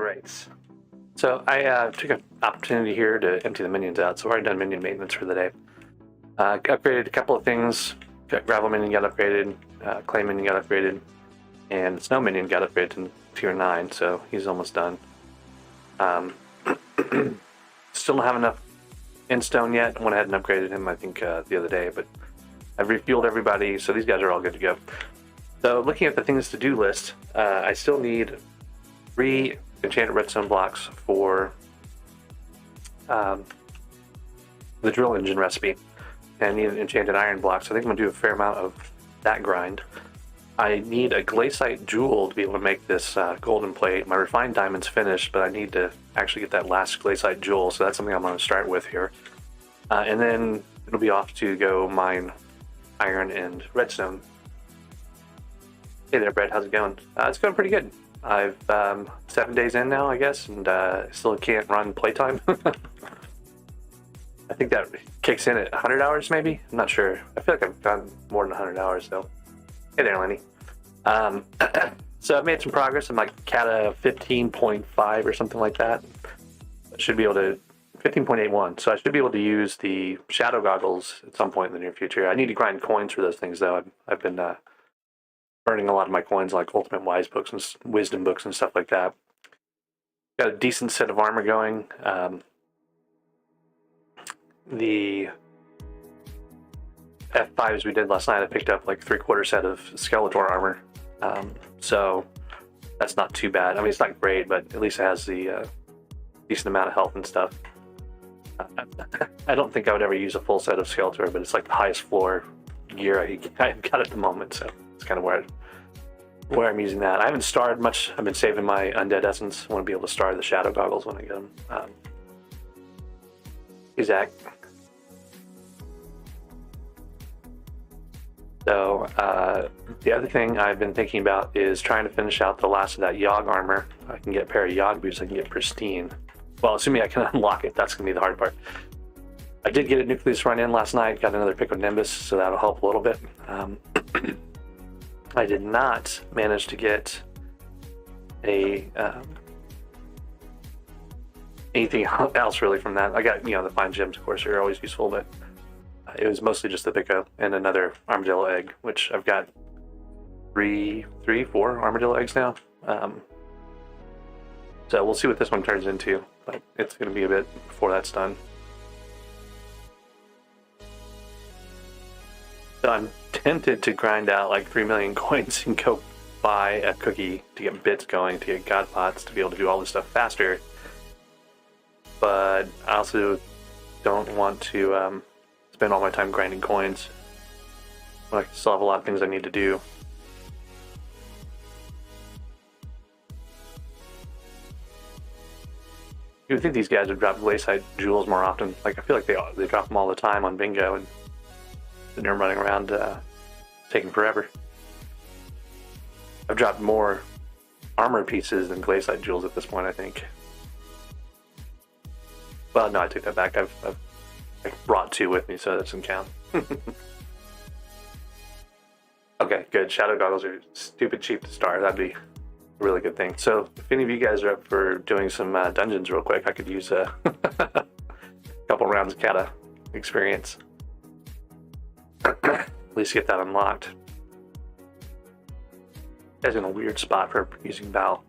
Alright, so I took an opportunity here to empty the minions out, so I've already done minion maintenance for the day. Upgraded a couple of things. Gravel minion got upgraded, clay minion got upgraded, and snow minion got upgraded to tier 9, so he's almost done. Still don't have enough in stone yet. I went ahead and upgraded him, I think, the other day, but I've refueled everybody, so these guys are all good to go. So looking at the things to do list, I still need 3 enchanted redstone blocks for the drill engine recipe, and I need an enchanted iron block, so I think I'm going to do a fair amount of that grind. I need a glaciite jewel to be able to make this golden plate. My refined diamond's finished, but I need to actually get that last glaciite jewel, so that's something I'm going to start with here. And then it'll be off to go mine iron and redstone. Hey there, Brett. How's it going? It's going pretty good. I've 7 days in now, I guess, and still can't run playtime. I think that kicks in at 100 hours, maybe? I'm not sure. I feel like I've done more than 100 hours, though. Hey there, Lenny. So I've made some progress. I'm like Kata 15.5 or something like that. I should be able to... 15.81, so I should be able to use the shadow goggles at some point in the near future. I need to grind coins for those things, though. I've been burning a lot of my coins, like ultimate wise books and wisdom books and stuff like that. Got a decent set of armor going. The F5s we did last night, I picked up like 3/4 set of Skeletor armor, so that's not too bad. I mean, it's not great, but at least it has the decent amount of health and stuff. I don't think I would ever use a full set of Skeletor, but it's like the highest floor gear I've got at the moment, so it's kind of where I'm using that. I haven't starred much. I've been saving my undead essence. I want to be able to star the shadow goggles when I get them. Hey, Zach. So the other thing I've been thinking about is trying to finish out the last of that Yogg armor. I can get a pair of Yogg boots. I can get pristine. Well, assuming I can unlock it, that's going to be the hard part. I did get a Nucleus run in last night, got another pick of Nimbus, so that'll help a little bit. I did not manage to get a anything else really from that. I got, the fine gems, of course, are always useful, but it was mostly just the Pico and another armadillo egg, which I've got 4 armadillo eggs now. So we'll see what this one turns into, but it's going to be a bit before that's done. So I'm tempted to grind out like 3 million coins and go buy a cookie to get bits going, to get god pots, to be able to do all this stuff faster. But I also don't want to spend all my time grinding coins when I still have a lot of things I need to do. You would think these guys would drop glaciite jewels more often. Like, I feel like they drop them all the time on bingo, and they're running around taking forever. I've dropped more armor pieces than glaciite jewels at this point, I think. Well, no, I take that back. I've brought 2 with me, so that doesn't count. Okay, good. Shadow goggles are stupid cheap to start. That'd be a really good thing. So if any of you guys are up for doing some dungeons real quick, I could use a couple rounds of Kata experience. At least get that unlocked. Guy's in a weird spot for using Val.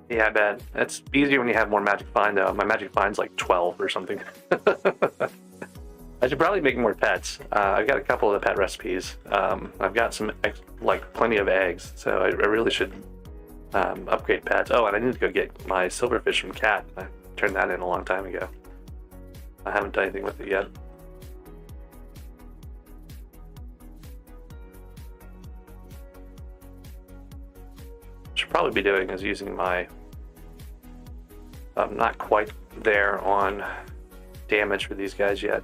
Yeah, I bet. It's easier when you have more Magic Find, though. My Magic Find's like 12 or something. I should probably make more pets. I've got a couple of the pet recipes. I've got some, plenty of eggs, so I really should upgrade pets. Oh, and I need to go get my silverfish from Cat. I turned that in a long time ago. I haven't done anything with it yet. Should probably be doing is using my... I'm not quite there on damage for these guys yet.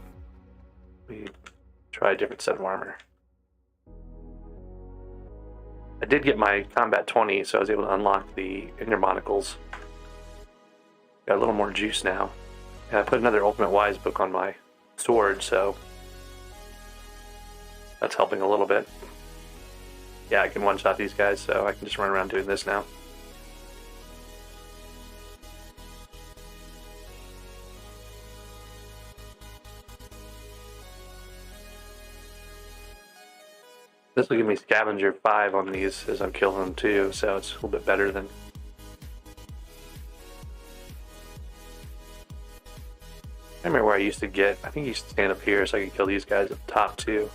We try a different set of armor. I did get my combat 20, so I was able to unlock the inner monocles. Got a little more juice now. And I put another Ultimate Wise book on my sword, so That's helping a little bit. Yeah, I can one-shot these guys, so I can just run around doing this now. This will give me Scavenger 5 on these as I'm killing them too, so it's a little bit better than... I remember where I used to get, I think I used to stand up here so I could kill these guys at the top too.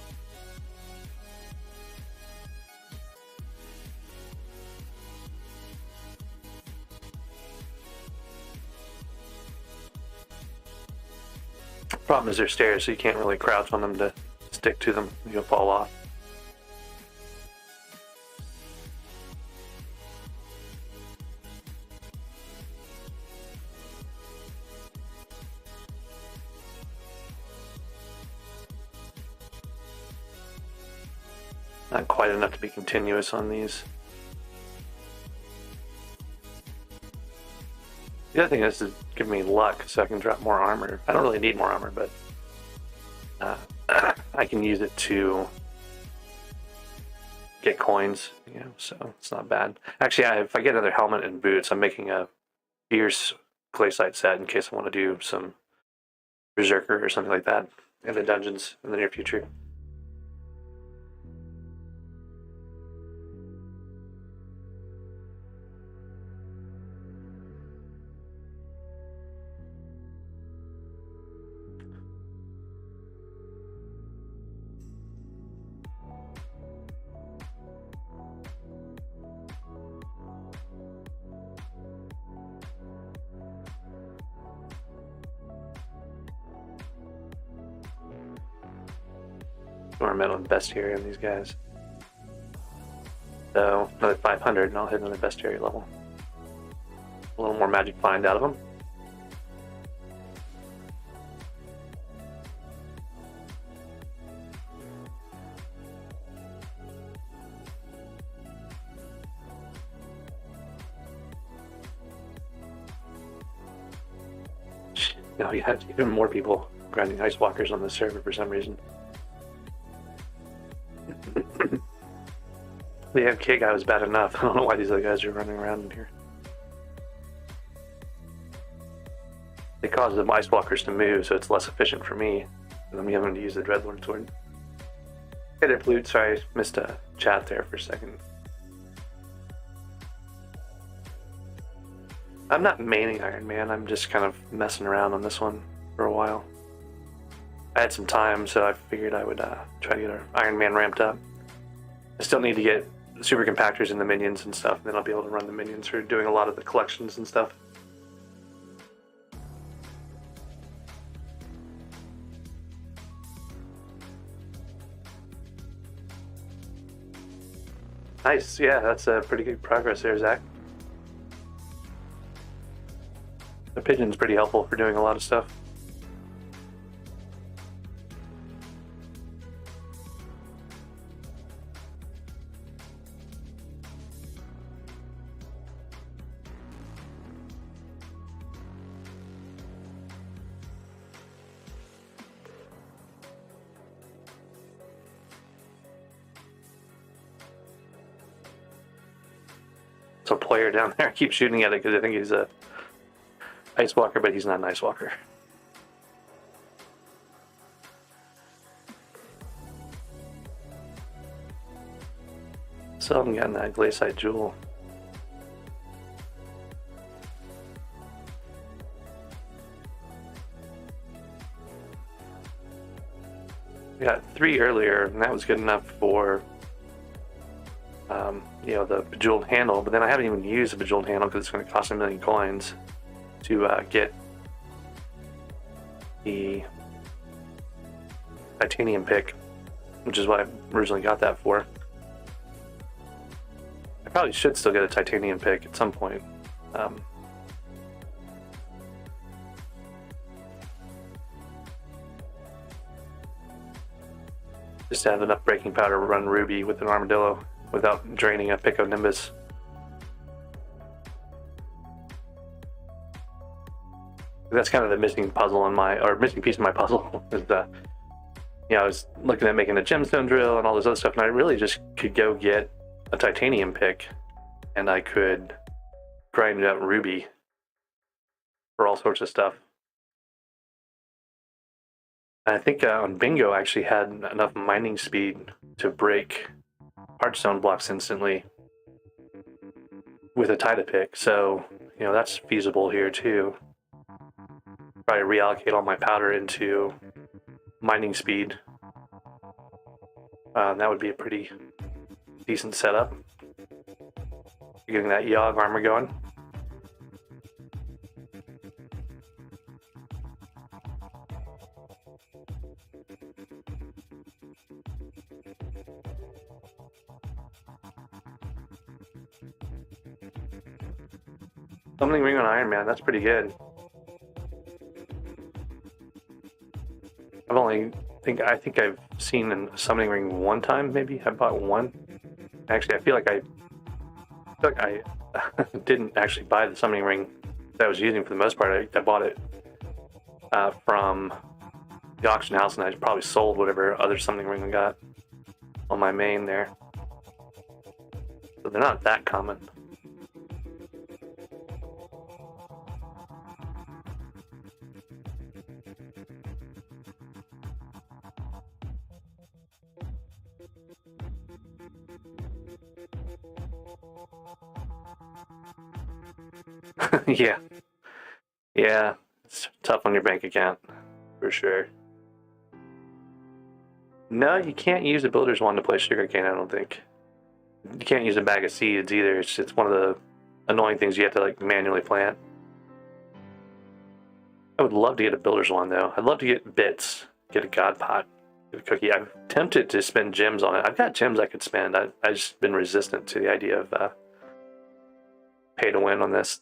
Problem is they're stairs, so you can't really crouch on them to stick to them. You'll fall off. Not quite enough to be continuous on these. The other thing is to give me luck so I can drop more armor. I don't really need more armor, but I can use it to get coins, you know, so it's not bad. Actually, if I get another helmet and boots, I'm making a fierce glaciite set in case I want to do some berserker or something like that in the dungeons in the near future. Ornamental and bestiary on these guys. So another 500 and I'll hit another bestiary level. A little more magic find out of them. No, you have even more people grinding ice walkers on this server for some reason. The AFK guy was bad enough. I don't know why these other guys are running around in here. They cause the ice walkers to move, so it's less efficient for me than me having to use the Dreadlord sword. Hey there, Flute. Sorry, I missed a chat there for a second. I'm not maining Iron Man. I'm just kind of messing around on this one for a while. I had some time, so I figured I would try to get our Iron Man ramped up. I still need to get super compactors in the minions and stuff, and then I'll be able to run the minions for doing a lot of the collections and stuff. Nice, yeah, that's a pretty good progress there, Zach. The pigeon's pretty helpful for doing a lot of stuff. So player down there, I keep shooting at it because I think he's a ice walker, but he's not an ice walker. So I'm getting that glaciite jewel. We got 3 earlier, and that was good enough for you know, the bejeweled handle, but then I haven't even used the bejeweled handle because it's going to cost 1 million coins to get the titanium pick, which is what I originally got that for. I probably should still get a titanium pick at some point. Just to have enough breaking powder to run Ruby with an armadillo without draining a Pico Nimbus. That's kind of the missing puzzle in my, or missing piece of my puzzle, is the, you know, I was looking at making a gemstone drill and all this other stuff, and I really just could go get a titanium pick and I could grind out ruby for all sorts of stuff. And I think on Bingo I actually had enough mining speed to break hardstone blocks instantly with a Tida pick, so you know that's feasible here too. Probably reallocate all my powder into mining speed. That would be a pretty decent setup. Getting that Yogg armor going. Summoning Ring on Iron Man, that's pretty good. I think I've seen a Summoning Ring one time, maybe. I bought one. Actually, I feel like I didn't actually buy the Summoning Ring that I was using for the most part. I bought it from the auction house, and I probably sold whatever other Summoning Ring I got on my main there. So they're not that common. Yeah, it's tough on your bank account, for sure. No, you can't use a builder's wand to play sugarcane, I don't think. You can't use a bag of seeds either. It's one of the annoying things you have to like manually plant. I would love to get a builder's wand though. I'd love to get bits, get a god pot, get a cookie. I'm tempted to spend gems on it. I've got gems I could spend. I've just been resistant to the idea of pay to win on this.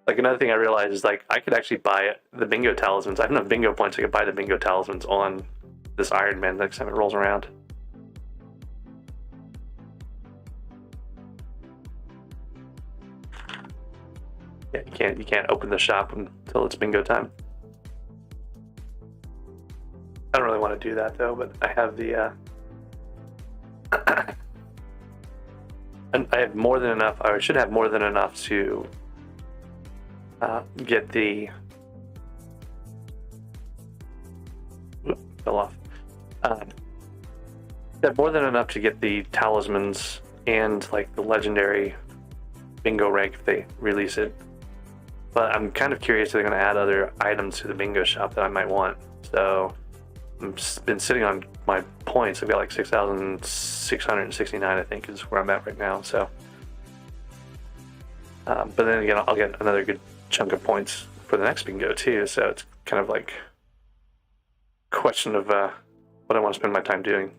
Like another thing I realized is like I could actually buy the bingo talismans. I have enough bingo points I could buy the bingo talismans on this Iron Man next time it rolls around. Yeah, you can't open the shop until it's bingo time. I don't really want to do that though, but I have the and I have more than enough, or I should have more than enough to get the fell off. I have more than enough to get the talismans and like the legendary bingo rank if they release it. But I'm kind of curious if they're going to add other items to the bingo shop that I might want. So I've been sitting on my points. I've got like 6,669, I think, is where I'm at right now. So, but then again, I'll get another good chunk of points for the next bingo too. So it's kind of like a question of what I want to spend my time doing.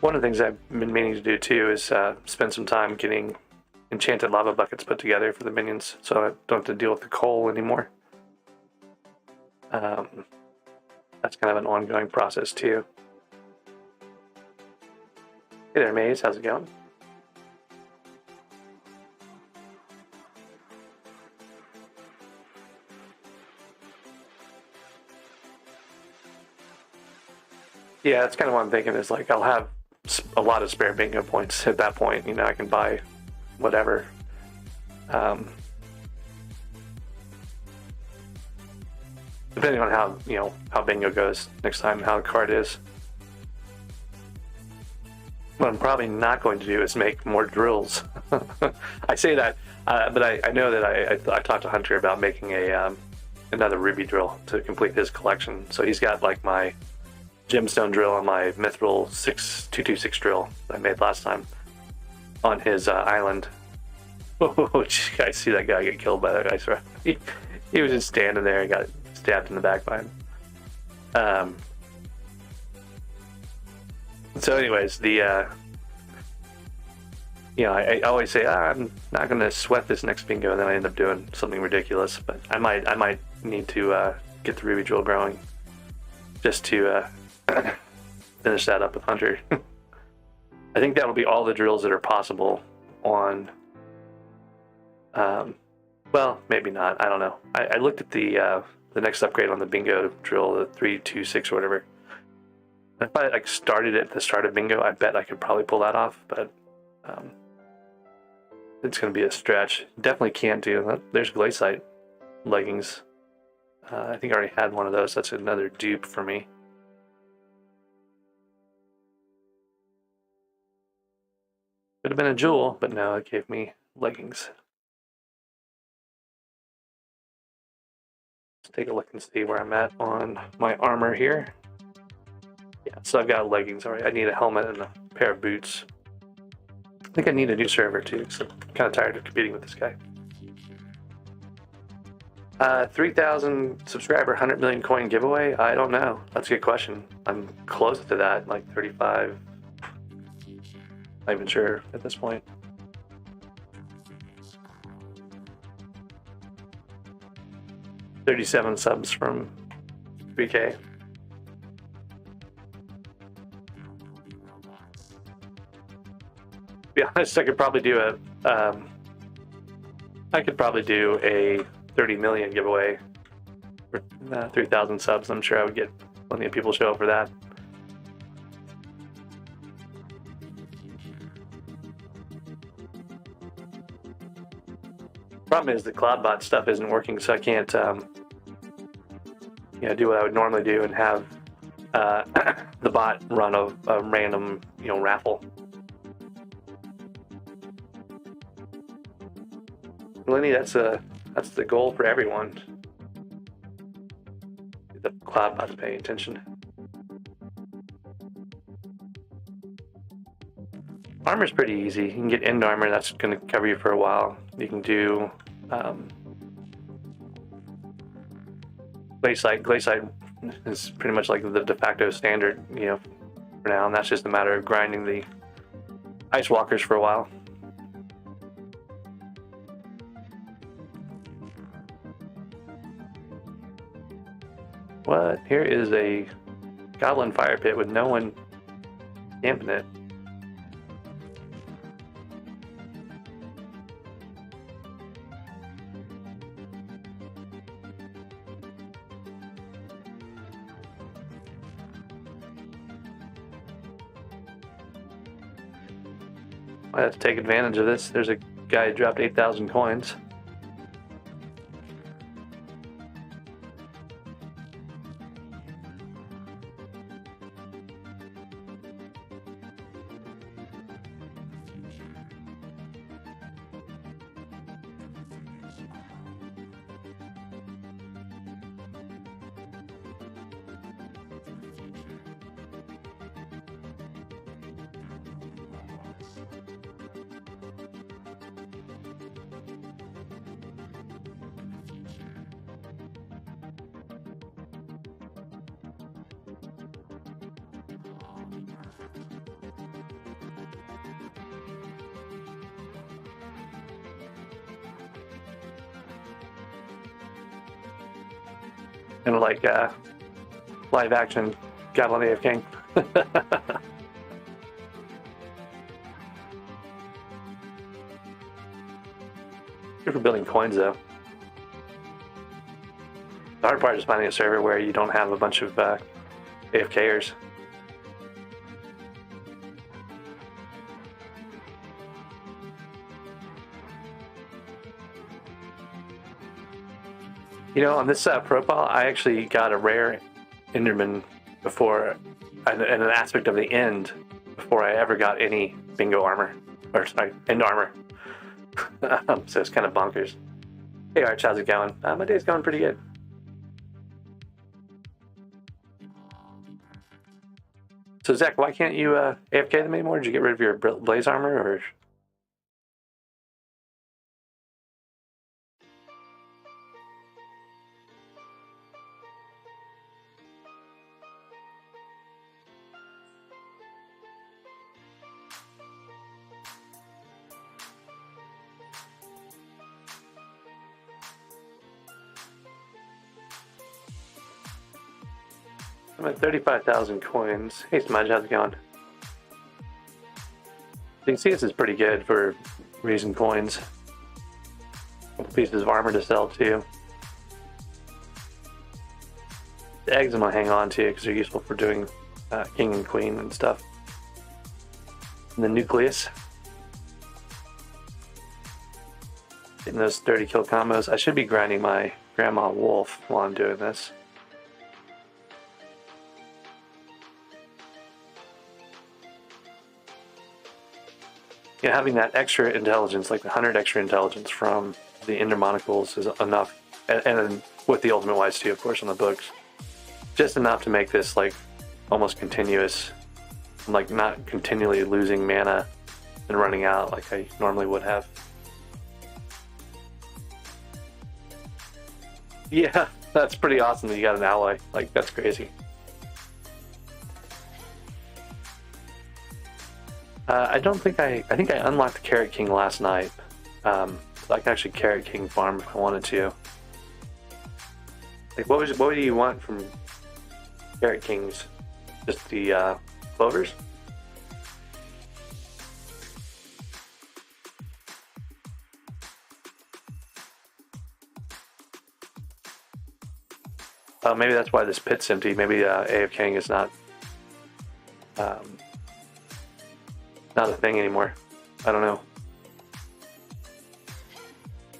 One of the things I've been meaning to do too is spend some time getting enchanted lava buckets put together for the minions, so I don't have to deal with the coal anymore. That's kind of an ongoing process too. Hey there, Maze, how's it going? Yeah, that's kind of what I'm thinking is like I'll have a lot of spare bingo points at that point. You know, I can buy whatever. Depending on how, you know, how bingo goes next time, how the card is. What I'm probably not going to do is make more drills. I say that, but I know that I talked to Hunter about making a another ruby drill to complete his collection. So he's got like my gemstone drill and my mithril 226 drill that I made last time on his island. Oh, I see that guy get killed by that ice rod. He was just standing there and got stabbed in the back by him. So, anyways, I always say I'm not going to sweat this next bingo, and then I end up doing something ridiculous. But I might need to get the ruby drill growing just to finish that up with Hunter. I think that will be all the drills that are possible on. Well, maybe not. I don't know. I looked at the next upgrade on the bingo drill, the 326 or whatever. If I like started at the start of bingo, I bet I could probably pull that off, but it's going to be a stretch. Definitely can't do. There's Glaciite leggings. I think I already had one of those. That's another dupe for me. Could have been a jewel, but no, it gave me leggings. Let's take a look and see where I'm at on my armor here. Yeah, so I've got leggings already. I need a helmet and a pair of boots. I think I need a new server too, because I'm kind of tired of competing with this guy. 3,000 subscriber, 100 million coin giveaway? I don't know. That's a good question. I'm close to that, like 35. Not even sure at this point. $37 subs from 3K. To be honest, I could probably do a 30 million giveaway for 3,000 subs. I'm sure I would get plenty of people show up for that. Problem is the CloudBot stuff isn't working, so I can't do what I would normally do and have the bot run a random raffle. Lenny, that's the goal for everyone. The CloudBot's paying attention. Armor's pretty easy. You can get end armor, that's going to cover you for a while. You can do Glaciite. Glaciite is pretty much like the de facto standard, for now, and that's just a matter of grinding the ice walkers for a while. What? Here is a goblin fire pit with no one camping it. I have to take advantage of this. There's a guy who dropped 8,000 coins. And like live action Goblin AFK. Good for building coins though. The hard part is finding a server where you don't have a bunch of AFKers. On this profile, I actually got a rare Enderman before, and an aspect of the end before I ever got any bingo armor, or sorry, end armor. So it's kind of bonkers. Hey Arch, how's it going? My day's going pretty good. So Zach, why can't you AFK them anymore? Did you get rid of your blaze armor, or? I'm at 35,000 coins. Hey Smudge, how's it going? You can see this is pretty good for raising coins. A couple pieces of armor to sell too. The eggs I'm gonna hang on to because they're useful for doing king and queen and stuff. And the nucleus. Getting those 30 kill combos. I should be grinding my grandma wolf while I'm doing this. Yeah, having that extra intelligence, like the 100 extra intelligence from the Ender Monocles is enough, and then with the Ultimate Wise too, of course, on the books, just enough to make this like almost continuous, like not continually losing mana and running out like I normally would have. Yeah, that's pretty awesome that you got an ally. Like, that's crazy. I think I unlocked the Carrot King last night. So I can actually Carrot King farm if I wanted to. Like, what do you want from Carrot Kings? Just the clovers? Oh, maybe that's why this pit's empty. Maybe AF King is not a thing anymore. I don't know.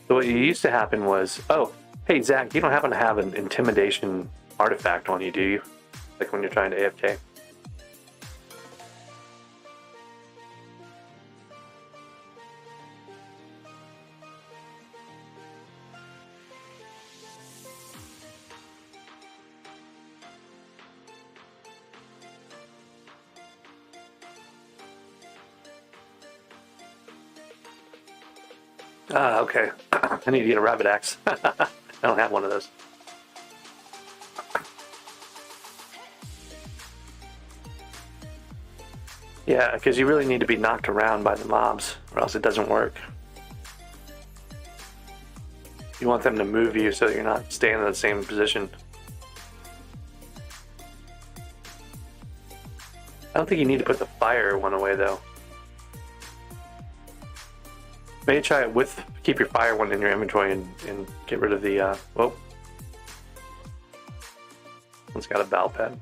So what used to happen was, oh, hey Zach, you don't happen to have an intimidation artifact on you, do you? Like when you're trying to AFK? Okay. I need to get a rabbit axe. I don't have one of those. Yeah, because you really need to be knocked around by the mobs, or else it doesn't work. You want them to move you so that you're not staying in the same position. I don't think you need to put the fire one away, though. Maybe try it with, keep your fire one in your inventory and get rid of the, whoa. One's got a battle pad.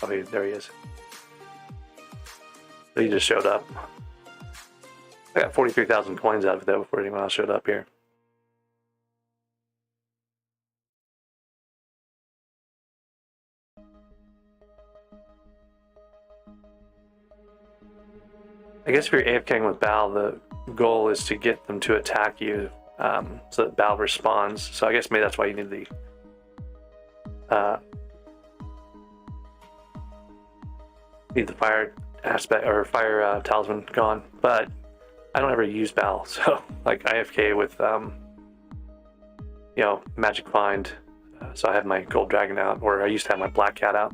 Oh, there he is. So he just showed up. I got 43,000 coins out of that before anyone else showed up here. I guess if you're AFKing with Bal, the goal is to get them to attack you so that Bal responds. So I guess maybe that's why you need the fire aspect or fire talisman gone. But I don't ever use Bal, so like AFK with you know, Magic Find. So I have my Gold Dragon out, or I used to have my Black Cat out.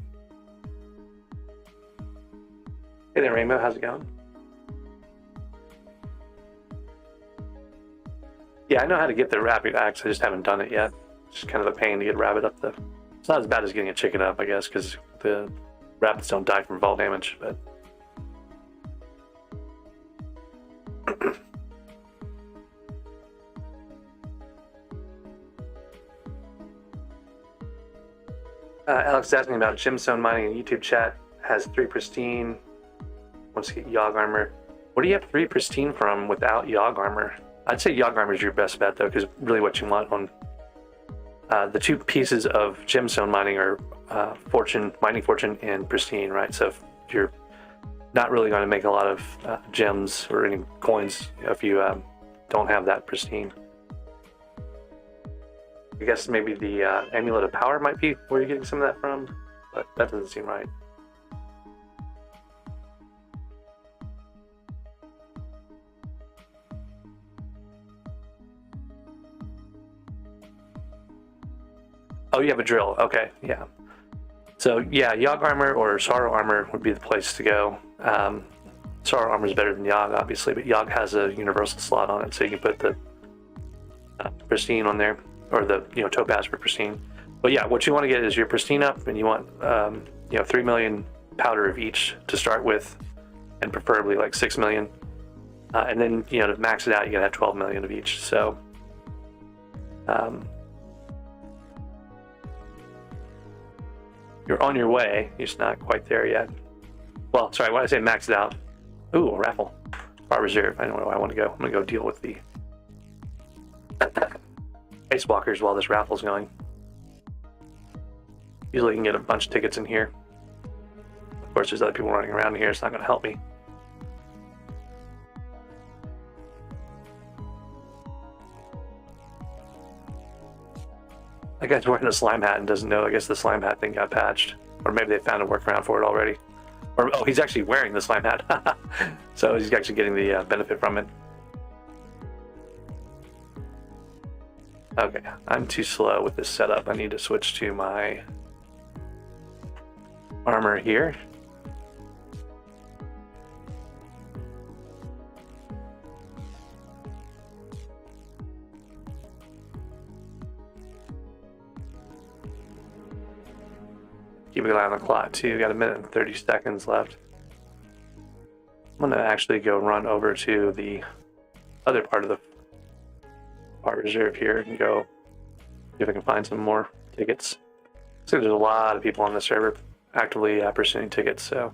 Hey there, Rainbow, how's it going? Yeah, I know how to get the rabbit axe, I just haven't done it yet. It's just kind of a pain to get rabbit up the... It's not as bad as getting a chicken up, I guess, because the rabbits don't die from fall damage, but... Alex is asking about gemstone mining in YouTube chat. Has 3 pristine. Wants to get Yogg armor. What do you have 3 pristine from without Yogg armor? I'd say Yogg armor is your best bet though, because really what you want on the 2 pieces of gemstone mining are mining fortune and pristine, right? So if you're not really going to make a lot of gems or any coins if you don't have that pristine. I guess maybe the amulet of power might be where you're getting some of that from, but that doesn't seem right. Oh, you have a drill. Okay, yeah. So yeah, Yogg armor or Sorrow armor would be the place to go. Sorrow armor is better than Yogg, obviously, but Yogg has a universal slot on it, so you can put the pristine on there, or the topaz for pristine. But yeah, what you want to get is your pristine up, and you want 3 million powder of each to start with, and preferably like 6 million. And then, to max it out, you gotta have 12 million of each. So, you're on your way. You're just not quite there yet. Well, sorry, when I say max it out, ooh, a raffle. Bar reserve. I know where I want to go. I'm gonna go deal with the ice walkers while this raffle's going. Usually you can get a bunch of tickets in here. Of course, there's other people running around here. It's not gonna help me. That guy's wearing a slime hat and doesn't know. I guess the slime hat thing got patched. Or maybe they found a workaround for it already. Or, oh, he's actually wearing the slime hat. So he's actually getting the benefit from it. Okay, I'm too slow with this setup. I need to switch to my armor here. Keep an eye on the clock too. Got 1 minute and 30 seconds left. I'm gonna actually go run over to the other part of the bar reserve here and go see if I can find some more tickets. So there's a lot of people on the server actively pursuing tickets, so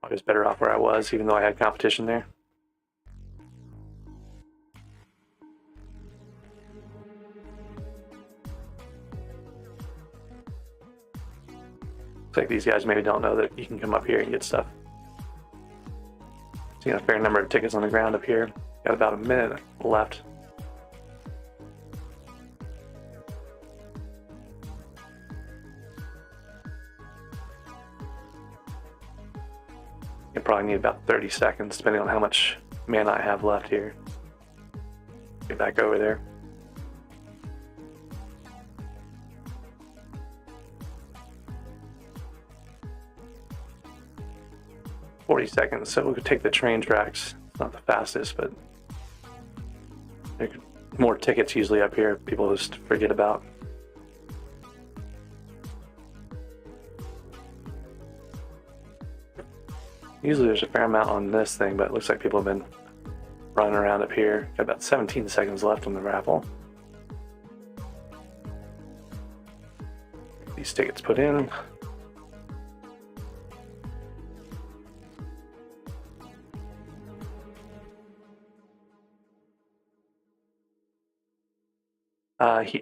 I was better off where I was, even though I had competition there. Looks like these guys maybe don't know that you can come up here and get stuff. So you got a fair number of tickets on the ground up here. Got about 1 minute left. You probably need about 30 seconds, depending on how much mana I have left here. Get back over there. $40 seconds, so we could take the train tracks. It's not the fastest, but there's more tickets usually up here. People just forget about. Usually there's a fair amount on this thing, but it looks like people have been running around up here. Got about 17 seconds left on the raffle. These tickets put in.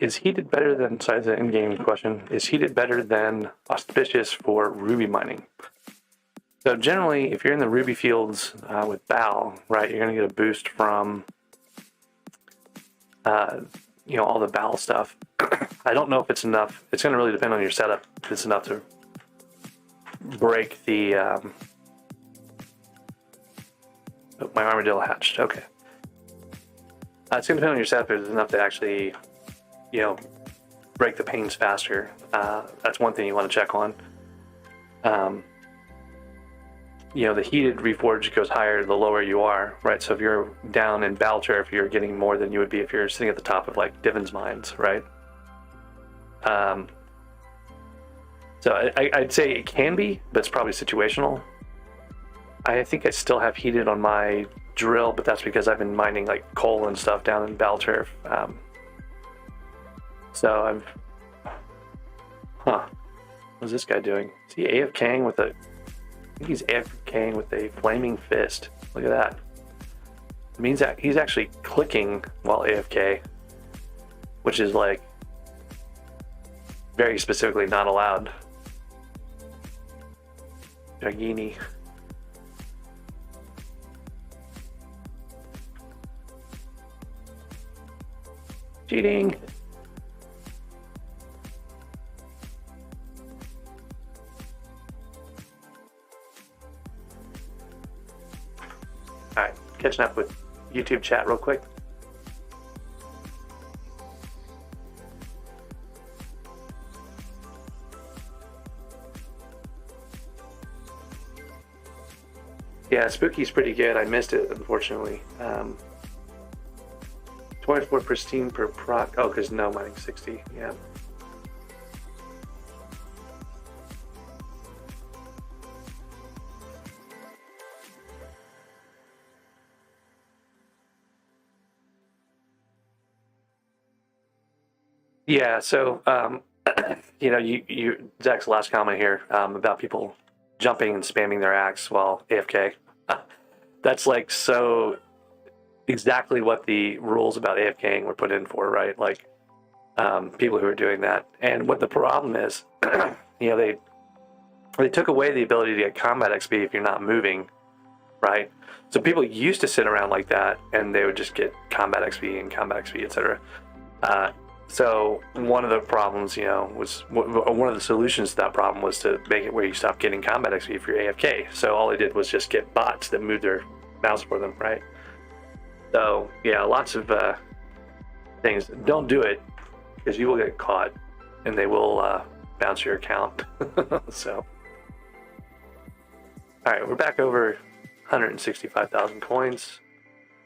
Is heated better than, sorry, the in-game question, is heated better than auspicious for ruby mining? So generally, if you're in the ruby fields with Bal, right, you're going to get a boost from, all the Bal stuff. I don't know if it's enough. It's going to really depend on your setup. If it's enough to break the, oh, my armadillo hatched, okay. It's going to depend on your setup if it's enough to actually, break the panes faster. That's one thing you want to check on. The heated reforge goes higher the lower you are, right? So if you're down in Bal turf, you're getting more than you would be if you're sitting at the top of like Divon's Mines, right? So I'd say it can be, but it's probably situational. I think I still have heated on my drill, but that's because I've been mining like coal and stuff down in Bal turf. So I'm, what's this guy doing? Is he AFKing with a, I think he's AFKing with a flaming fist. Look at that. It means that he's actually clicking while AFK, which is like very specifically not allowed. Jagini. Cheating. All right, catching up with YouTube chat real quick. Yeah, Spooky's pretty good. I missed it, unfortunately. 24 pristine per proc. Oh, because no mining 60. Yeah. Yeah, so Zach's last comment here about people jumping and spamming their axe while AFK. That's like so exactly what the rules about AFKing were put in for, right? Like people who are doing that, and what the problem is, they took away the ability to get combat XP if you're not moving, right? So people used to sit around like that, and they would just get combat XP and combat XP, etc. So one of the problems, was one of the solutions to that problem was to make it where you stop getting combat XP if you're AFK. So all they did was just get bots that moved their mouse for them, right? So yeah, lots of things. Don't do it because you will get caught, and they will bounce your account. So, all right, we're back over 165,000 coins.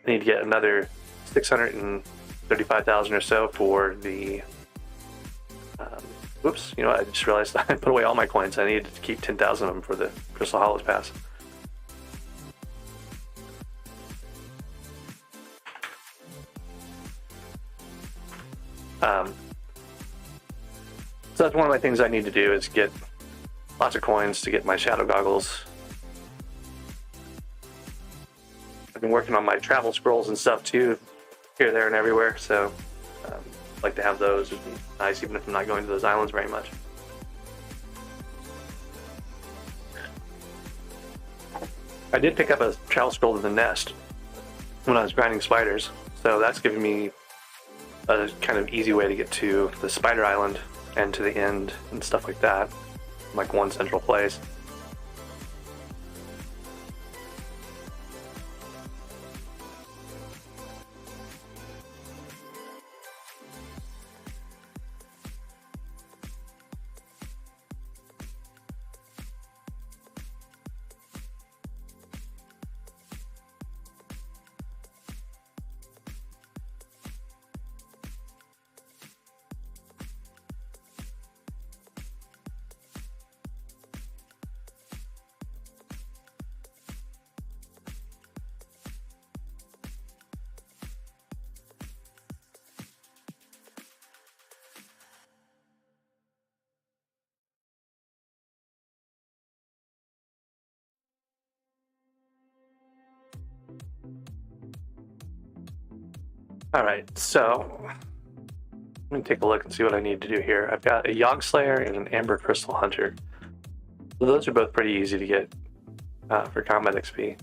I need to get another 635,000 or so for the. Whoops! You know what? I just realized I put away all my coins. I needed to keep 10,000 of them for the Crystal Hollows pass. So that's one of my things I need to do is get lots of coins to get my shadow goggles. I've been working on my travel scrolls and stuff too, here, there, and everywhere. So I'd like to have those. It'd be nice, even if I'm not going to those islands very much. I did pick up a travel scroll to the nest when I was grinding spiders, so that's giving me a kind of easy way to get to the spider island and to the end and stuff like that, like one central place. All right, so let me take a look and see what I need to do here. I've got a Yogg Slayer and an Amber Crystal Hunter. So those are both pretty easy to get for combat XP.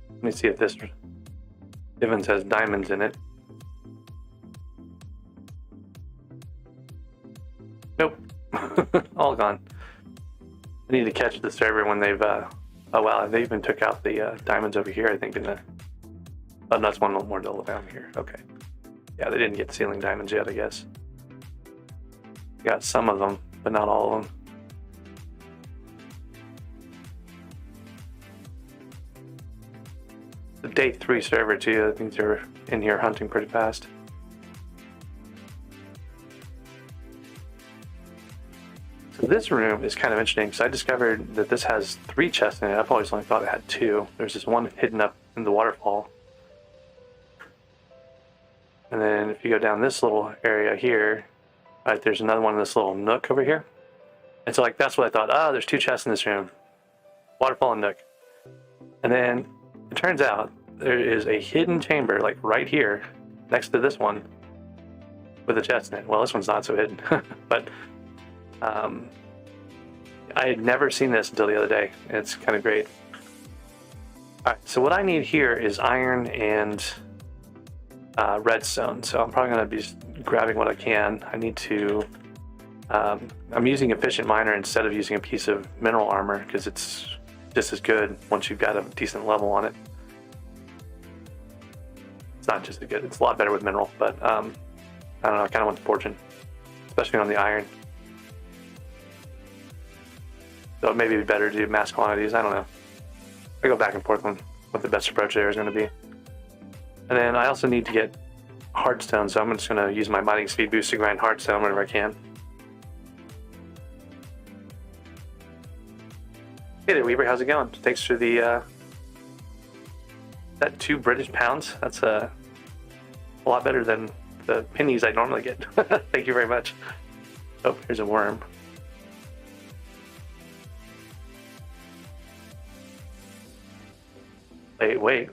Let me see if this Divins has diamonds in it. Nope, all gone. I need to catch the server when they've. Oh wow, they even took out the diamonds over here. I think in the. Oh, that's one more down here. Okay. Yeah, they didn't get ceiling diamonds yet, I guess. Got some of them, but not all of them. The day 3 server too. I think they're in here hunting pretty fast. So this room is kind of interesting because I discovered that this has 3 chests in it. I've always only thought it had 2. There's this one hidden up in the waterfall. And then if you go down this little area here, right, there's another one in this little nook over here. And so like that's what I thought, oh, there's 2 chests in this room. Waterfall and nook. And then it turns out there is a hidden chamber like right here next to this one with a chest in it. Well, this one's not so hidden, but I had never seen this until the other day. It's kind of great. All right, so what I need here is iron and redstone. So I'm probably going to be grabbing what I can. I need to. I'm using efficient miner instead of using a piece of mineral armor because it's just as good once you've got a decent level on it. It's not just as good. It's a lot better with mineral, but I don't know. I kind of want the fortune, especially on the iron. So it may be better to do mass quantities. I don't know. I go back and forth on what the best approach there is going to be. And then I also need to get hardstone, so I'm just going to use my mining speed boost to grind hardstone whenever I can. Hey there, Weaver. How's it going? Thanks for the. That £2 British. That's a lot better than the pennies I normally get. Thank you very much. Oh, here's a worm. Wait.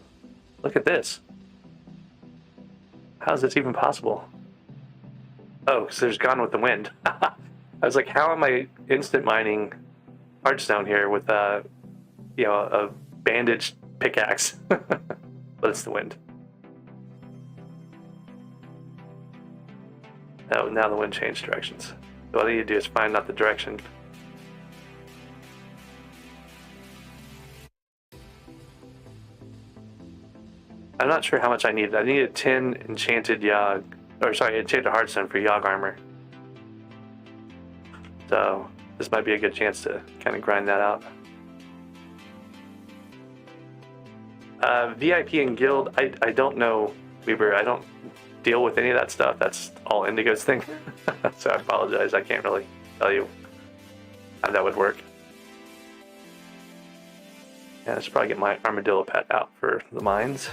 Look at this. How is this even possible? Oh, because there's Gone with the Wind. I was like, how am I instant mining hardstone here with a bandaged pickaxe? But it's the wind. Oh, now the wind changed directions. So all I need to do is find out the direction. I'm not sure how much I needed. I needed 10 enchanted enchanted hardstone for Yogg armor. So this might be a good chance to kind of grind that out. VIP and guild, I don't know, Weber. I don't deal with any of that stuff. That's all Indigo's thing. So I apologize. I can't really tell you how that would work. Yeah, I should probably get my armadillo pet out for the mines.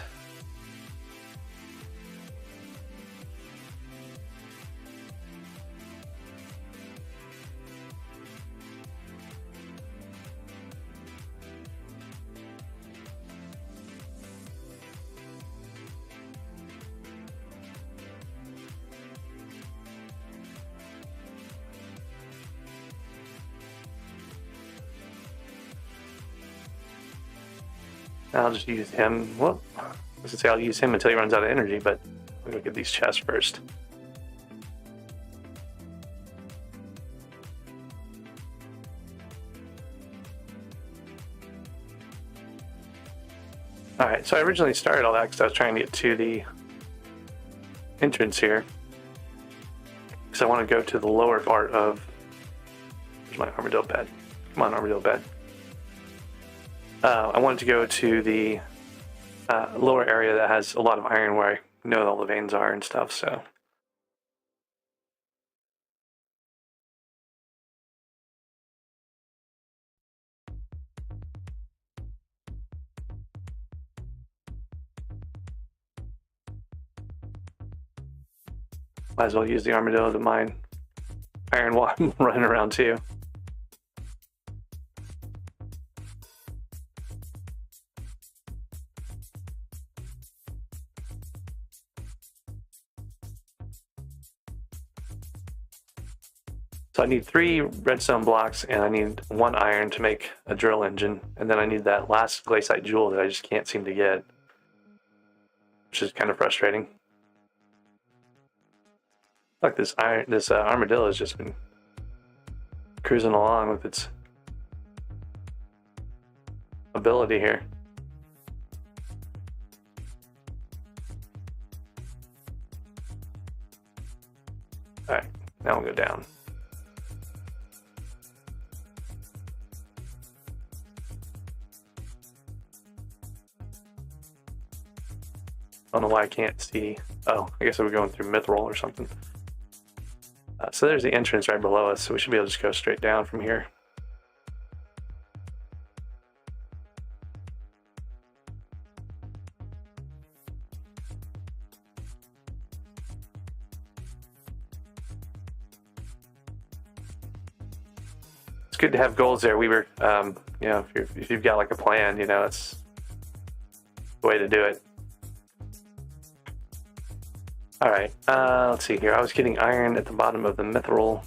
I'll just use him. Well, I was gonna say I'll use him until he runs out of energy, but I'm gonna get these chests first. Alright, so I originally started all that because I was trying to get to the entrance here. Because I want to go to the lower part of... Where's my armadillo bed? Come on, armadillo bed. I wanted to go to the lower area that has a lot of iron where I know all the veins are and stuff, so. Might as well use the armadillo to mine iron while I'm running around too. So I need 3 redstone blocks and I need 1 iron to make a drill engine. And then I need that last glaciite jewel that I just can't seem to get, which is kind of frustrating. Look, this armadillo has just been cruising along with its ability here. All right, now we'll go down. I don't know why I can't see. Oh, I guess we're going through Mithril or something. So there's the entrance right below us, so we should be able to just go straight down from here. It's good to have goals there. We were, you know, if you've got like a plan, you know, it's the way to do it. All right, let's see here. I was getting iron at the bottom of the mithril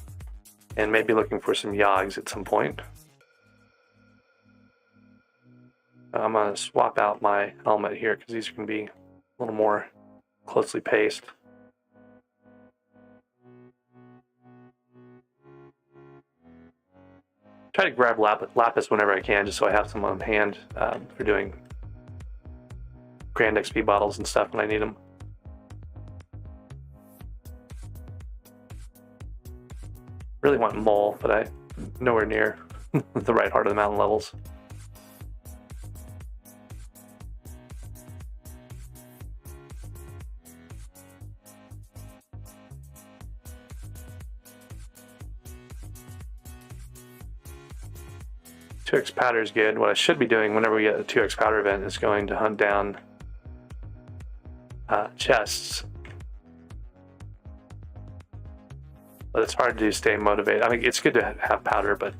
and maybe looking for some yogs at some point. I'm gonna swap out my helmet here because these are gonna be a little more closely paced. Try to grab lapis whenever I can, just so I have some on hand for doing Grand XP bottles and stuff when I need them. Really want mole, but I'm nowhere near the right heart of the mountain levels. Two X powder is good. What I should be doing whenever we get a 2x powder event is going to hunt down chests but it's hard to stay motivated. I mean, it's good to have powder, but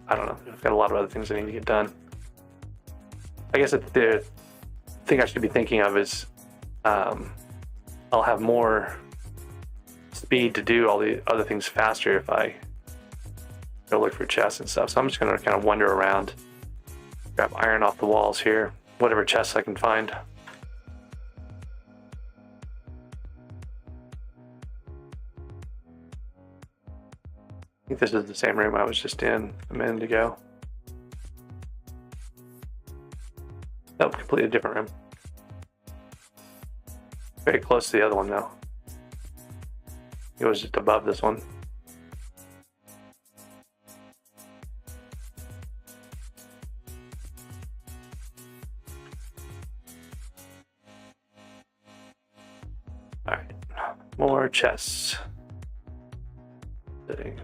I don't know. I've got a lot of other things I need to get done. I guess the thing I should be thinking of is I'll have more speed to do all the other things faster if I go look for chests and stuff. So I'm just going to kind of wander around, grab iron off the walls here, whatever chests I can find. I think this is the same room I was just in a minute ago. Nope, completely different room. Very close to the other one though. It was just above this one. Alright, more chests. Sitting.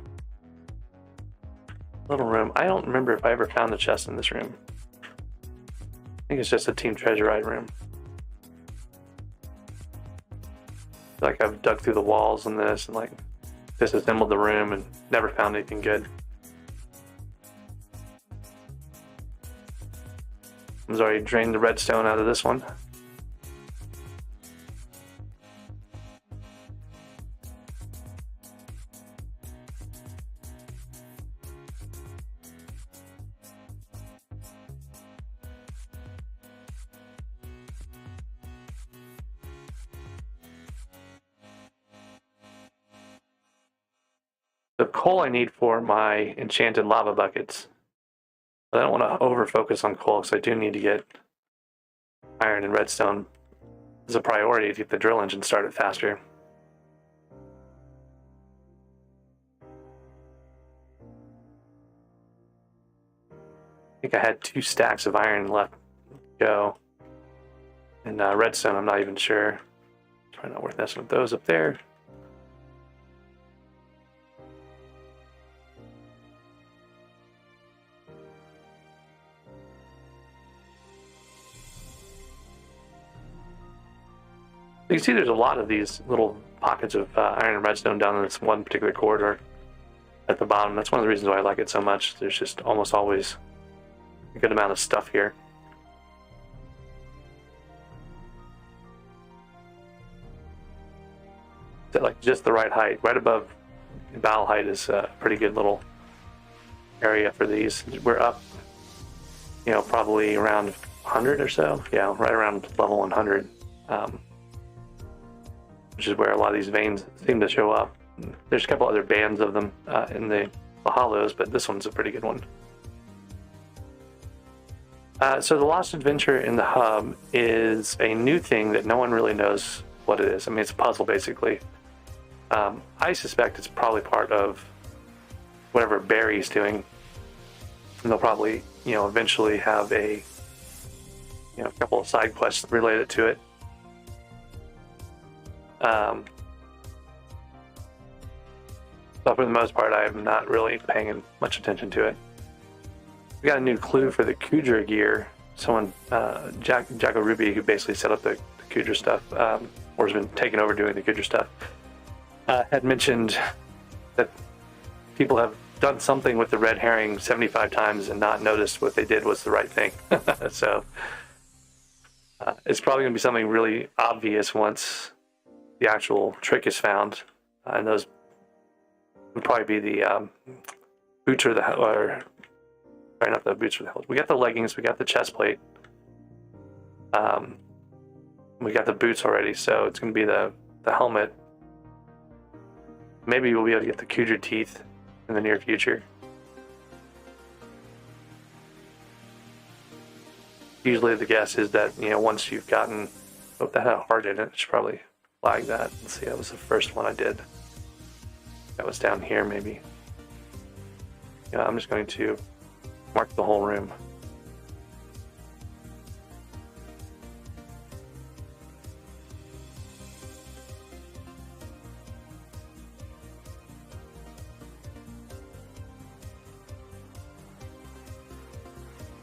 Little room. I don't remember if I ever found a chest in this room. I think it's just a Team Treasurite room. Like I've dug through the walls in this and like disassembled the room and never found anything good. I've already drained the redstone out of this one. The coal I need for my enchanted lava buckets. But I don't want to over focus on coal because I do need to get iron and redstone as a priority to get the drill engine started faster. I think I had 2 stacks of iron left to go. And redstone, I'm not even sure. Probably not worth messing with those up there. You can see there's a lot of these little pockets of iron and redstone down in this one particular corridor at the bottom. That's one of the reasons why I like it so much. There's just almost always a good amount of stuff here. It's at like just the right height. Right above bow height is a pretty good little area for these. We're up, you know, probably around 100 or so. Yeah, right around level 100. Which is where a lot of these veins seem to show up. There's a couple other bands of them in the hollows, but this one's a pretty good one. So the Lost Adventure in the hub is a new thing that no one really knows what it is. I mean, it's a puzzle basically. I suspect it's probably part of whatever Barry's doing. And they'll probably, you know, eventually have a, you know, a couple of side quests related to it. But for the most part, I am not really paying much attention to it. We got a new clue for the Kudra gear. Someone, Jacko Ruby, who basically set up the Kudra stuff, or has been taken over doing the Kudra stuff, had mentioned that people have done something with the red herring 75 times and not noticed what they did was the right thing. So it's probably going to be something really obvious once the actual trick is found, and those would probably be the boots or sorry, not the boots or the hose. We got the leggings, we got the chest plate, we got the boots already, so it's going to be the helmet. Maybe we'll be able to get the Kudra teeth in the near future. Usually the guess is that, you know, once you've gotten, oh, that had a heart in it, I should probably flag that. Let's see, that was the first one I did. That was down here, maybe. Yeah, I'm just going to mark the whole room.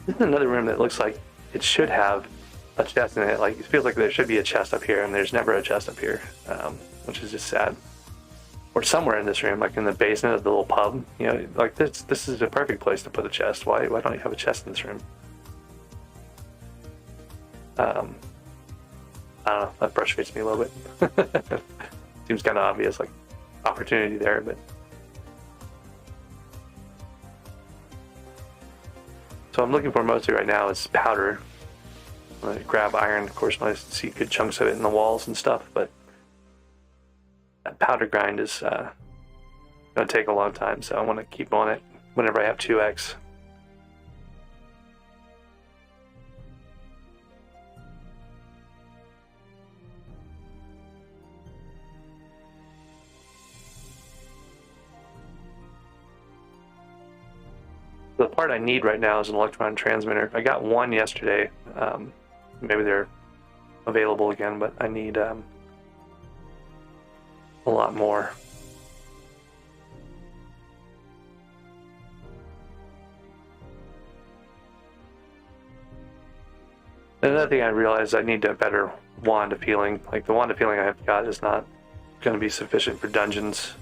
This is another room that looks like it should have a chest in it. Like, it feels like there should be a chest up here, and there's never a chest up here, which is just sad. or somewhere in this room, like in the basement of the little pub. You know, like this is a perfect place to put a chest. Why don't you have a chest in this room? I don't know. That frustrates me a little bit. Seems kind of obvious, like opportunity there, but. So I'm looking for mostly right now is powder. I'm gonna grab iron, of course, when I see good chunks of it in the walls and stuff, but that powder grind is gonna take a long time, so I want to keep on it whenever I have 2x. The part I need right now is an electron transmitter. I got one yesterday. Maybe they're available again, but I need a lot more. Another thing I realized, I need a better wand of healing. Like the wand of healing I have got is not going to be sufficient for dungeons.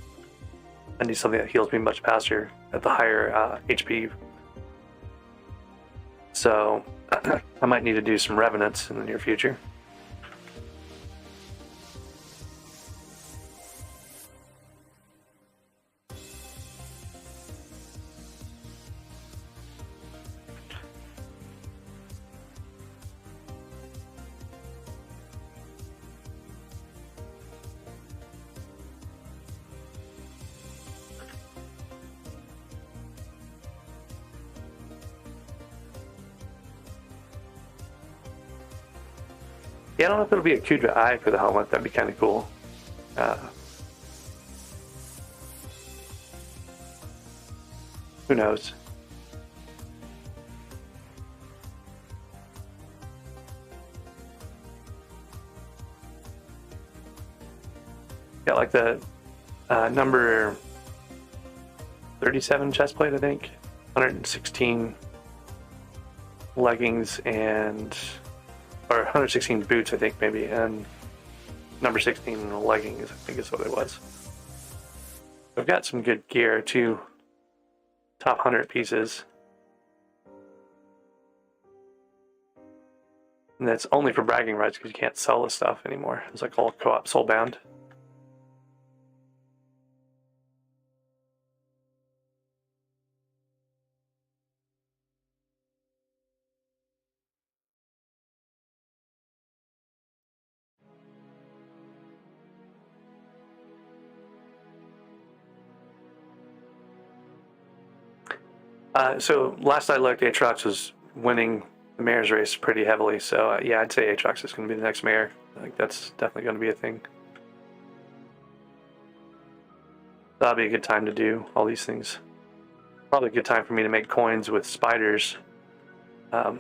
I need something that heals me much faster at the higher HP. So I might need to do some revenants in the near future. Yeah, I don't know if it'll be a Kudra eye for the helmet. That'd be kind of cool. Who knows? Got like the number 37 chest plate, I think. 116 leggings and... or 116 boots, I think, maybe, and number 16 leggings, I think is what it was. I've got some good gear, 2 top 100 pieces. And that's only for bragging rights because you can't sell this stuff anymore. It's like all co-op soulbound. So last I looked, Aatrox was winning the mayor's race pretty heavily. So yeah, I'd say Aatrox is going to be the next mayor. I think that's definitely going to be a thing. That'll be a good time to do all these things. Probably a good time for me to make coins with spiders. You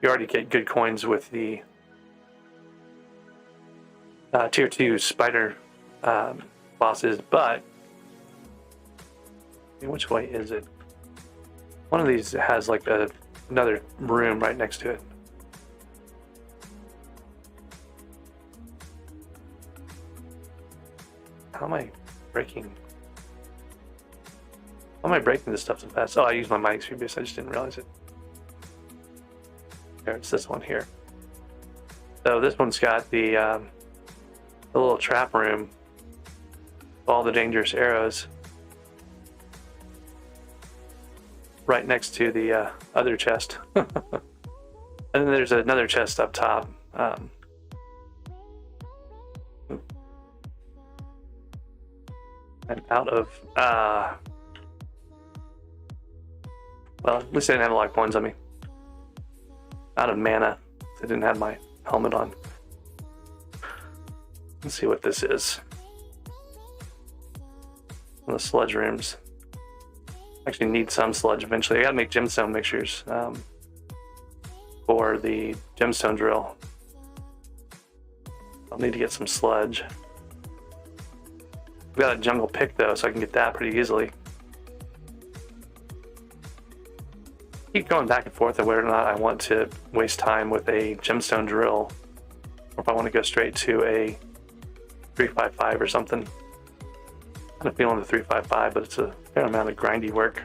already get good coins with the tier 2 spider bosses, but which way is it? One of these has like another room right next to it. How am I breaking? How am I breaking this stuff so fast? Oh, I used my mic previous. I just didn't realize it. There, it's this one here. So this one's got the little trap room, all the dangerous arrows, right next to the other chest. And then there's another chest up top. And out of well, at least I didn't have a lot of coins on me. Out of mana, I didn't have my helmet on. Let's see what this is. The sludge rooms. Actually need some sludge eventually. I gotta make gemstone mixtures for the gemstone drill. I'll need to get some sludge. I've got a jungle pick though, so I can get that pretty easily. Keep going back and forth on whether or not I want to waste time with a gemstone drill, or if I want to go straight to a 355 or something. kind of feeling the 355, but it's a fair amount of grindy work.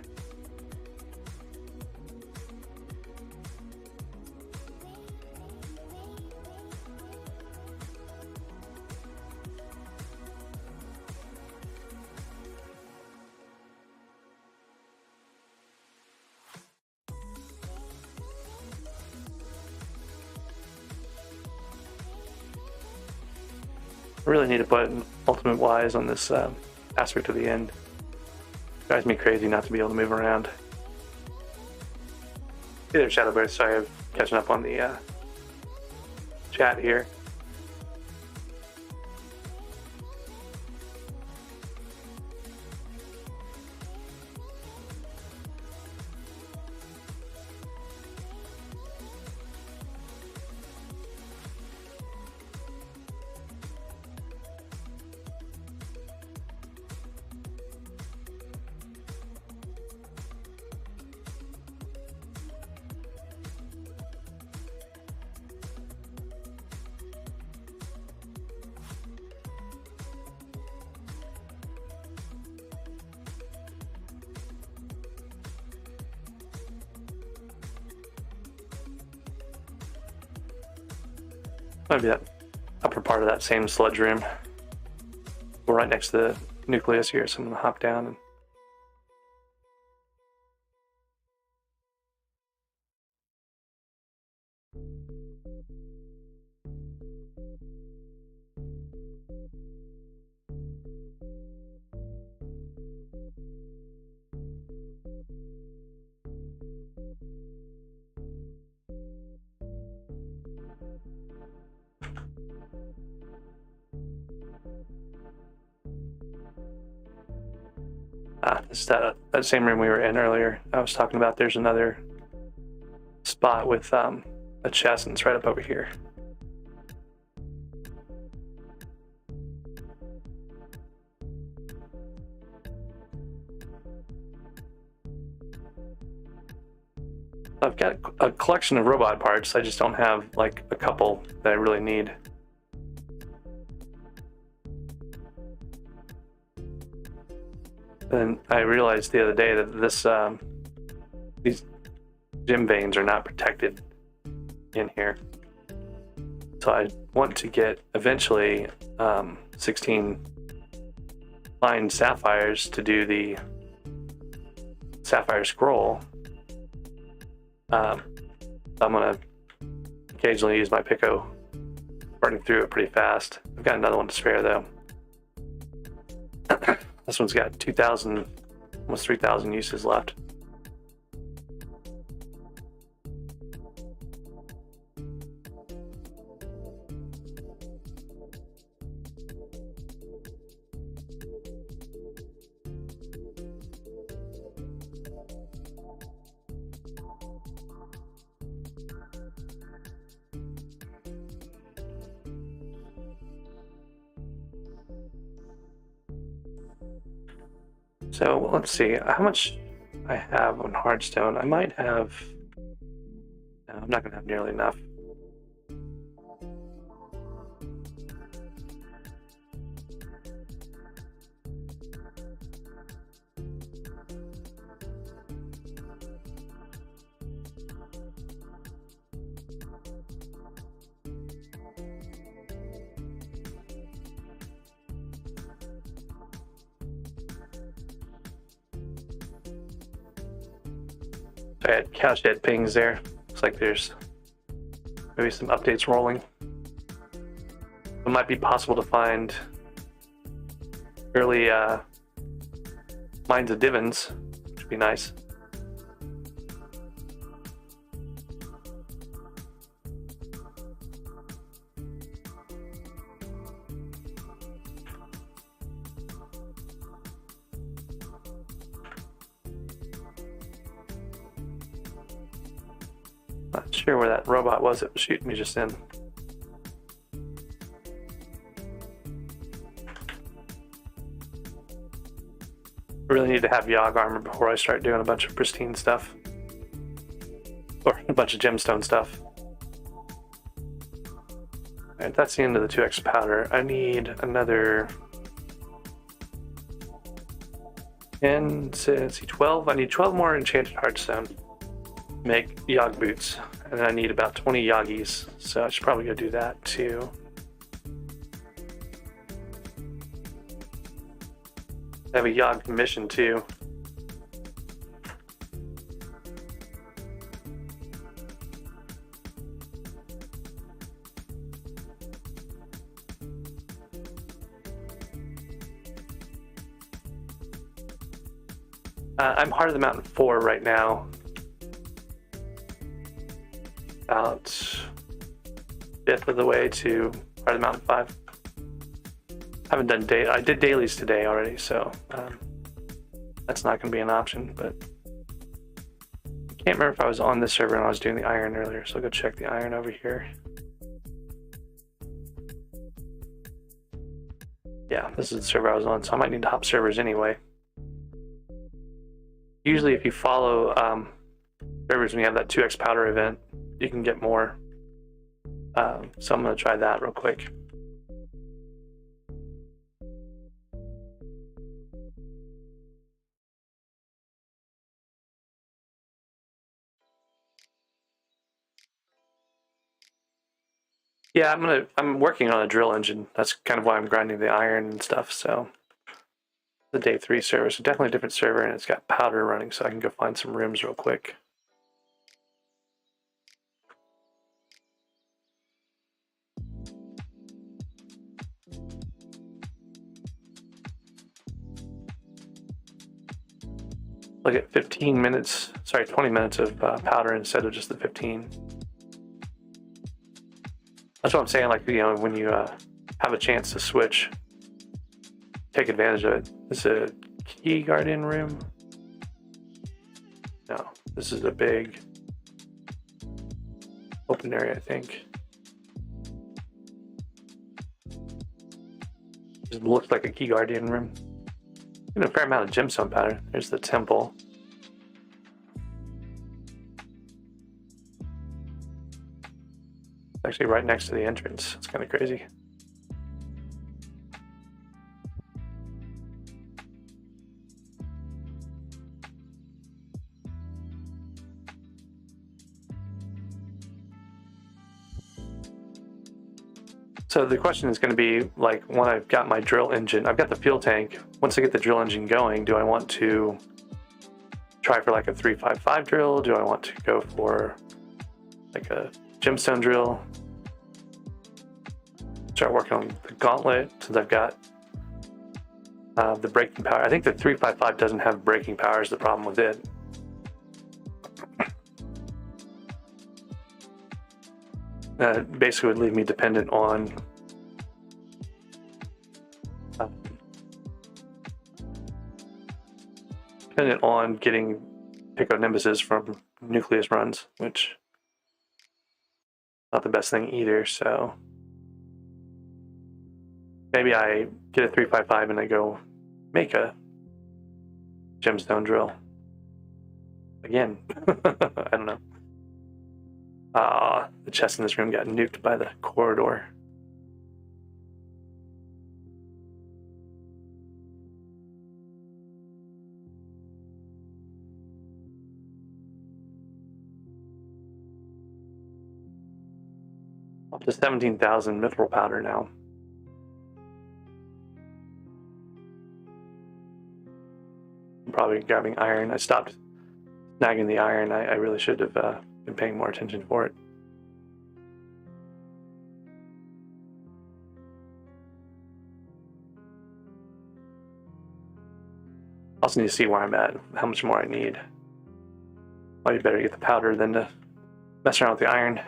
I really need to put an ultimate wise on this aspect of the end. Drives me crazy not to be able to move around. Hey there, Shadowbear. Sorry, I'm catching up on the chat here. Might be that upper part of that same sludge room. We're right next to the nucleus here, so I'm gonna hop down and this is that same room we were in earlier. I was talking about. There's another spot with a chest, and it's right up over here. I've got a collection of robot parts. I just don't have like a couple that I really need. And I realized the other day that these gem veins are not protected in here. So I want to get eventually 16 fine sapphires to do the sapphire scroll. I'm gonna occasionally use my Pico, burning through it pretty fast. I've got another one to spare though. This one's got 2,000, almost 3,000 uses left. So let's see how much I have on hardstone. I might have, no, I'm not gonna have nearly enough. I had cowshed pings there. Looks like there's maybe some updates rolling. It might be possible to find early mines of divins, which would be nice. Not sure where that robot was that was shooting me just in. I really need to have Yogg armor before I start doing a bunch of pristine stuff. Or a bunch of gemstone stuff. Alright, that's the end of the 2x powder. I need another And let's see, 12. I need 12 more enchanted heartstone to make Yog boots. And then I need about 20 Yogis, so I should probably go do that too. I have a Yog mission too. I'm Heart of the Mountain 4 right now. About 5th of the way to Heart of the Mountain 5. Haven't done I did dailies today already, so that's not going to be an option. But I can't remember if I was on this server and I was doing the iron earlier, so I'll go check the iron over here. Yeah, this is the server I was on, so I might need to hop servers anyway. Usually if you follow servers when you have that 2x powder event, you can get more. So I'm going to try that real quick. Yeah, I'm working on a drill engine. That's kind of why I'm grinding the iron and stuff. So the day 3 server, so definitely a different server, and it's got powder running, so I can go find some rims real quick. Look at 20 minutes of powder instead of just the 15. That's what I'm saying, like, you know, when you have a chance to switch, take advantage of it. This is a key guardian room. No, this is a big open area, I think. It looks like a key guardian room. And a fair amount of gemstone powder. There's the temple. It's actually right next to the entrance. It's kind of crazy. So the question is going to be, like, when I've got my drill engine, I've got the fuel tank. Once I get the drill engine going, do I want to try for like a 355 drill? Do I want to go for like a gemstone drill? Start working on the gauntlet since I've got the braking power. I think the 355 doesn't have braking power is the problem with it. Basically would leave me dependent on getting Pico Nimbuses from Nucleus runs, which not the best thing either. So maybe I get a 355 and I go make a gemstone drill again. I don't know. The chest in this room got nuked by the corridor. Up to 17,000 mithril powder now. I'm probably grabbing iron. I stopped snagging the iron. I really should have been paying more attention for it. Also need to see where I'm at, how much more I need. Might be better to get the powder than to mess around with the iron.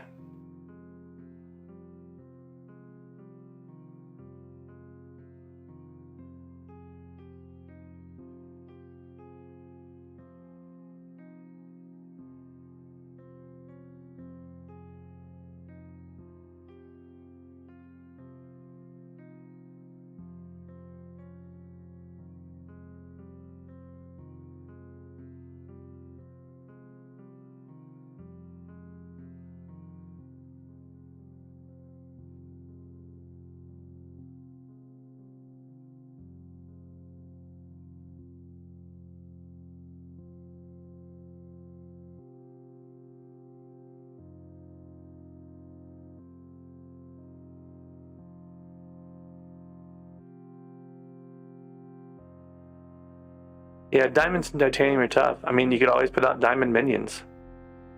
Yeah, diamonds and titanium are tough. I mean, you could always put out diamond minions.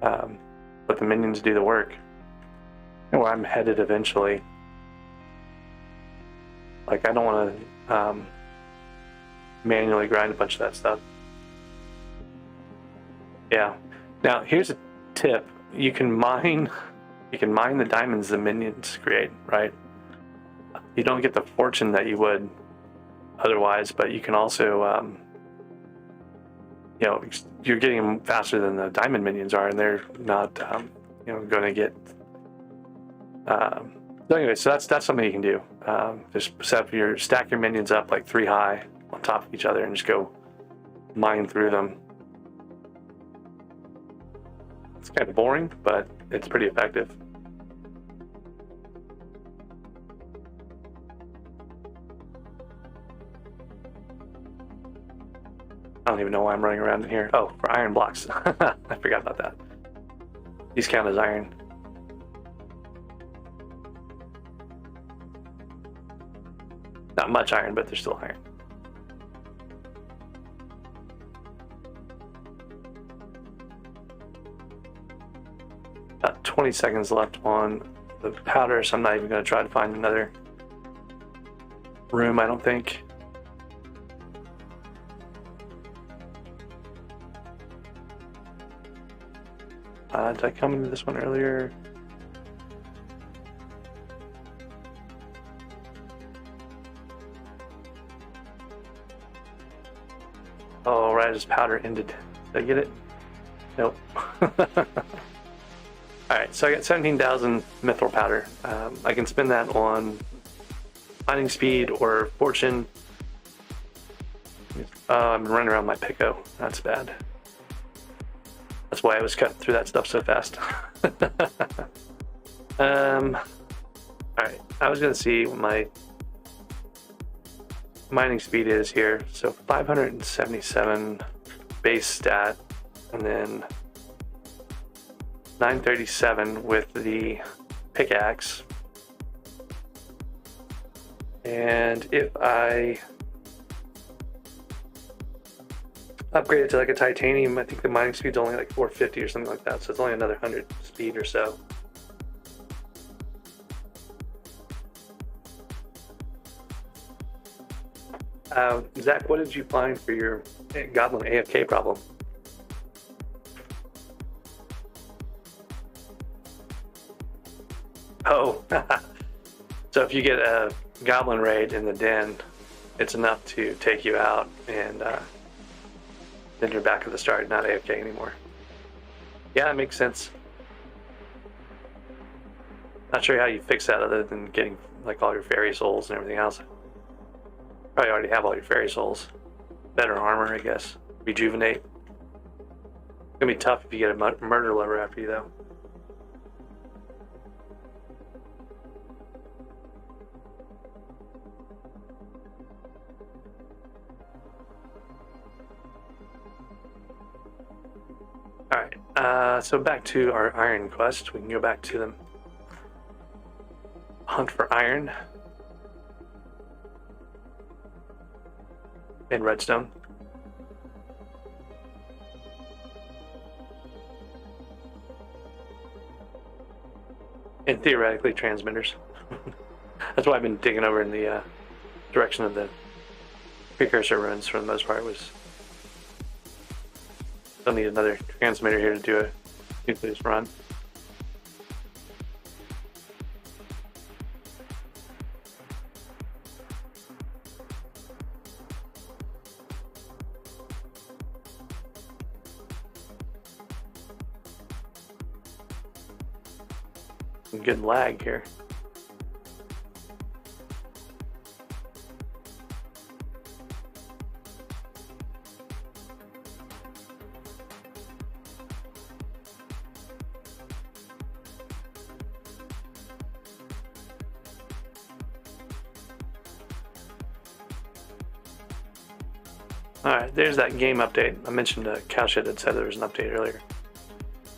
Let the minions do the work. And where I'm headed eventually. Like, I don't want to manually grind a bunch of that stuff. Yeah. Now, here's a tip. You can mine the diamonds the minions create, right? You don't get the fortune that you would otherwise, but you can also, you know, you're getting them faster than the diamond minions are, and they're not, you know, going to get. So anyway, so that's something you can do. Just stack your minions up like 3 high on top of each other, and just go mine through them. It's kind of boring, but it's pretty effective. I don't even know why I'm running around in here. Oh, for iron blocks. I forgot about that. These count as iron. Not much iron, but they're still iron. About 20 seconds left on the powder, so I'm not even going to try to find another room, I don't think. Did I come into this one earlier? Oh, right as powder ended. Did I get it? Nope. Alright, so I got 17,000 mithril powder. I can spend that on mining speed or fortune. I'm running around my Pico. That's bad. That's why I was cutting through that stuff so fast. Alright, I was gonna see what my mining speed is here. So 577 base stat, and then 937 with the pickaxe. And if I upgrade it to like a titanium, I think the mining speed's only like 450 or something like that, so it's only another 100 speed or so. Zach, what did you find for your goblin AFK problem? Oh, so if you get a goblin raid in the den, it's enough to take you out, and then you're back at the start, not AFK anymore. Yeah, that makes sense. Not sure how you fix that other than getting like all your fairy souls and everything else. Probably already have all your fairy souls. Better armor, I guess. Rejuvenate. It's gonna be tough if you get a murder lover after you, though. Alright, so back to our iron quest. We can go back to them. Hunt for iron. And redstone. And theoretically transmitters. That's why I've been digging over in the direction of the precursor ruins for the most part. Don't need another transmitter here to do a nucleus run. Some good lag here. Alright, there's that game update. I mentioned Cowshed had said there was an update earlier.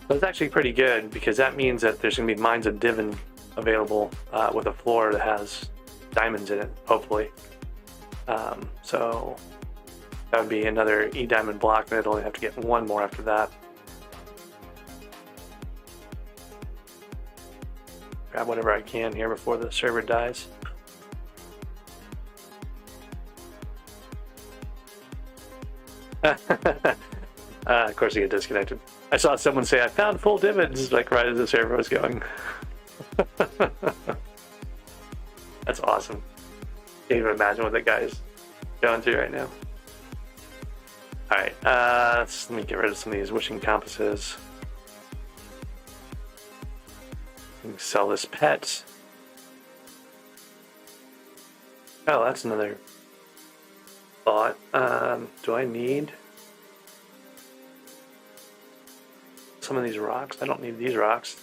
But it's actually pretty good, because that means that there's going to be Mines of Divin available with a floor that has diamonds in it, hopefully. So That would be another E diamond block, and I'd only have to get one more after that. Grab whatever I can here before the server dies. Of course, you get disconnected. I saw someone say, "I found full dividends," like right as the server was going. That's awesome. Can't even imagine what that guy is going through right now. All right, let me get rid of some of these wishing compasses. Sell this pet. Oh, that's another thought. Do I need some of these rocks? I don't need these rocks.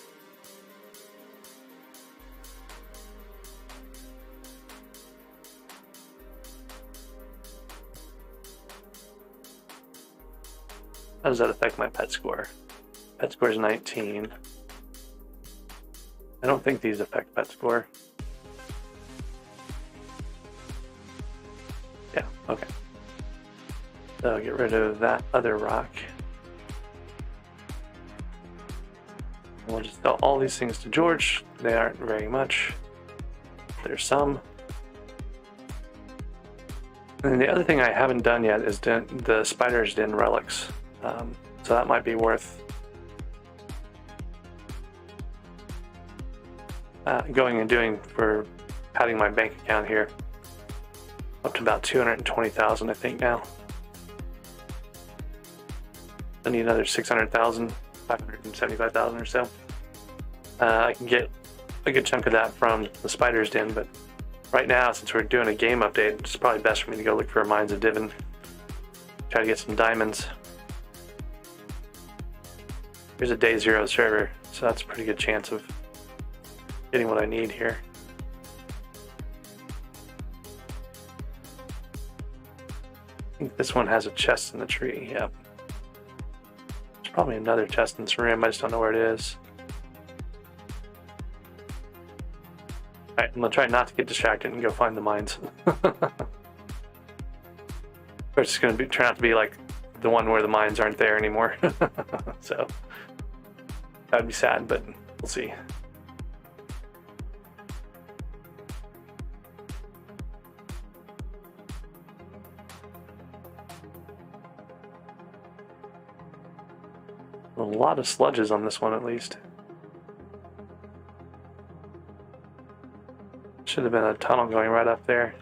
How does that affect my pet score? Pet score is 19. I don't think these affect pet score. Yeah, okay. So I'll get rid of that other rock. We'll just sell all these things to George. They aren't very much. There's some. And the other thing I haven't done yet is the Spider's Den relics. So that might be worth going and doing for padding my bank account here. Up to about 220,000, I think now. I need another 600,000, 575,000 or so. I can get a good chunk of that from the Spider's Den, but right now, since we're doing a game update, it's probably best for me to go look for Mines of Divin. Try to get some diamonds. Here's a day 0 server, so that's a pretty good chance of getting what I need here. I think this one has a chest in the tree, yep. There's probably another chest in this room, I just don't know where it is. Alright, I'm gonna try not to get distracted and go find the mines. Or it's gonna turn out to be like the one where the mines aren't there anymore. So that would be sad, but we'll see. A lot of sludges on this one, at least. Should have been a tunnel going right up there.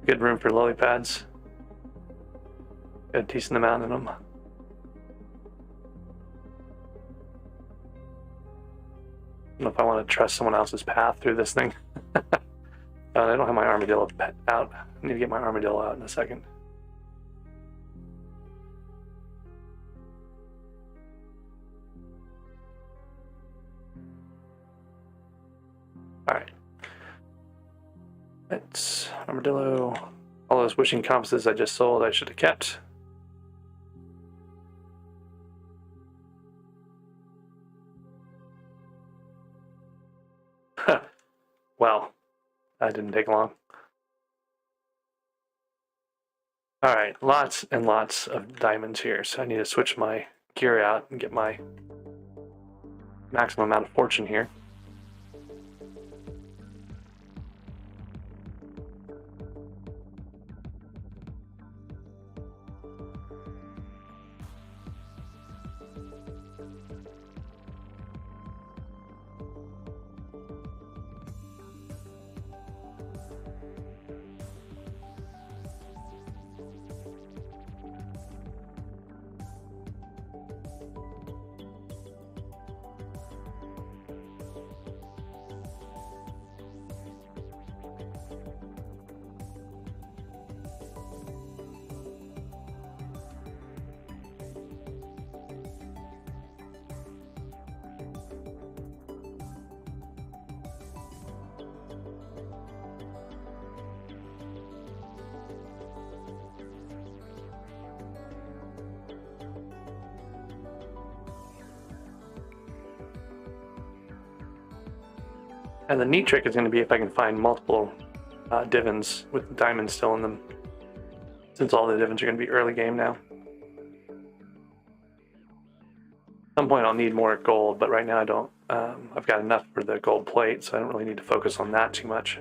Good room for lily pads. Got a decent amount in them. I don't know if I want to trust someone else's path through this thing. I don't have my armadillo pet out. I need to get my armadillo out in a second. Alright. Let's armadillo. All those wishing compasses I just sold I should have kept. Well, that didn't take long. Alright, lots and lots of diamonds here, so I need to switch my gear out and get my maximum amount of fortune here. And the neat trick is going to be if I can find multiple divins with diamonds still in them, since all the divins are going to be early game now. At some point I'll need more gold, but right now I don't. I've got enough for the gold plate, so I don't really need to focus on that too much.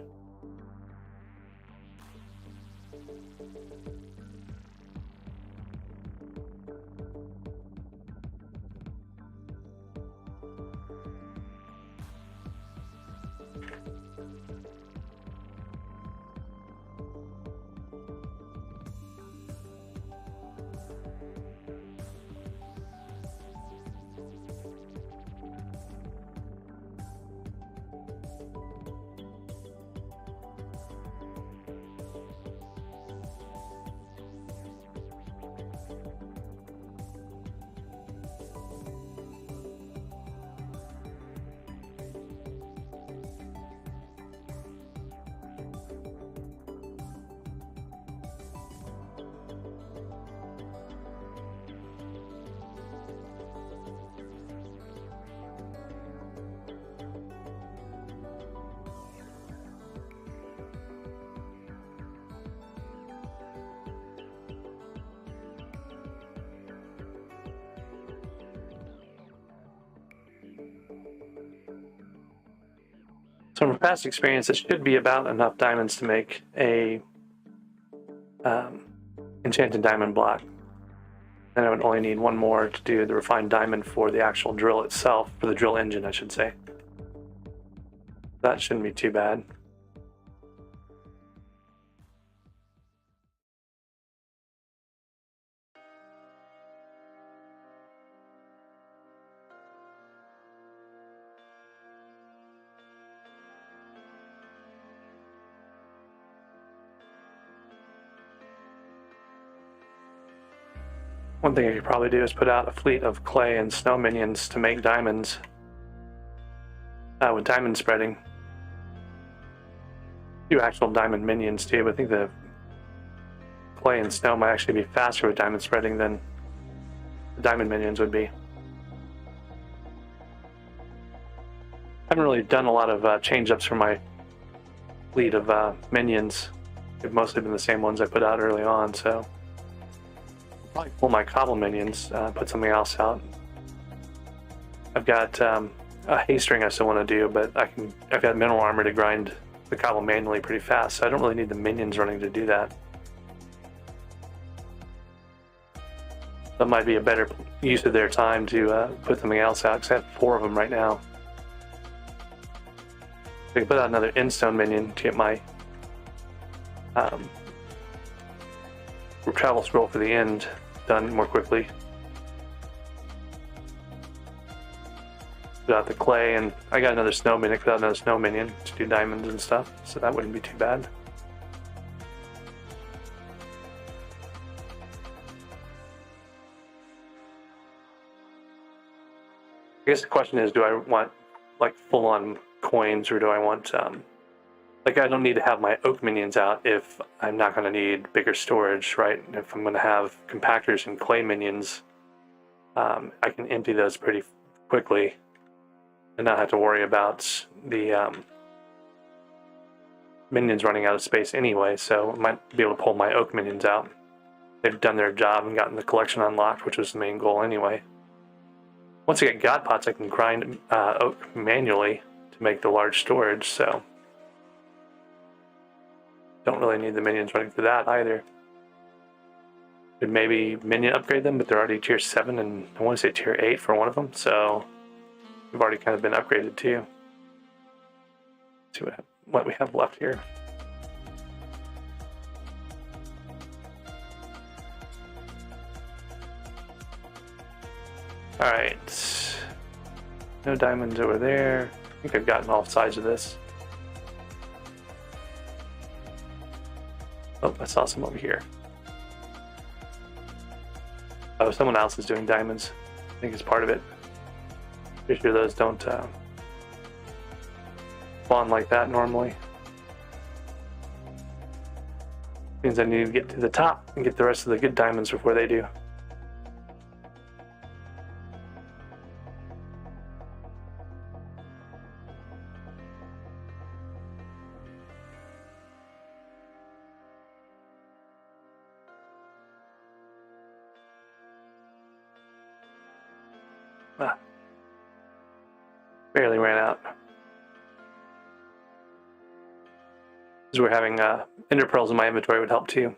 So from past experience, it should be about enough diamonds to make a enchanted diamond block. Then I would only need one more to do the refined diamond for the actual drill itself, for the drill engine, I should say. That shouldn't be too bad. One thing I could probably do is put out a fleet of clay and snow minions to make diamonds with diamond spreading. Do actual diamond minions too, but I think the clay and snow might actually be faster with diamond spreading than the diamond minions would be. I haven't really done a lot of change-ups for my fleet of minions. They've mostly been the same ones I put out early on, so probably pull my cobble minions, put something else out. I've got a haste ring I still want to do, but I've got mineral armor to grind the cobble manually pretty fast, so I don't really need the minions running to do that. That might be a better use of their time to put something else out, because I have 4 of them right now. I can put out another endstone minion to get my travel scroll for the end done more quickly. Put out the clay, and I got another snow minion. Put out another snow minion to do diamonds and stuff, so that wouldn't be too bad. I guess the question is, do I want like full-on coins, or do I want like, I don't need to have my oak minions out if I'm not going to need bigger storage, right? If I'm going to have compactors and clay minions, I can empty those pretty quickly and not have to worry about the minions running out of space anyway, so I might be able to pull my oak minions out. They've done their job and gotten the collection unlocked, which was the main goal anyway. Once I get god pots, I can grind oak manually to make the large storage, so don't really need the minions running for that either. Could maybe minion upgrade them, but they're already tier 7 and I want to say tier 8 for one of them, so we've already kind of been upgraded too. Let's see what we have left here. Alright. No diamonds over there. I think I've gotten all sides of this. Oh, I saw some over here. Oh, someone else is doing diamonds. I think it's part of it. Pretty sure those don't spawn like that normally. Means I need to get to the top and get the rest of the good diamonds before they do. Barely ran out. Because we're having ender pearls in my inventory would help too.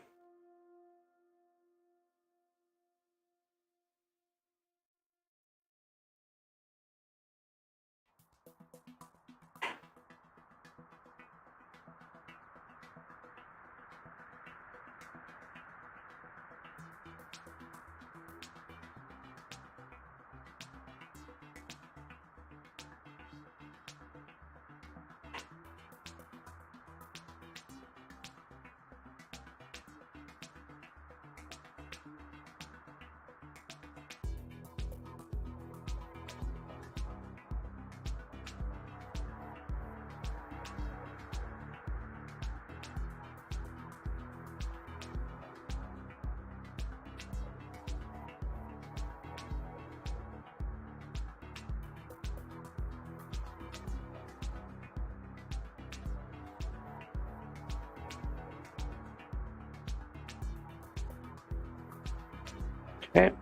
Okay.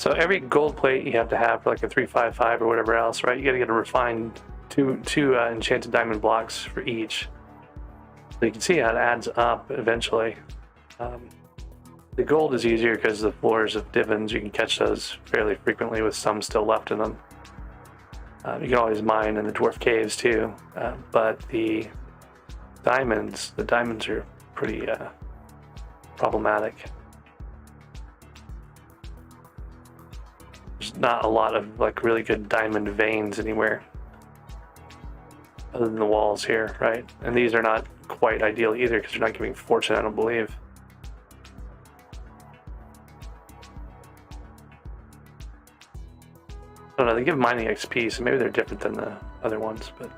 So every gold plate you have to have for like a 355 or whatever else, right? You got to get a refined two enchanted diamond blocks for each. So you can see how it adds up eventually. The gold is easier because the floors of divins, you can catch those fairly frequently with some still left in them. You can always mine in the dwarf caves too, but the diamonds are pretty problematic. There's not a lot of like really good diamond veins anywhere other than the walls here, right? And these are not quite ideal either because they're not giving fortune, I don't believe. I don't know, they give mining XP, so maybe they're different than the other ones, but...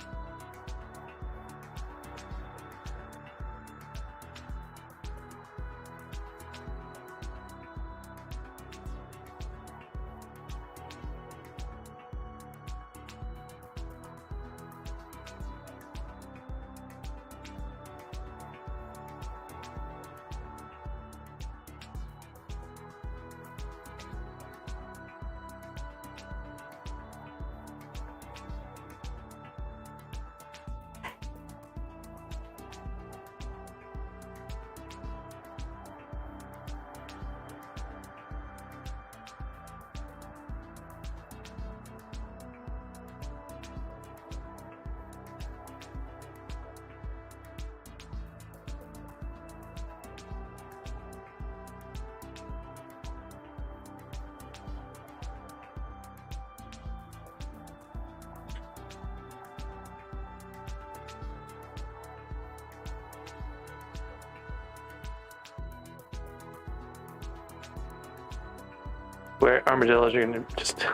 Where armadillos are gonna just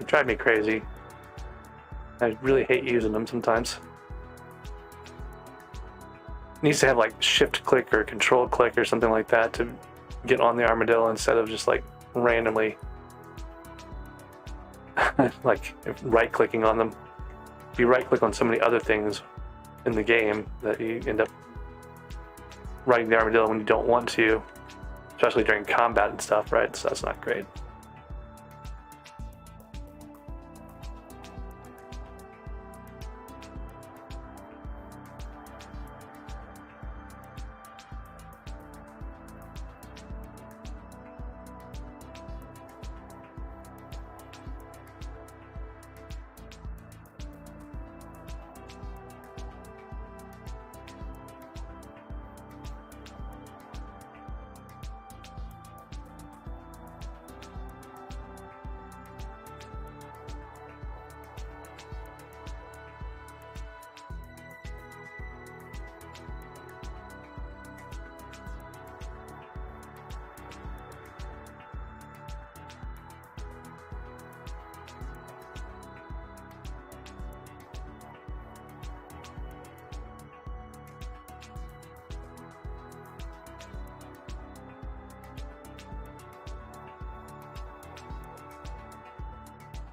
drive me crazy. I really hate using them sometimes. It needs to have like shift click or control click or something like that to get on the armadillo instead of just like randomly like right clicking on them. If you right click on so many other things in the game that you end up riding the armadillo when you don't want to, especially during combat and stuff, right? So that's not great.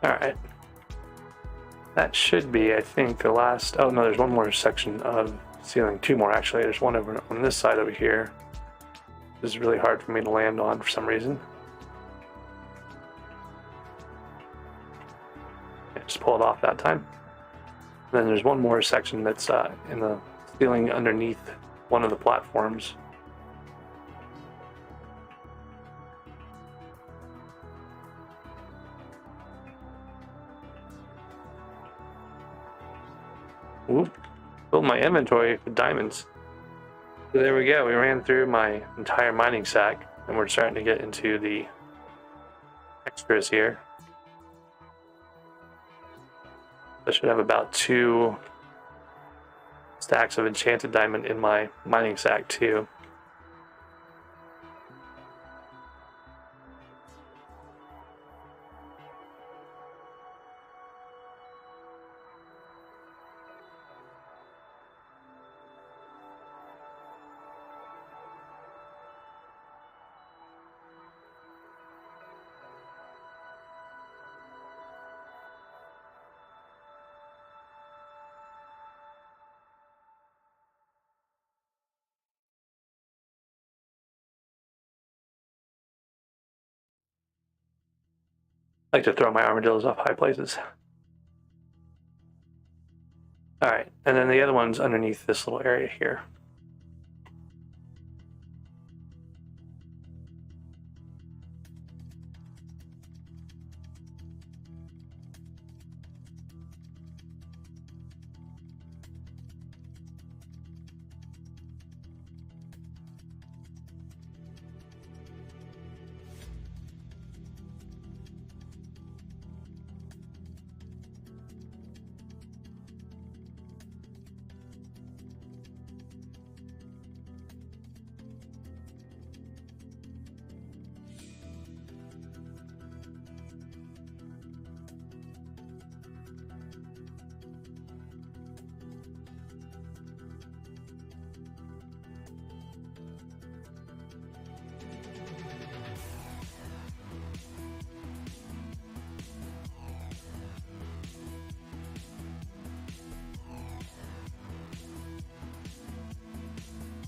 Alright. That should be, I think, the last... Oh, no, there's one more section of ceiling. Two more, actually. There's one over on this side over here. This is really hard for me to land on for some reason. I just pull it off that time. And then there's one more section that's in the ceiling underneath one of the platforms. Whoop. Filled my inventory with diamonds. So there we go. We ran through my entire mining sack, and we're starting to get into the extras here. I should have about 2 stacks of enchanted diamond in my mining sack too. I like to throw my armadillos off high places. Alright, and then the other one's underneath this little area here.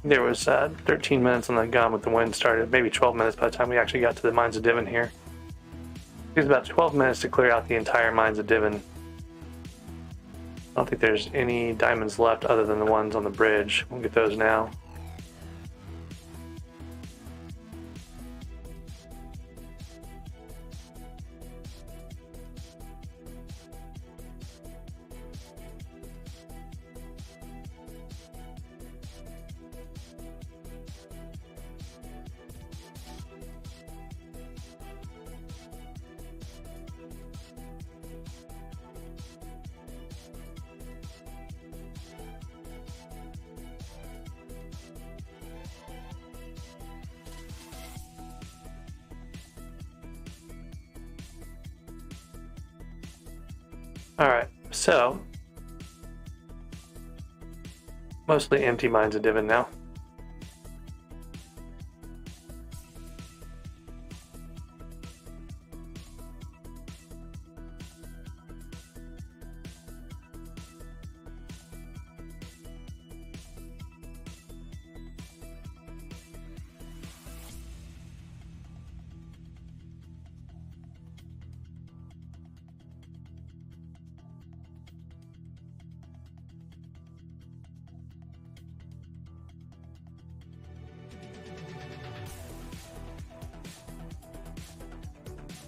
There was 13 minutes on the gun with the wind started, maybe 12 minutes by the time we actually got to the Mines of Divin here. It was about 12 minutes to clear out the entire Mines of Divin. I don't think there's any diamonds left other than the ones on the bridge. We'll get those now. Alright, so mostly empty Mines of Divin now.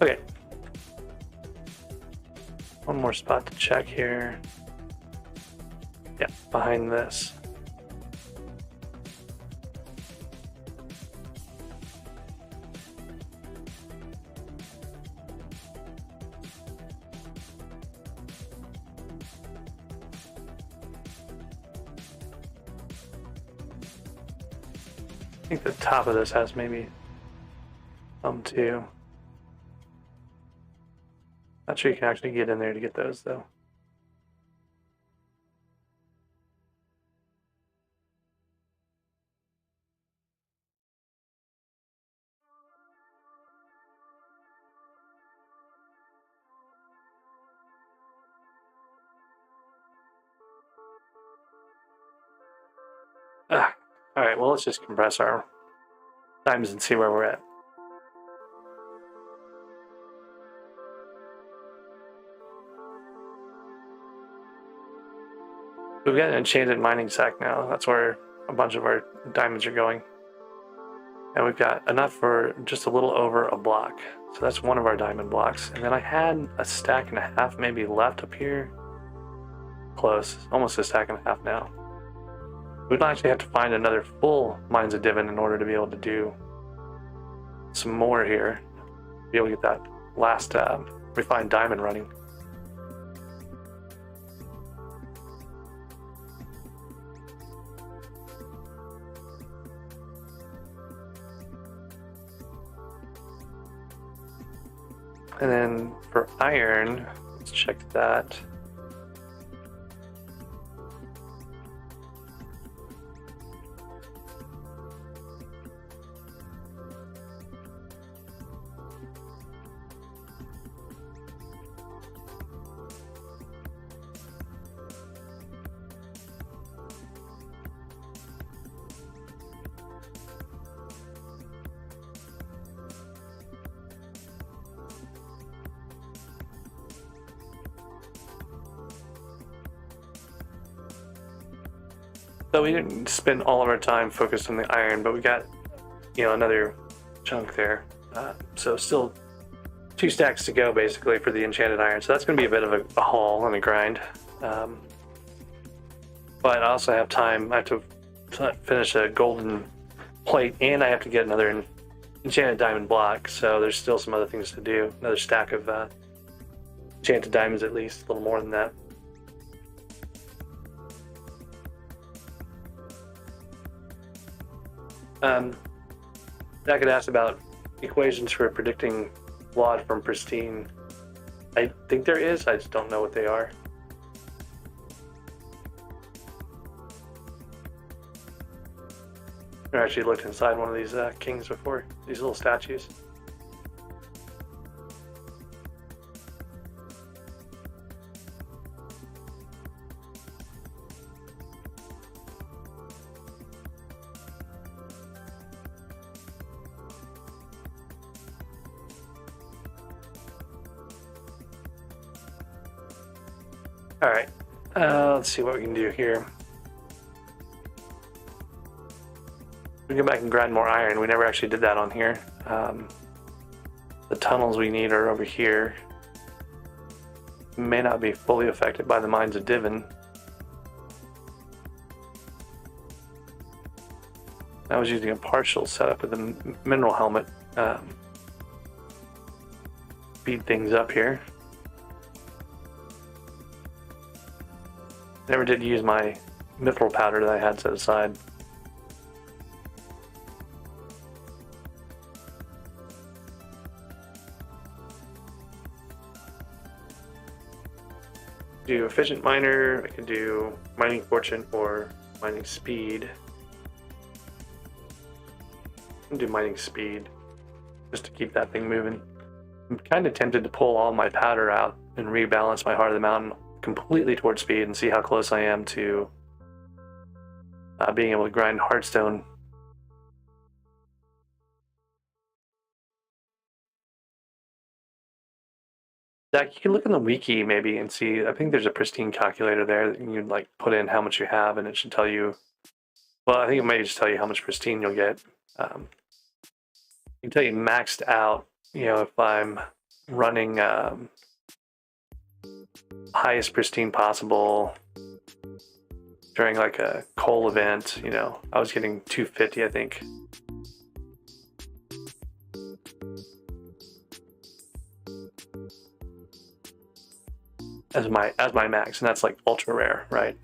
Okay. One more spot to check here. Yeah, behind this. I think the top of this has maybe some too. Not sure you can actually get in there to get those though. Alright, well, let's just compress our times and see where we're at. We've got an enchanted mining sack now. That's where a bunch of our diamonds are going. And we've got enough for just a little over a block. So that's one of our diamond blocks. And then I had a stack and a half maybe left up here. Close. Almost a stack and a half now. We'd actually have to find another full Mines of Divin in order to be able to do some more here. Be able to get that last refined diamond running. And then for iron, let's check that. So we didn't spend all of our time focused on the iron, but we got, another chunk there. So still 2 stacks to go basically for the enchanted iron. So that's going to be a bit of a haul and a grind. But I also have time. I have to finish a golden plate, and I have to get another enchanted diamond block. So there's still some other things to do. Another stack of enchanted diamonds at least, a little more than that. Zach had asked about equations for predicting flawed from pristine. I think there is, I just don't know what they are. I actually looked inside one of these kings before, these little statues. Alright, let's see what we can do here. We can go back and grind more iron. We never actually did that on here. The tunnels we need are over here. May not be fully affected by the Mines of Divin. I was using a partial setup with the mineral helmet. Speed things up here. Never did use my mithril powder that I had set aside. Do efficient miner, I could do mining fortune or mining speed. I'm gonna do mining speed just to keep that thing moving. I'm kind of tempted to pull all my powder out and rebalance my Heart of the Mountain completely towards speed and see how close I am to being able to grind hardstone. Zach, you can look in the wiki maybe and see, I think there's a pristine calculator there that you can like put in how much you have and it should tell you, well, I think it may just tell you how much pristine you'll get. It can tell you maxed out, if I'm running highest pristine possible during like a coal event, I was getting 250, I think. As my max, and that's like ultra rare, right?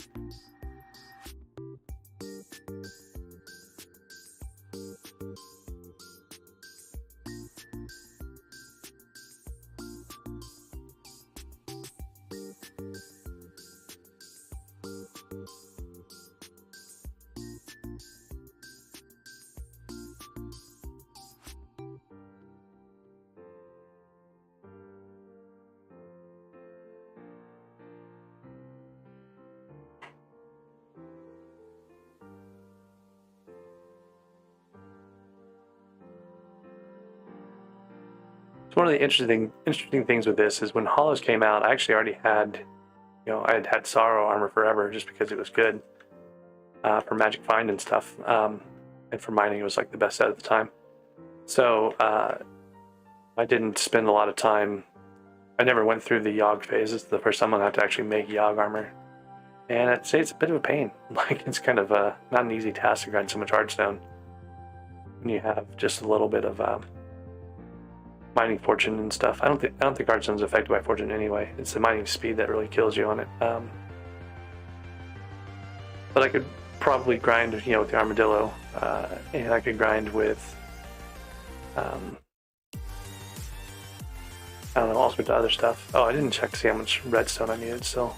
one of the interesting things with this is when Hollows came out, I actually already had, I had had Sorrow armor forever just because it was good for Magic Find and stuff, and for mining it was like the best set at the time. So I didn't spend a lot of time. I never went through the Yogg phase. It's the first time I'm gonna have to actually make Yogg armor, and I'd say it's a bit of a pain. Like it's kind of not an easy task to grind so much hardstone when you have just a little bit of mining fortune and stuff. I don't think hardstone is affected by fortune anyway. It's the mining speed that really kills you on it. But I could probably grind, with the armadillo, and I could grind with, I don't know, also with the other stuff. Oh, I didn't check to see how much redstone I needed still.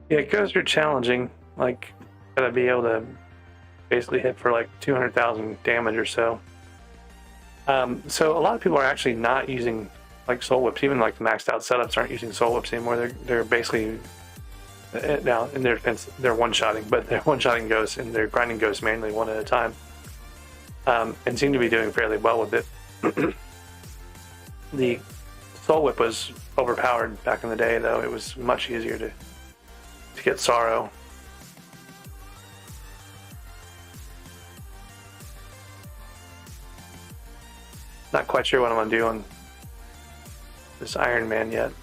Yeah, ghosts are challenging. Like, gotta be able to basically hit for like 200,000 damage or so. So a lot of people are actually not using like soul whips. Even like the maxed out setups aren't using soul whips anymore. They're basically now in their defense they're one-shotting, but they're one-shotting ghosts and they're grinding ghosts manually one at a time, and seem to be doing fairly well with it. The soul whip was overpowered back in the day, though. It was much easier to get Sorrow. Not quite sure what I'm gonna do on this Iron Man yet.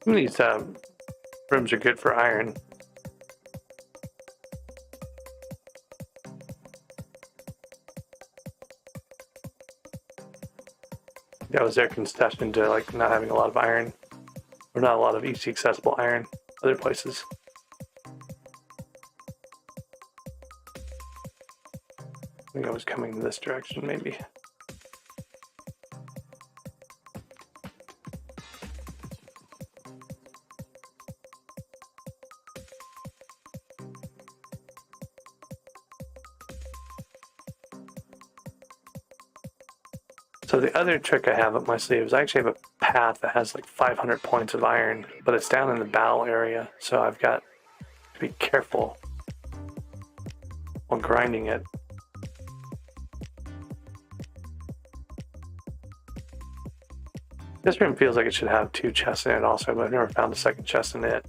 Some of these rooms are good for iron. That was their concession to like not having a lot of iron, or not a lot of easy accessible iron other places. I think I was coming in this direction, maybe. So the other trick I have up my sleeve is I actually have a path that has like 500 points of iron, but it's down in the bowel area, so I've got to be careful while grinding it. This room feels like it should have 2 chests in it also, but I've never found a second chest in it.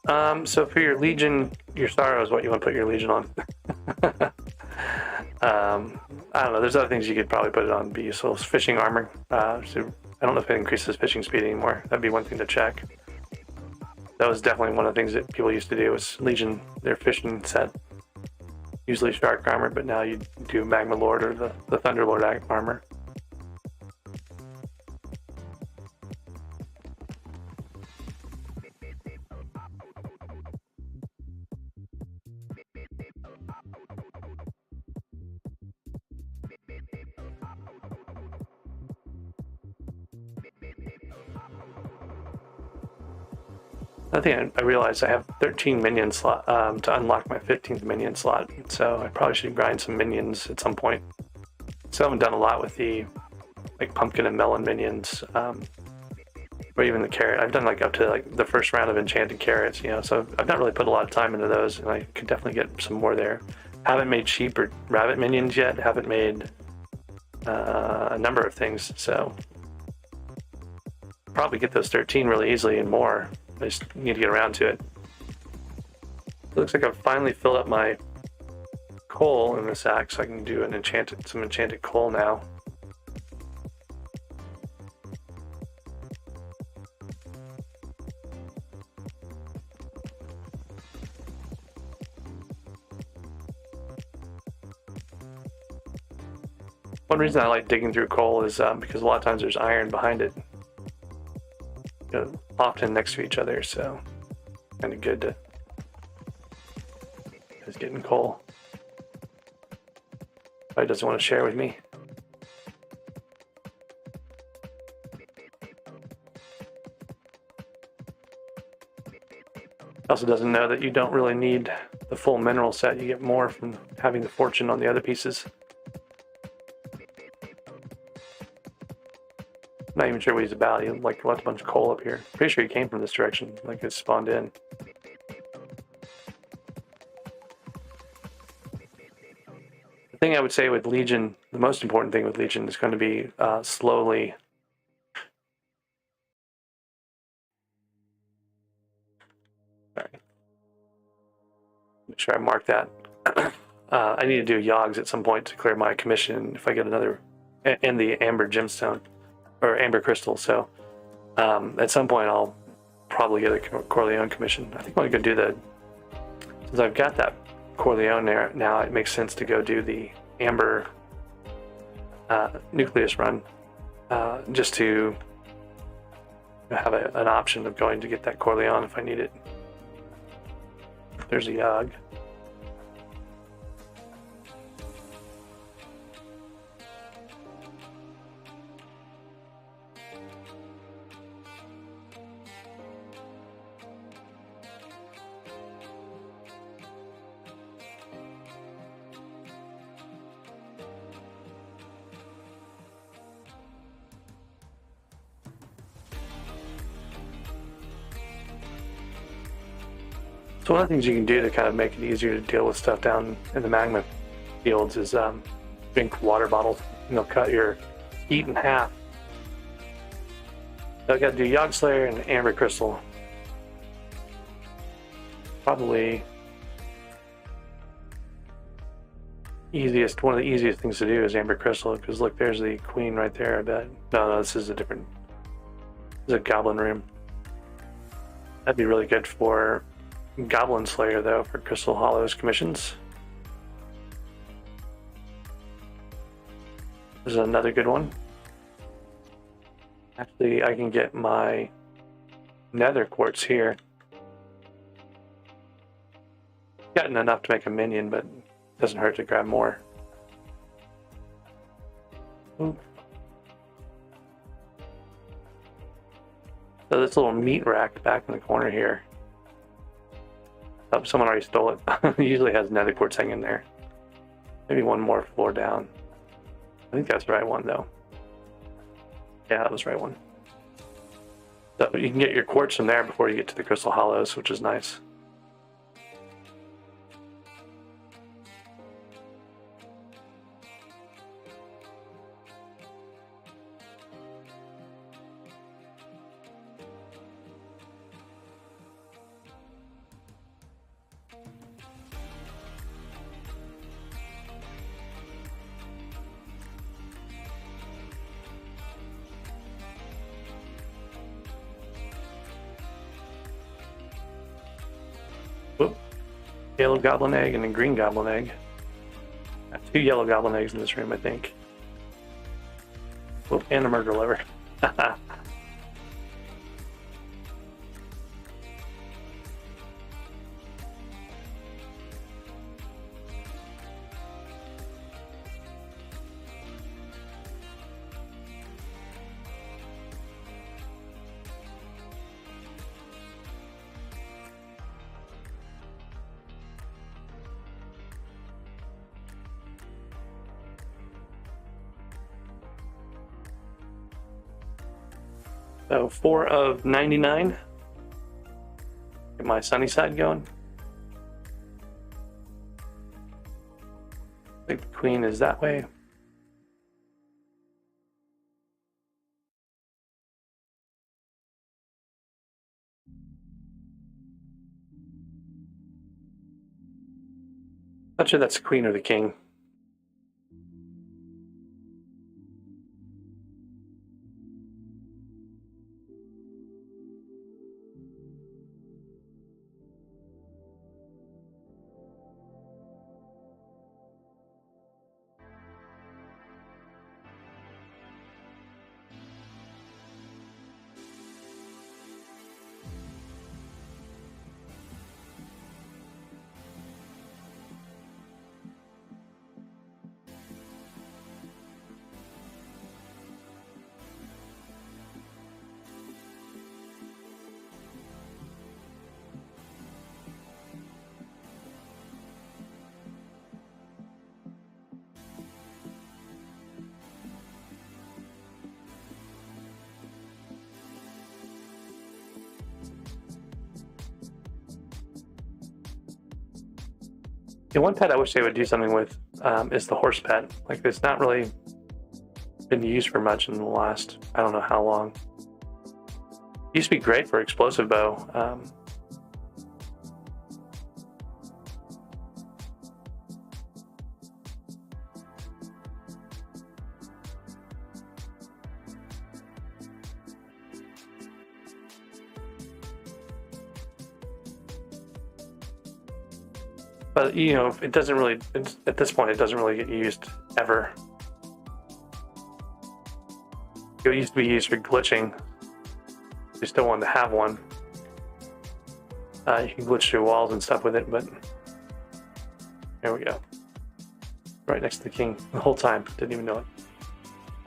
So for your Legion, your Sorrow is what you want to put your Legion on. I don't know. There's other things you could probably put it on. Be useful. Fishing armor. So I don't know if it increases fishing speed anymore. That'd be one thing to check. That was definitely one of the things that people used to do was Legion, their fishing set. Usually shark armor, but now you do Magma Lord or the Thunder Lord armor. I think I realized I have 13 minion slot to unlock my 15th minion slot, so I probably should grind some minions at some point. So I haven't done a lot with the like pumpkin and melon minions, or even the carrot. I've done like up to like the first round of enchanted carrots, you know. So I've not really put a lot of time into those, and I could definitely get some more there. Haven't made sheep or rabbit minions yet. Haven't made a number of things, so probably get those 13 really easily and more. I just need to get around to it. It looks like I've finally filled up my coal in the sack, so I can do some enchanted coal now. One reason I like digging through coal is because a lot of times there's iron behind it. You know, often next to each other, so kind of good to just getting coal. Probably doesn't want to share with me. Also doesn't know that you don't really need the full mineral set. You get more from having the fortune on the other pieces. Not even sure what he's about. He like left a bunch of coal up here. Pretty sure he came from this direction, like it spawned in. The thing I would say with Legion, the most important thing with Legion is going to be slowly. Sorry. Make sure I mark that. I need to do Yogs at some point to clear my commission if I get another, and the Amber Gemstone. Or Amber Crystal, so at some point I'll probably get a Corleone commission. I think I'm going to do since I've got that Corleone there now, it makes sense to go do the Amber Nucleus run, just to have an option of going to get that Corleone if I need it. There's a Yogg. So one of the things you can do to kind of make it easier to deal with stuff down in the magma fields is drink water bottles, and they'll cut your heat in half. So I've got to do Yogg Slayer and Amber Crystal. Probably one of the easiest things to do is Amber Crystal, because look, there's the queen right there, I bet. No, this is this is a goblin room. That'd be really good for Goblin Slayer, though, for Crystal Hollows commissions. This is another good one. Actually, I can get my Nether Quartz here. Gotten enough to make a minion, but it doesn't hurt to grab more. Ooh. So this little meat rack back in the corner here. Oh, someone already stole it. It usually has nether quartz hanging there. Maybe one more floor down. I think that's the right one, though. Yeah, that was the right one. So you can get your quartz from there before you get to the Crystal Hollows, which is nice. Yellow goblin egg and a green goblin egg. I have 2 yellow goblin eggs in this room, I think. Oh, and a murder liver. So 4 of 99. Get my sunny side going. I think the queen is that way. Not sure that's the queen or the king. The one pet I wish they would do something with is the horse pet. Like, it's not really been used for much in the last, I don't know how long. It used to be great for explosive bow. But, you know, it doesn't really, at this point, it doesn't really get used ever. It used to be used for glitching. You still wanted to have one. You can glitch through walls and stuff with it, but there we go. Right next to the king the whole time. Didn't even know it.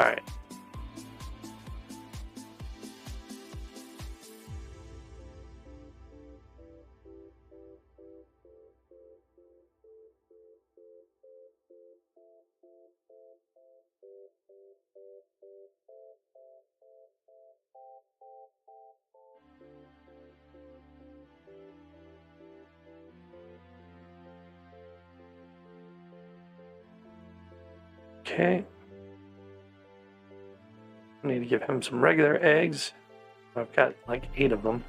All right. Okay. I need to give him some regular eggs. I've got like 8 of them.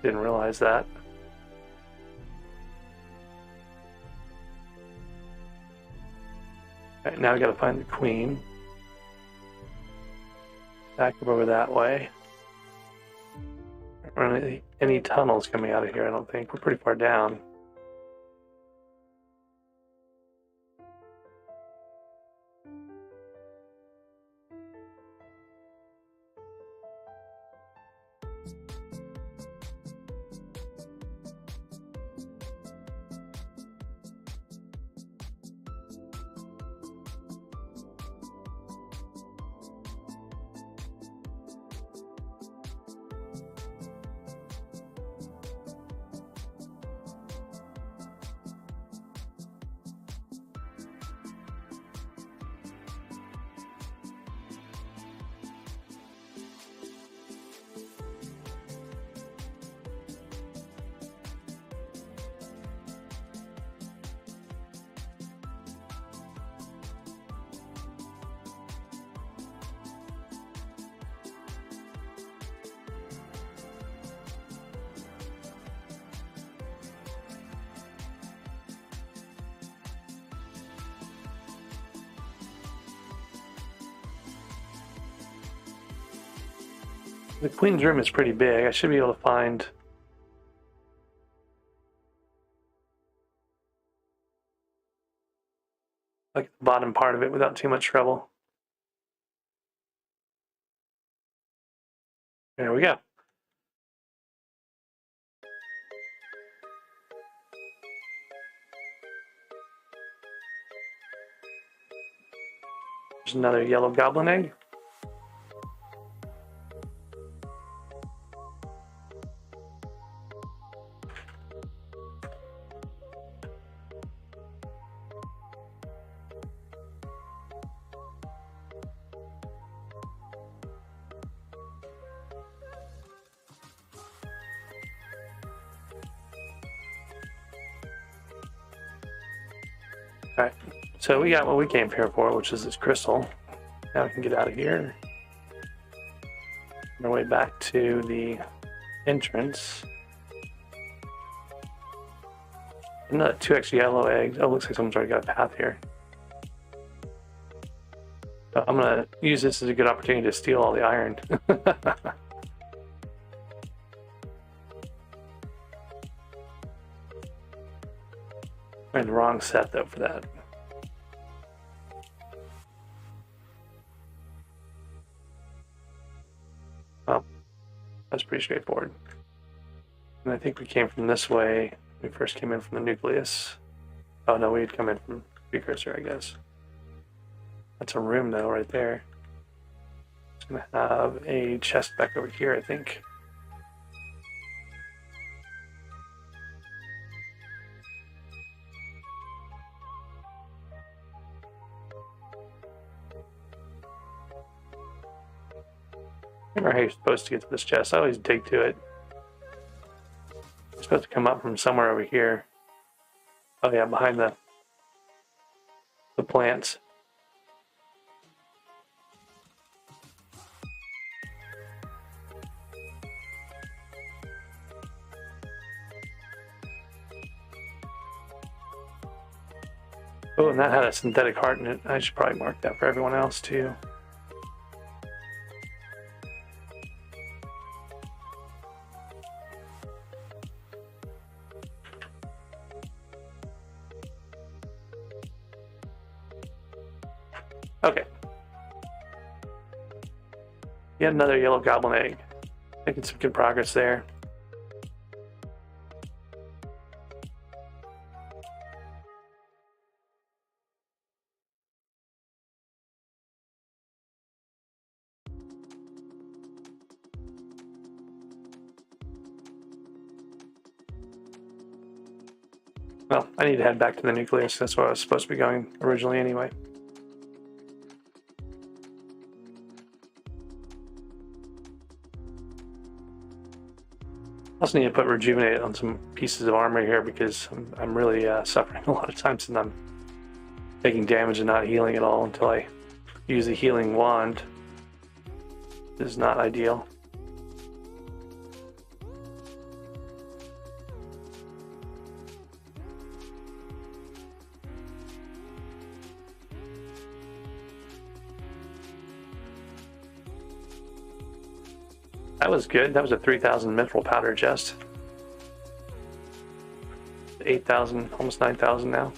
Didn't realize that. All right, now I gotta find the queen. Back over that way. There aren't any tunnels coming out of here, I don't think. We're pretty far down. The queen's room is pretty big. I should be able to find like the bottom part of it without too much trouble. There we go. There's another yellow goblin egg. Alright, so we got what we came here for, which is this crystal. Now we can get out of here. On our way back to the entrance. Another 2x yellow eggs. Oh, looks like someone's already got a path here. So I'm gonna use this as a good opportunity to steal all the iron. I'm in the wrong set though for that. Well, that's pretty straightforward. And I think we came from this way. We first came in from the nucleus. Oh no, we'd come in from precursor, I guess. That's a room though, right there. It's gonna have a chest back over here, I think. I remember how you're supposed to get to this chest. I always dig to it. You're supposed to come up from somewhere over here. Oh yeah, behind the plants. Oh, and that had a synthetic heart in it. I should probably mark that for everyone else too. Okay. Yet another yellow goblin egg. Making some good progress there. Well, I need to head back to the nucleus. That's where I was supposed to be going originally anyway. I also need to put rejuvenate on some pieces of armor here because I'm really suffering a lot of times and I'm taking damage and not healing at all until I use a healing wand. This is not ideal. That was good. That was a 3,000 mithril powder chest. 8,000, almost 9,000 now.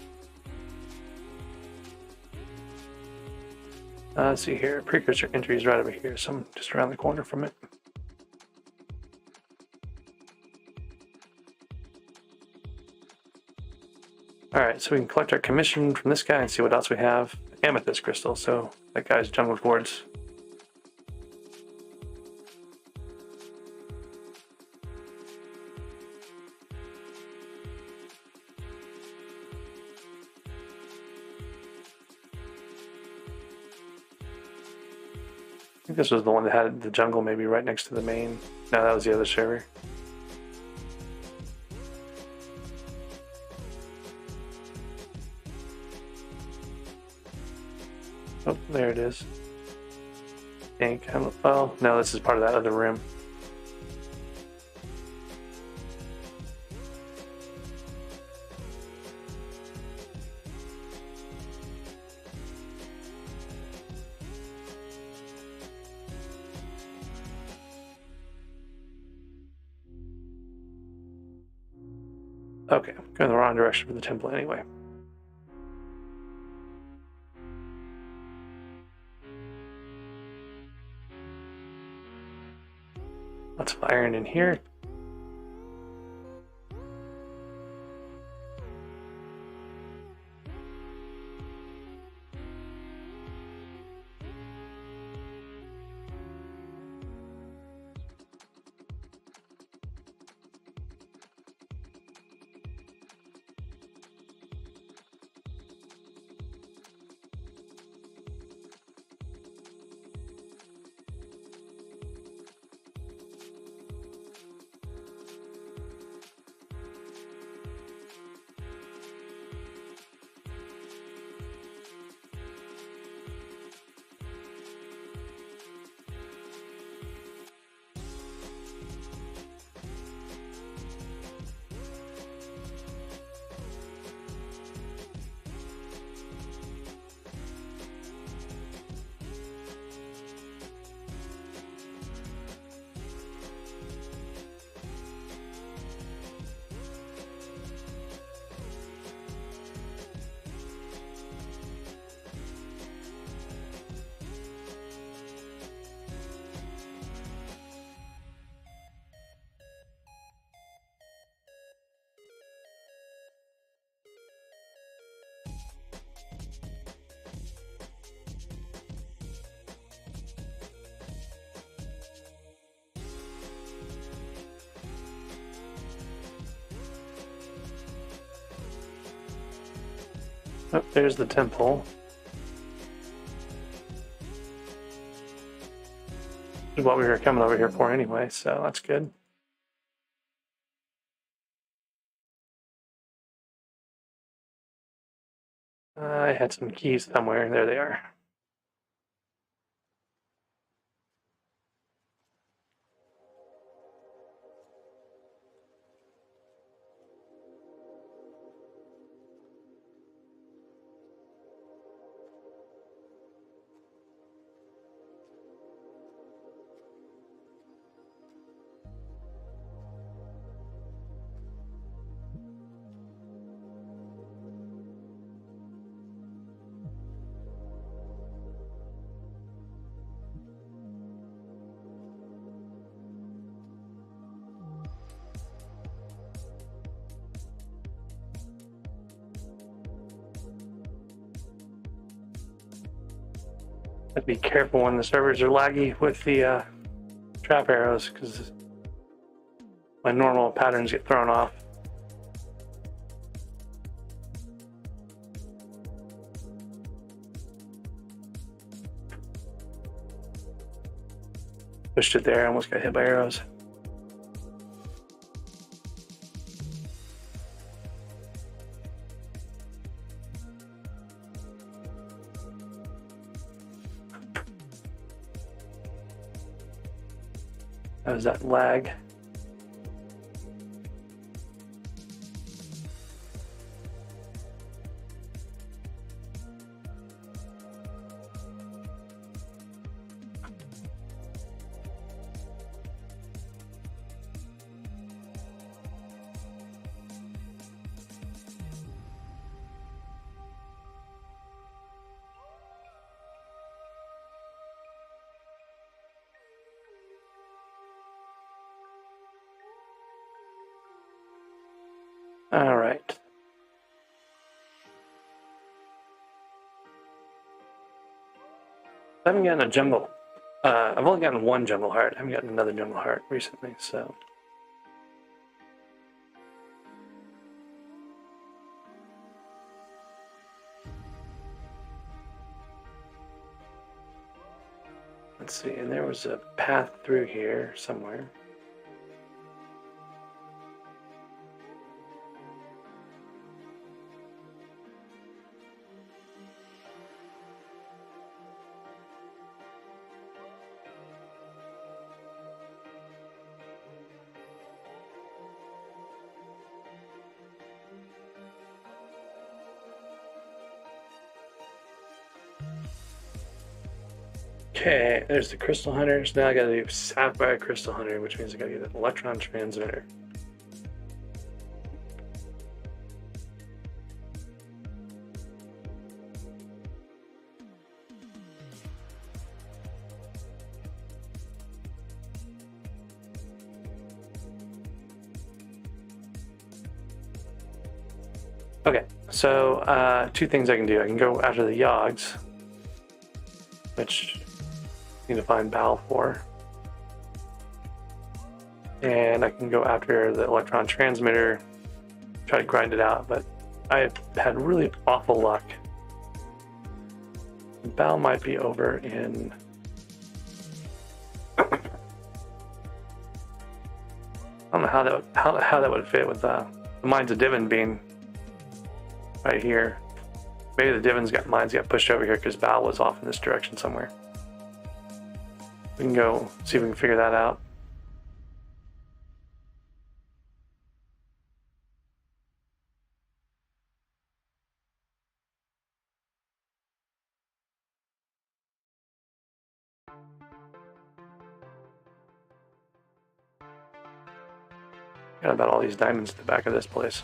Let's see here. Precursor entry is right over here, so I'm just around the corner from it. Alright, so we can collect our commission from this guy and see what else we have. Amethyst crystal, so that guy's jungle quartz. I think this was the one that had the jungle maybe right next to the main. No, that was the other server. Oh, there it is. Ink. Oh, no, this is part of that other room. Okay, going the wrong direction for the temple anyway. Lots of iron in here. Oh, there's the temple. This is what we were coming over here for anyway, so that's good. I had some keys somewhere. There they are. Have to be careful when the servers are laggy with the trap arrows, because my normal patterns get thrown off. Pushed it there, almost got hit by arrows. That was that lag. All right. I haven't gotten a jungle. I've only gotten one jungle heart. I haven't gotten another jungle heart recently, so. Let's see, and there was a path through here somewhere. Okay, there's the crystal hunters. Now I gotta do sapphire crystal hunter, which means I gotta get an electron transmitter. Okay, so two things I can do. I can go after the Yogs, which I need to find Bal for. And I can go after the electron transmitter, try to grind it out, but I've had really awful luck. Bal might be over in... I don't know how that would fit with the Mines of Divin being right here. Maybe the mines got pushed over here because Bal was off in this direction somewhere. We can go see if we can figure that out. Got about all these diamonds at the back of this place.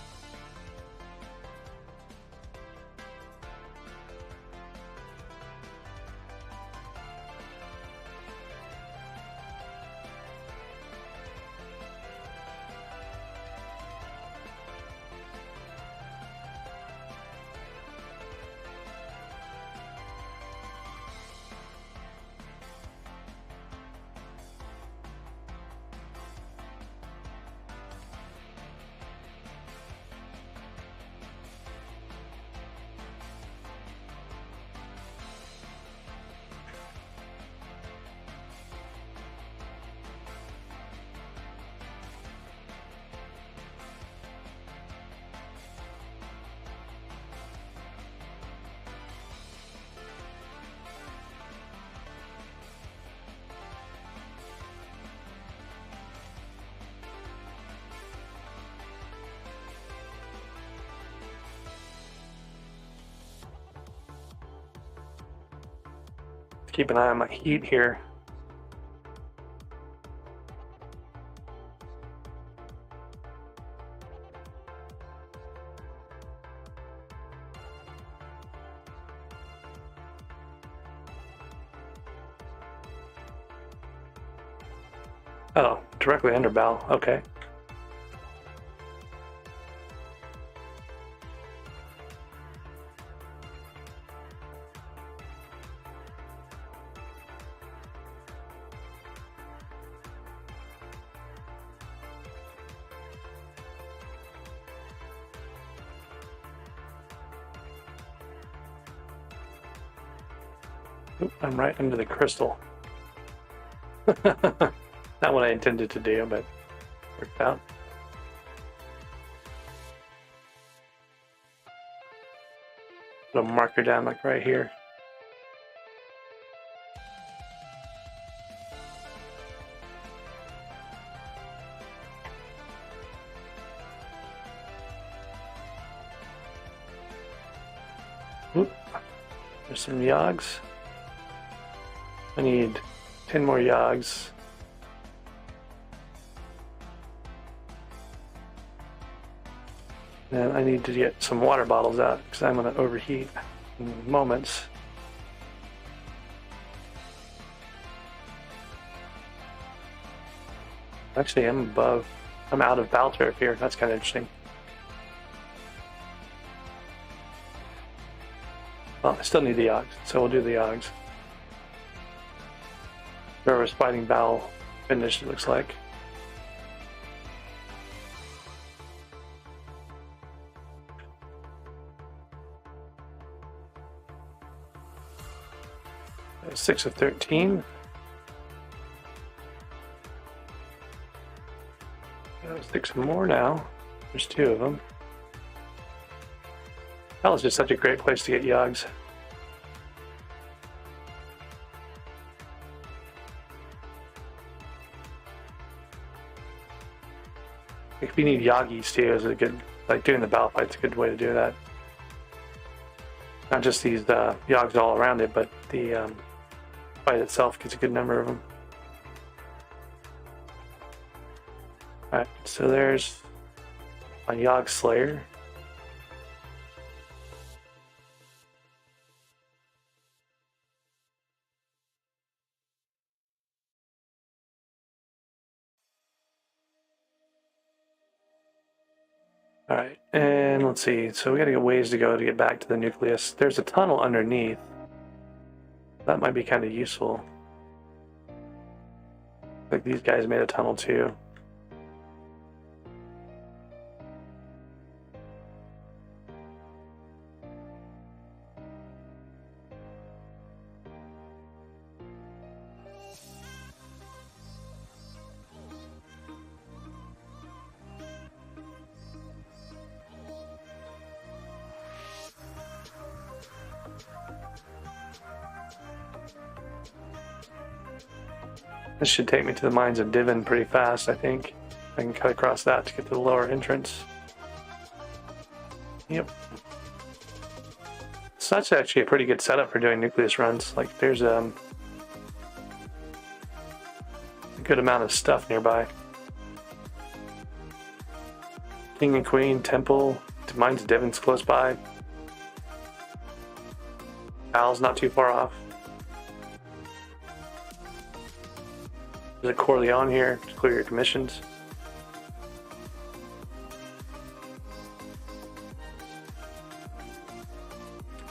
Keep an eye on my heat here. Oh, directly under Bal. Okay. Oop, I'm right under the crystal. Not what I intended to do, but worked out. Put a marker down like right here. Oop. There's some Yogs. I need 10 more Yogs. And I need to get some water bottles out because I'm going to overheat in moments. Actually, I'm out of Bal turf here. That's kind of interesting. Well, I still need the Yogs, so we'll do the Yogs. Whoever's fighting Bal finished, it looks like. That's 6 of 13. Let's take some more now. There's 2 of them. Bal is just such a great place to get Yogs. If you need Yogis too, is a good, like doing the Bal fight's a good way to do that. Not just these Yogs all around it, but the fight itself gets a good number of them. Alright, so there's a Yog Slayer. All right, and let's see. So we got to get ways to go to get back to the nucleus. There's a tunnel underneath. That might be kind of useful. Like these guys made a tunnel too. This should take me to the mines of Divin pretty fast, I think. I can cut across that to get to the lower entrance. Yep. So that's actually a pretty good setup for doing nucleus runs. Like there's a good amount of stuff nearby. King and Queen, Temple, mines of Divin's close by. Al's not too far off. There's a Corleone here to clear your commissions.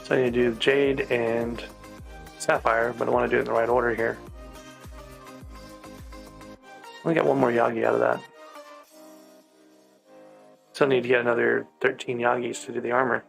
So I need to do Jade and Sapphire, but I want to do it in the right order here. Only got one more Yagi out of that. So I need to get another 13 Yagis to do the armor.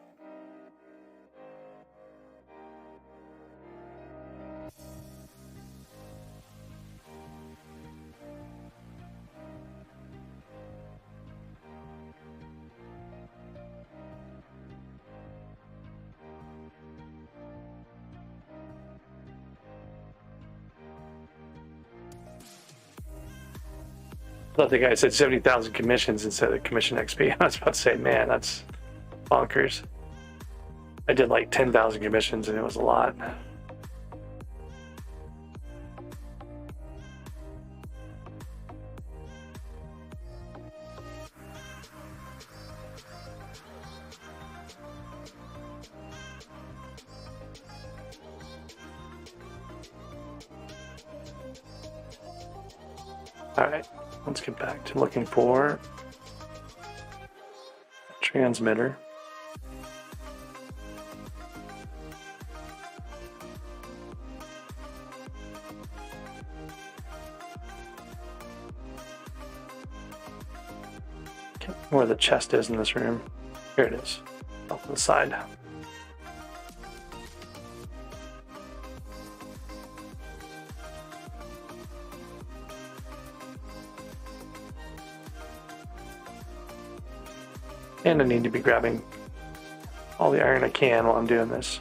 I thought the guy said 70,000 commissions instead of commission XP. I was about to say, man, that's bonkers. I did like 10,000 commissions and it was a lot. All right. Let's get back to looking for a transmitter. Okay, where the chest is in this room. Here it is, off to the side. And I need to be grabbing all the iron I can while I'm doing this.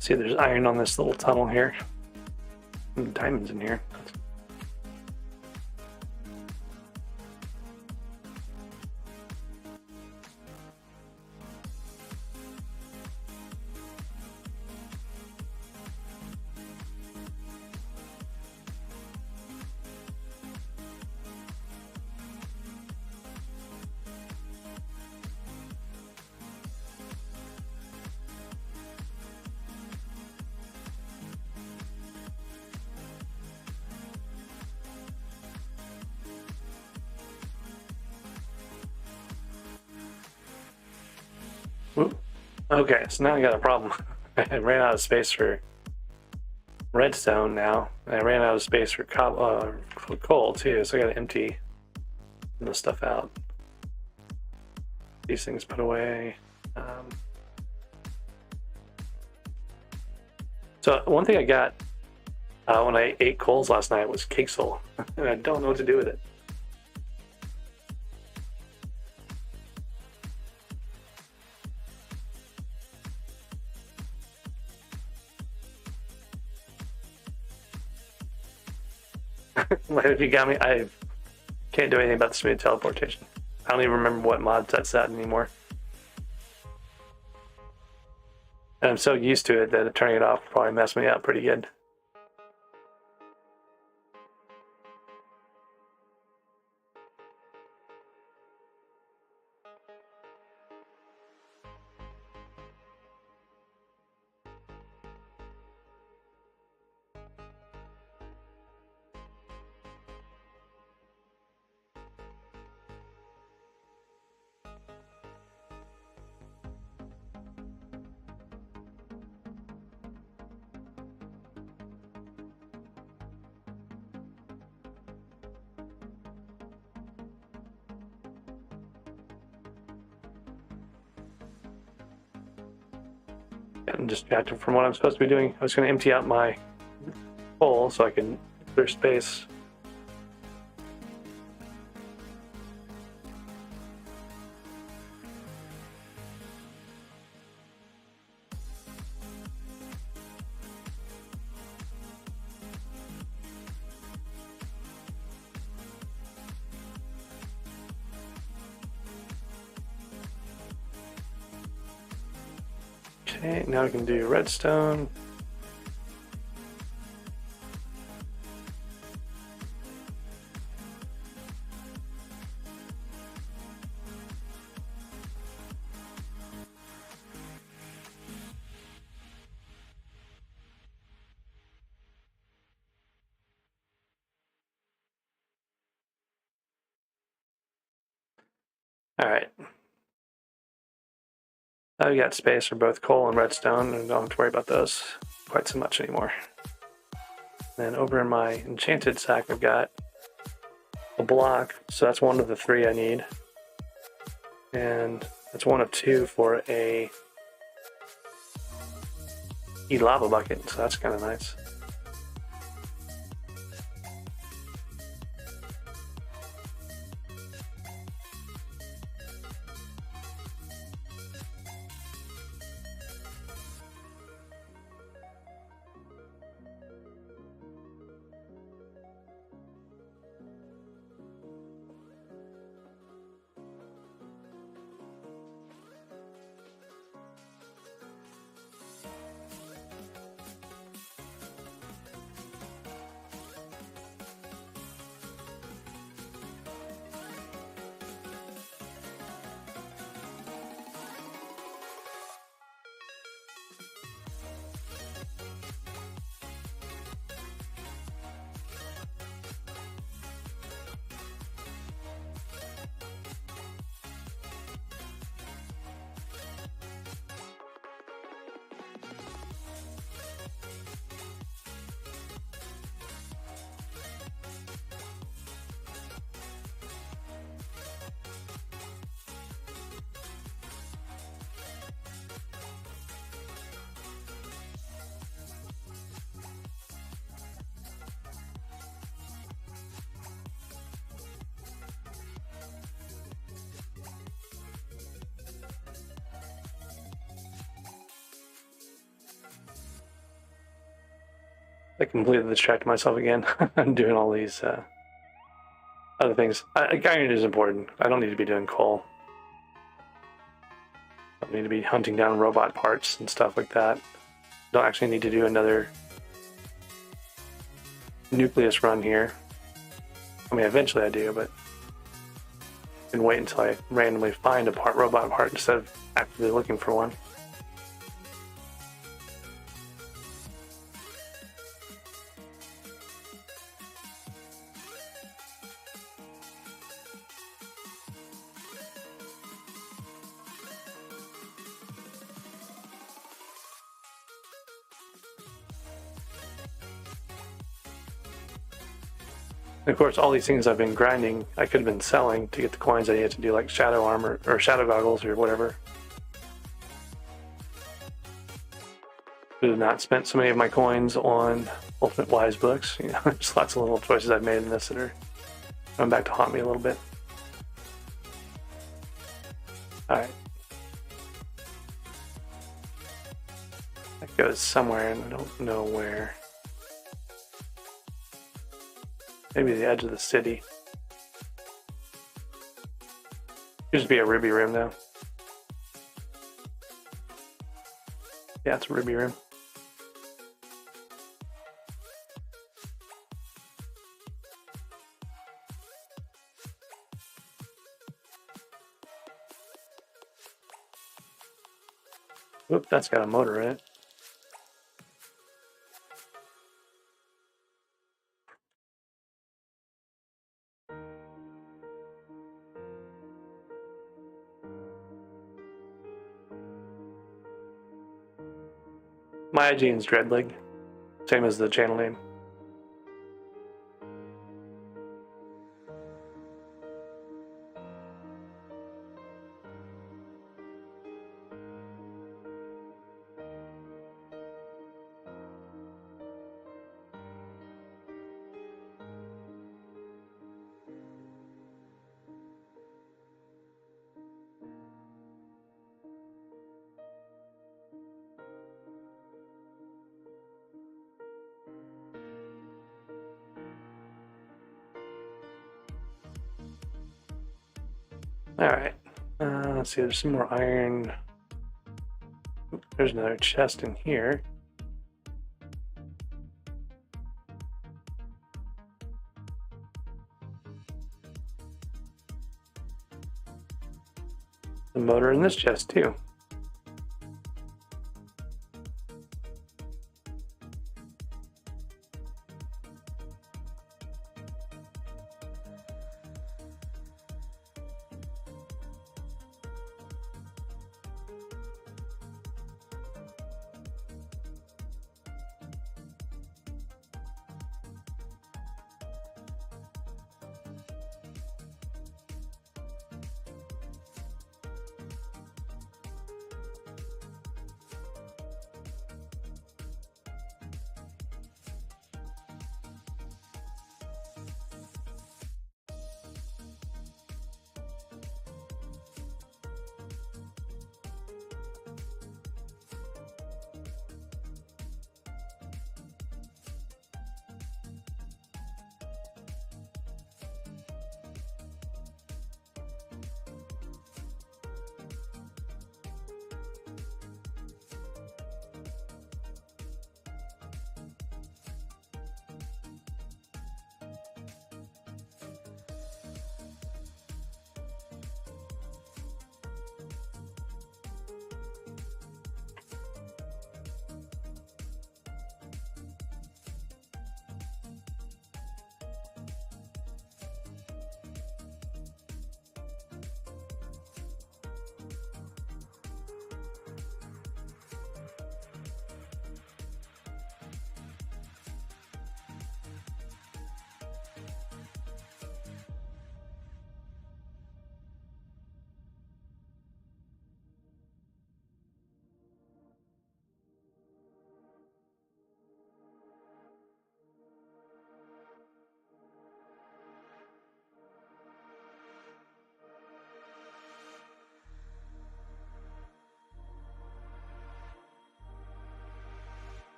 See, there's iron on this little tunnel here. And diamonds in here. Oop. Okay, so now I got a problem. I ran out of space for redstone now. And I ran out of space for coal too, so I gotta empty this stuff out. These things put away. So one thing I got when I ate coals last night was Kixel, and I don't know what to do with it. If you got me, I can't do anything about the smooth teleportation. I don't even remember what mod sets that anymore. And I'm so used to it that turning it off probably messed me up pretty good. I'm distracted from what I'm supposed to be doing. I was going to empty out my hole so I can clear space. Okay, now we can do redstone. All right. Now we got space for both coal and redstone, and don't have to worry about those quite so much anymore. Then over in my enchanted sack, I've got a block, so that's one of the 3 I need. And that's one of 2 for a lava bucket, so that's kind of nice. I completely distracted myself again. I'm doing all these other things. Iron is important. I don't need to be doing coal. I don't need to be hunting down robot parts and stuff like that. Don't actually need to do another nucleus run here. I mean, eventually I do, but I can wait until I randomly find a robot part instead of actively looking for one. And of course, all these things I've been grinding, I could have been selling to get the coins I needed to do, like shadow armor or shadow goggles or whatever. Could have not spent so many of my coins on Ultimate Wise books. You know, there's lots of little choices I've made in this that are coming back to haunt me a little bit. All right. That goes somewhere, and I don't know where. Maybe the edge of the city. Could just be a ruby room, though. Yeah, it's a ruby room. Oop, that's got a motor in it. My IGN's Dreadleg, same as the channel name. Alright, let's see, there's some more iron. There's another chest in here. The motor in this chest too.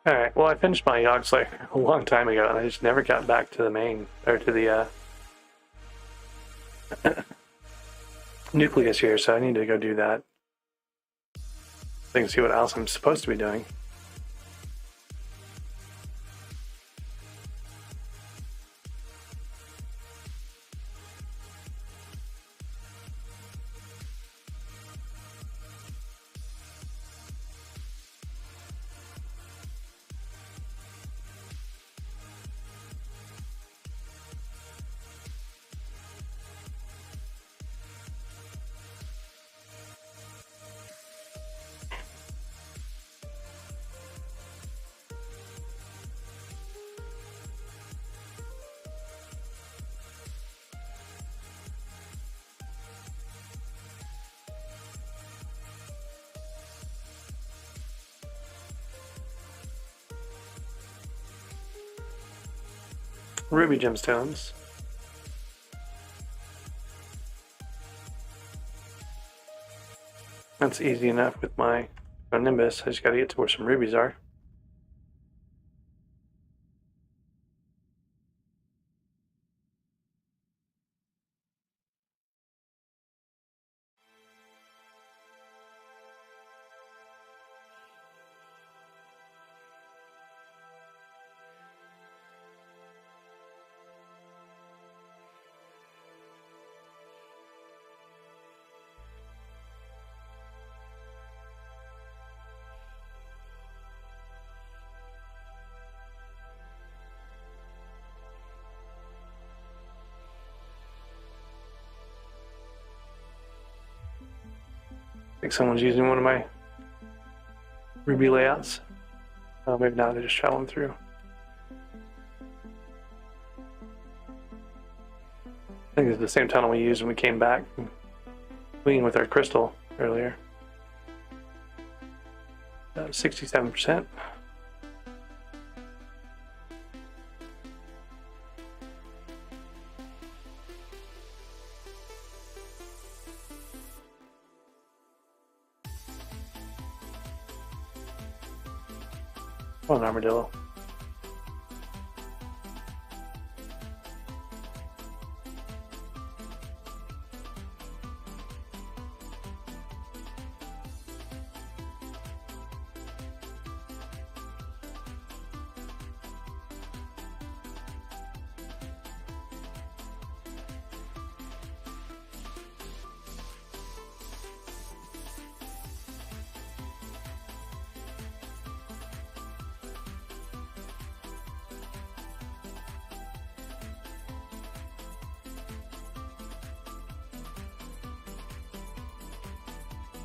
Alright, well I finished my Yogs like a long time ago and I just never got back to the main, or to the nucleus here, so I need to go do that. So I can see what else I'm supposed to be doing. ruby gemstones. That's easy enough with my Nimbus. I just gotta get to where some rubies are. I think someone's using one of my ruby layouts. Oh, maybe not, they're just traveling through. I think it's the same tunnel we used when we came back clean with our crystal earlier. 67%. Oh, an armadillo.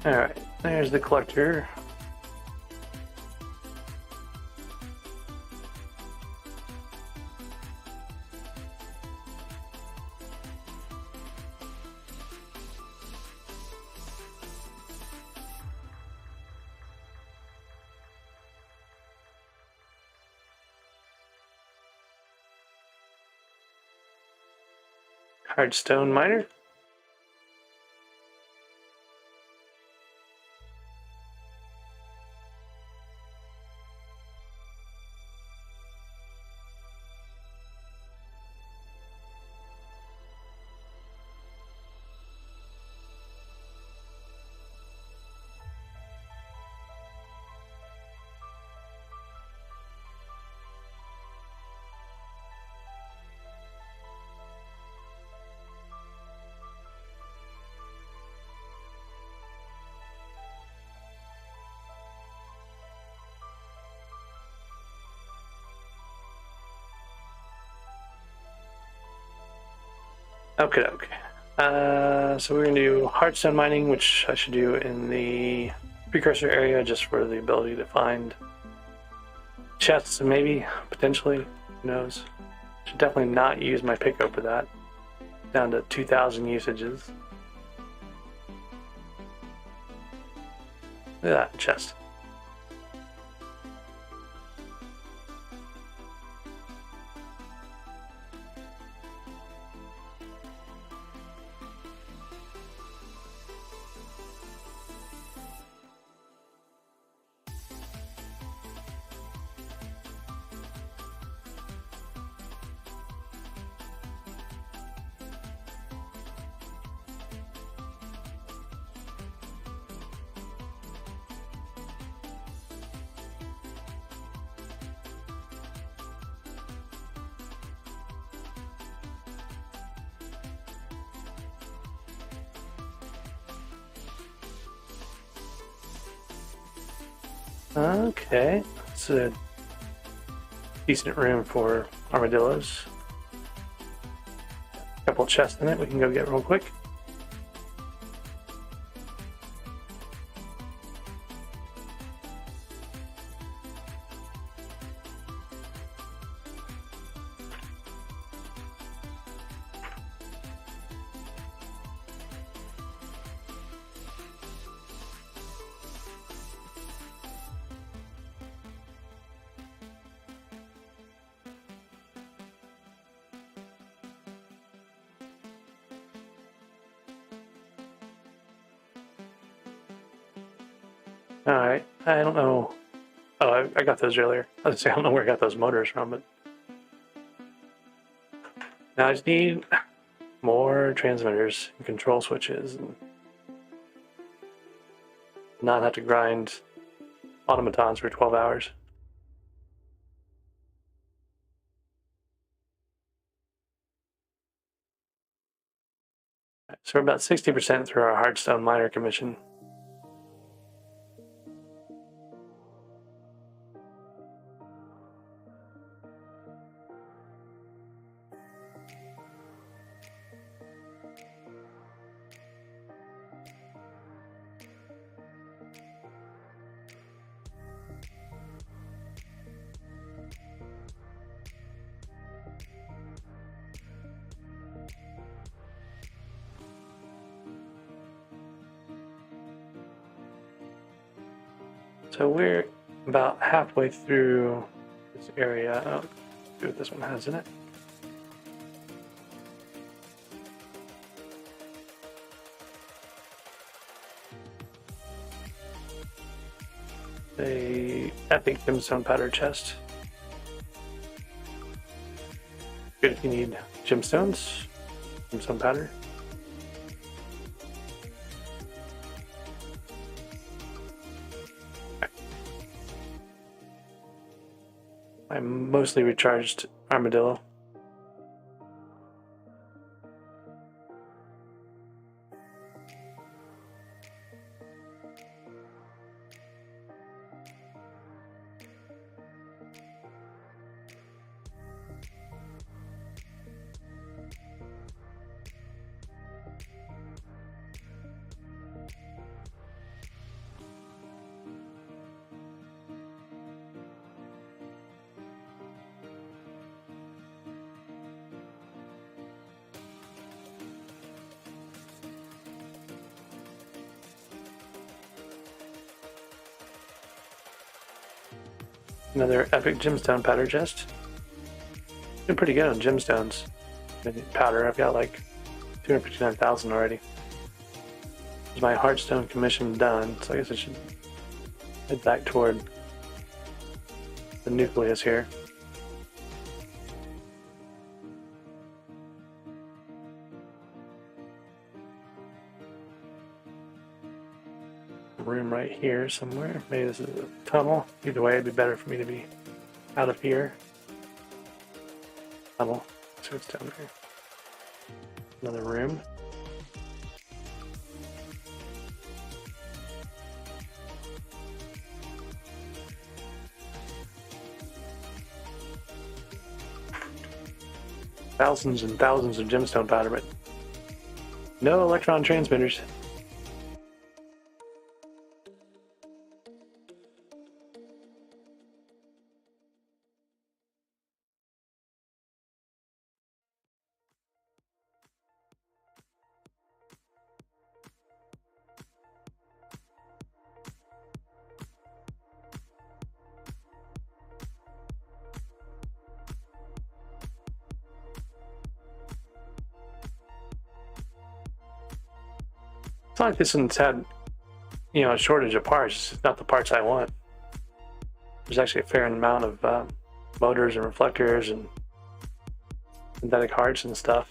Alright, there's the collector. Hardstone miner. Okay, okay. So we're gonna do hardstone mining, which I should do in the precursor area just for the ability to find chests and maybe, potentially, who knows. Should definitely not use my Pico for that. Down to 2,000 usages. Look at that chest. Okay, it's a decent room for armadillos. A couple chests in it we can go get real quick. All right. I don't know. Oh, I got those earlier. I was gonna say I don't know where I got those motors from, but now I just need more transmitters and control switches, and not have to grind automatons for 12 hours. So we're about 60% through our Hearthstone miner commission. So we're about halfway through this area. Oh, see what this one has in it. A epic gemstone powder chest. Good if you need gemstones, gemstone powder. I'm mostly recharged armadillo. Another epic gemstone powder chest. Been pretty good on gemstones. Powder, I've got like 259,000 already. Is my Hearthstone commission done? So I guess I should head back toward the nucleus here. Room right here somewhere. Maybe this is a tunnel. Either way, it'd be better for me to be out of here. Tunnel. So it's down there. Another room. Thousands and thousands of gemstone powder, but no electron transmitters. It's not like this one's had, a shortage of parts. It's just not the parts I want. There's actually a fair amount of motors and reflectors and synthetic hearts and stuff.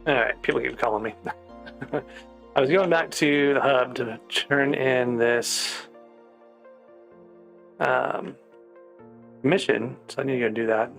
Alright, people keep calling me. I was going back to the hub to turn in this mission, so I need to go do that.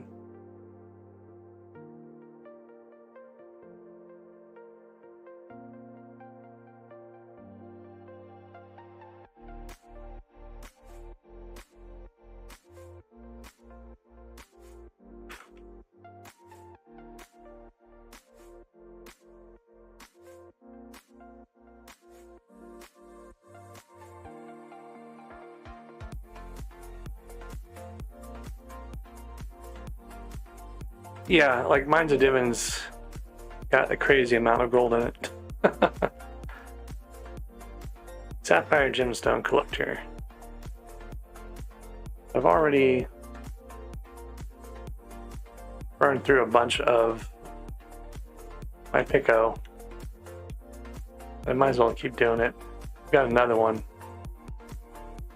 Yeah, like Mines of Divins got a crazy amount of gold in it. Sapphire Gemstone Collector. I've already burned through a bunch of my Pico. I might as well keep doing it. I've got another one. So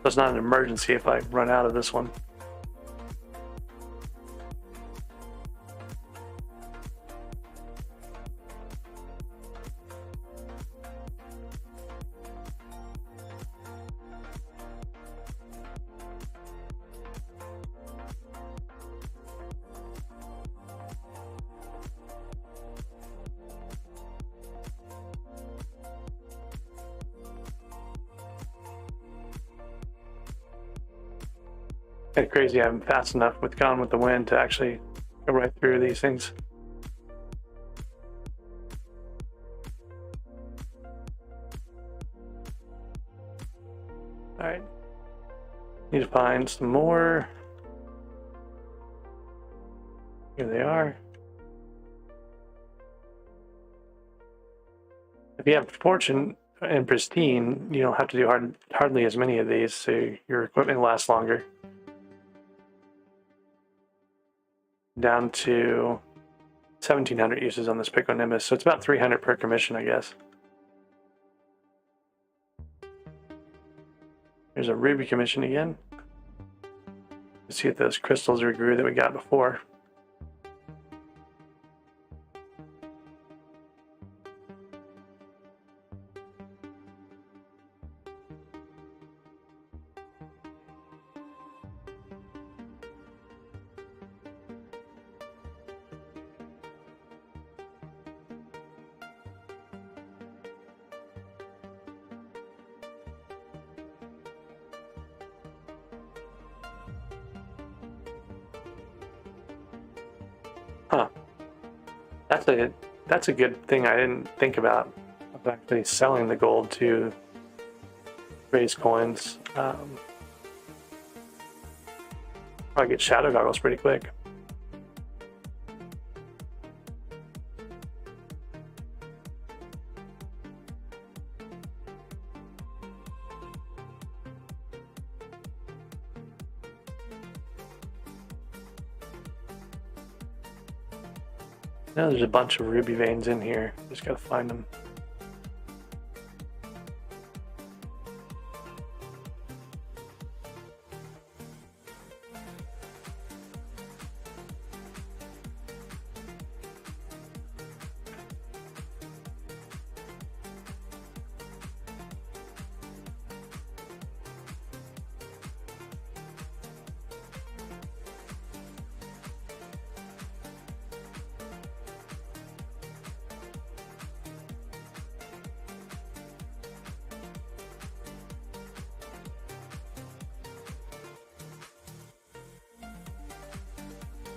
it's not an emergency if I run out of this one. Kind of crazy I'm fast enough with Gone with the Wind to actually go right through these things. Alright. Need to find some more. Here they are. If you have Fortune and Pristine, you don't have to do hardly as many of these, so your equipment lasts longer. Down to 1,700 uses on this Pico Nimbus, so it's about 300 per commission, I guess. There's a Ruby commission again. Let's see if those crystals regrew that we got before. Huh. That's a good thing I didn't think about actually selling the gold to raise coins. Probably get shadow goggles pretty quick. Now there's a bunch of ruby veins in here. Just gotta find them.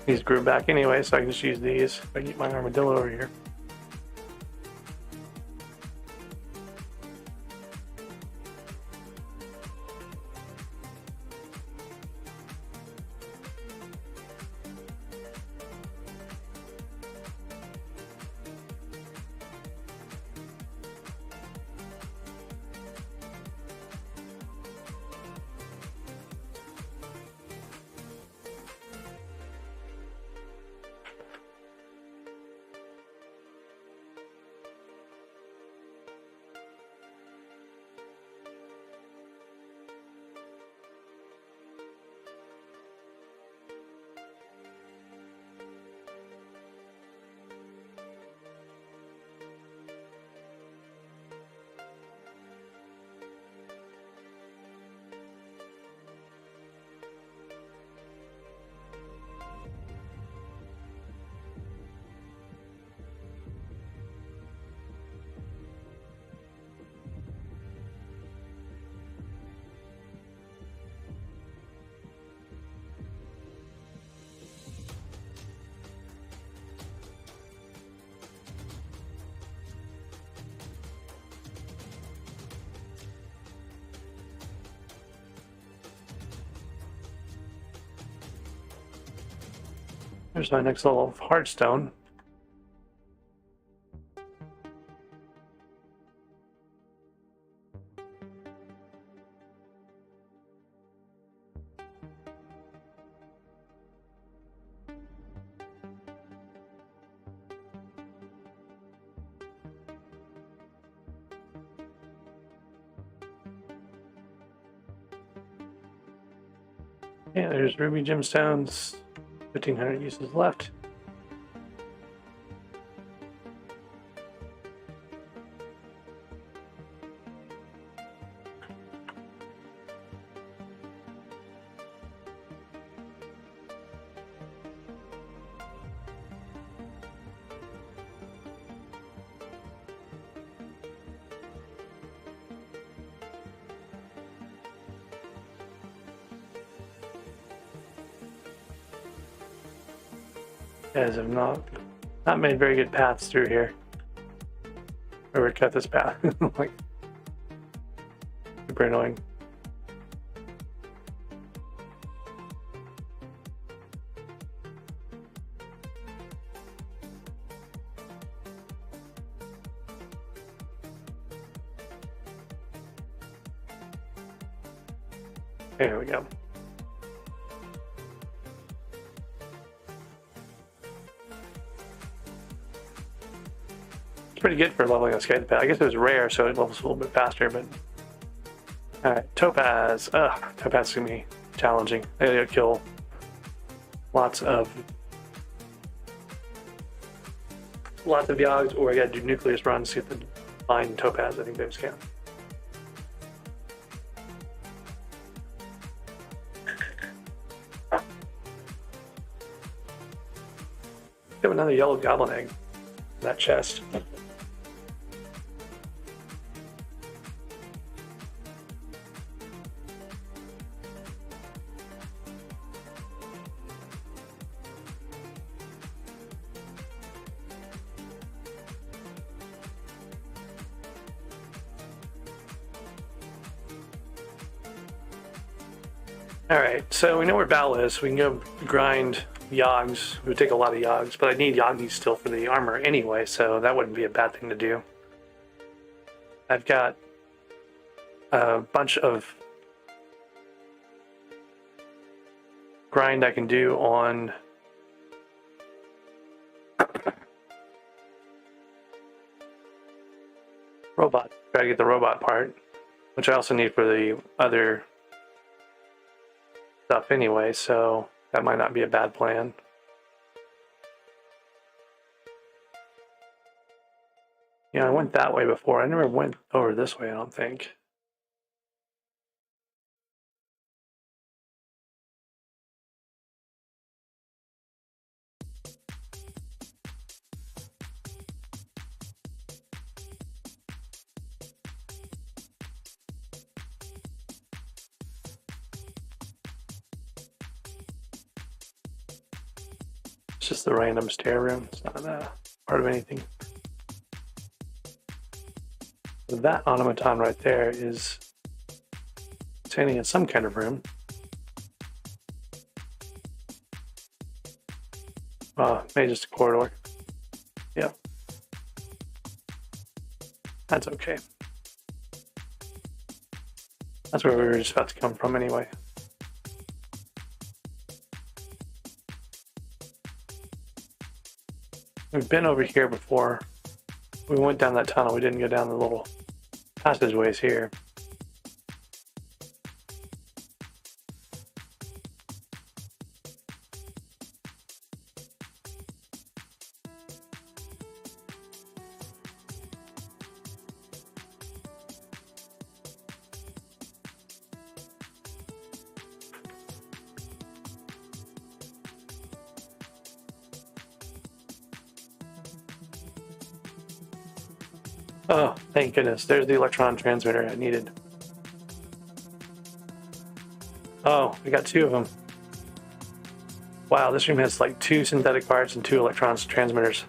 These grew back anyway, so I can just use these if I get my armadillo over here. There's my next level of hardstone. Yeah, there's ruby gemstones. 1,500 uses left. Guys have not made very good paths through here. Or we cut this path. Like, super annoying. There we go. Pretty good for leveling a skype pad. I guess it was rare, so it levels a little bit faster, but... Alright, topaz. Topaz is gonna be challenging. I gotta kill lots of yogs, or I gotta do nucleus runs to get the fine topaz. I think those count. We have another yellow goblin egg in that chest. Alright, so we know where Val is. We can go grind yogs. It would take a lot of yogs, but I need yogis still for the armor anyway, so that wouldn't be a bad thing to do. I've got a bunch of grind I can do on robot. Try to get the robot part, which I also need for the other stuff anyway, so that might not be a bad plan. Yeah, I went that way before. I never went over this way, I don't think. It's just the random stair room. It's not part of anything. That automaton right there is standing in some kind of room. Maybe just a corridor. Yep. That's okay. That's where we were just about to come from anyway. We've been over here before. We went down that tunnel. We didn't go down the little passageways here. Oh, thank goodness. There's the electron transmitter I needed. Oh, we got two of them. Wow, this room has like 2 synthetic parts and 2 electron transmitters.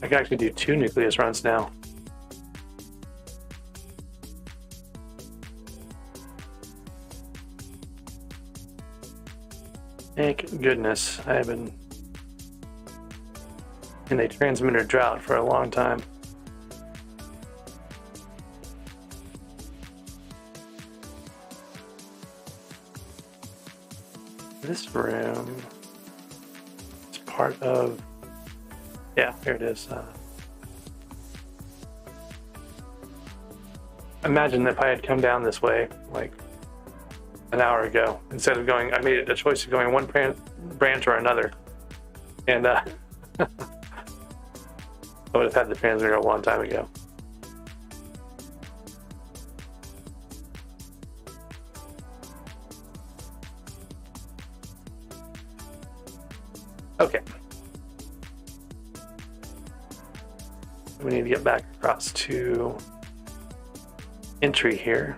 I can actually do 2 nucleus runs now. Thank goodness I have been in a transmitter drought for a long time. This room is part of, yeah, here it is. Imagine if I had come down this way like an hour ago, instead of going, I made a choice of going one branch or another. And I would have had the transmitter a long time ago. Okay. We need to get back across to entry here.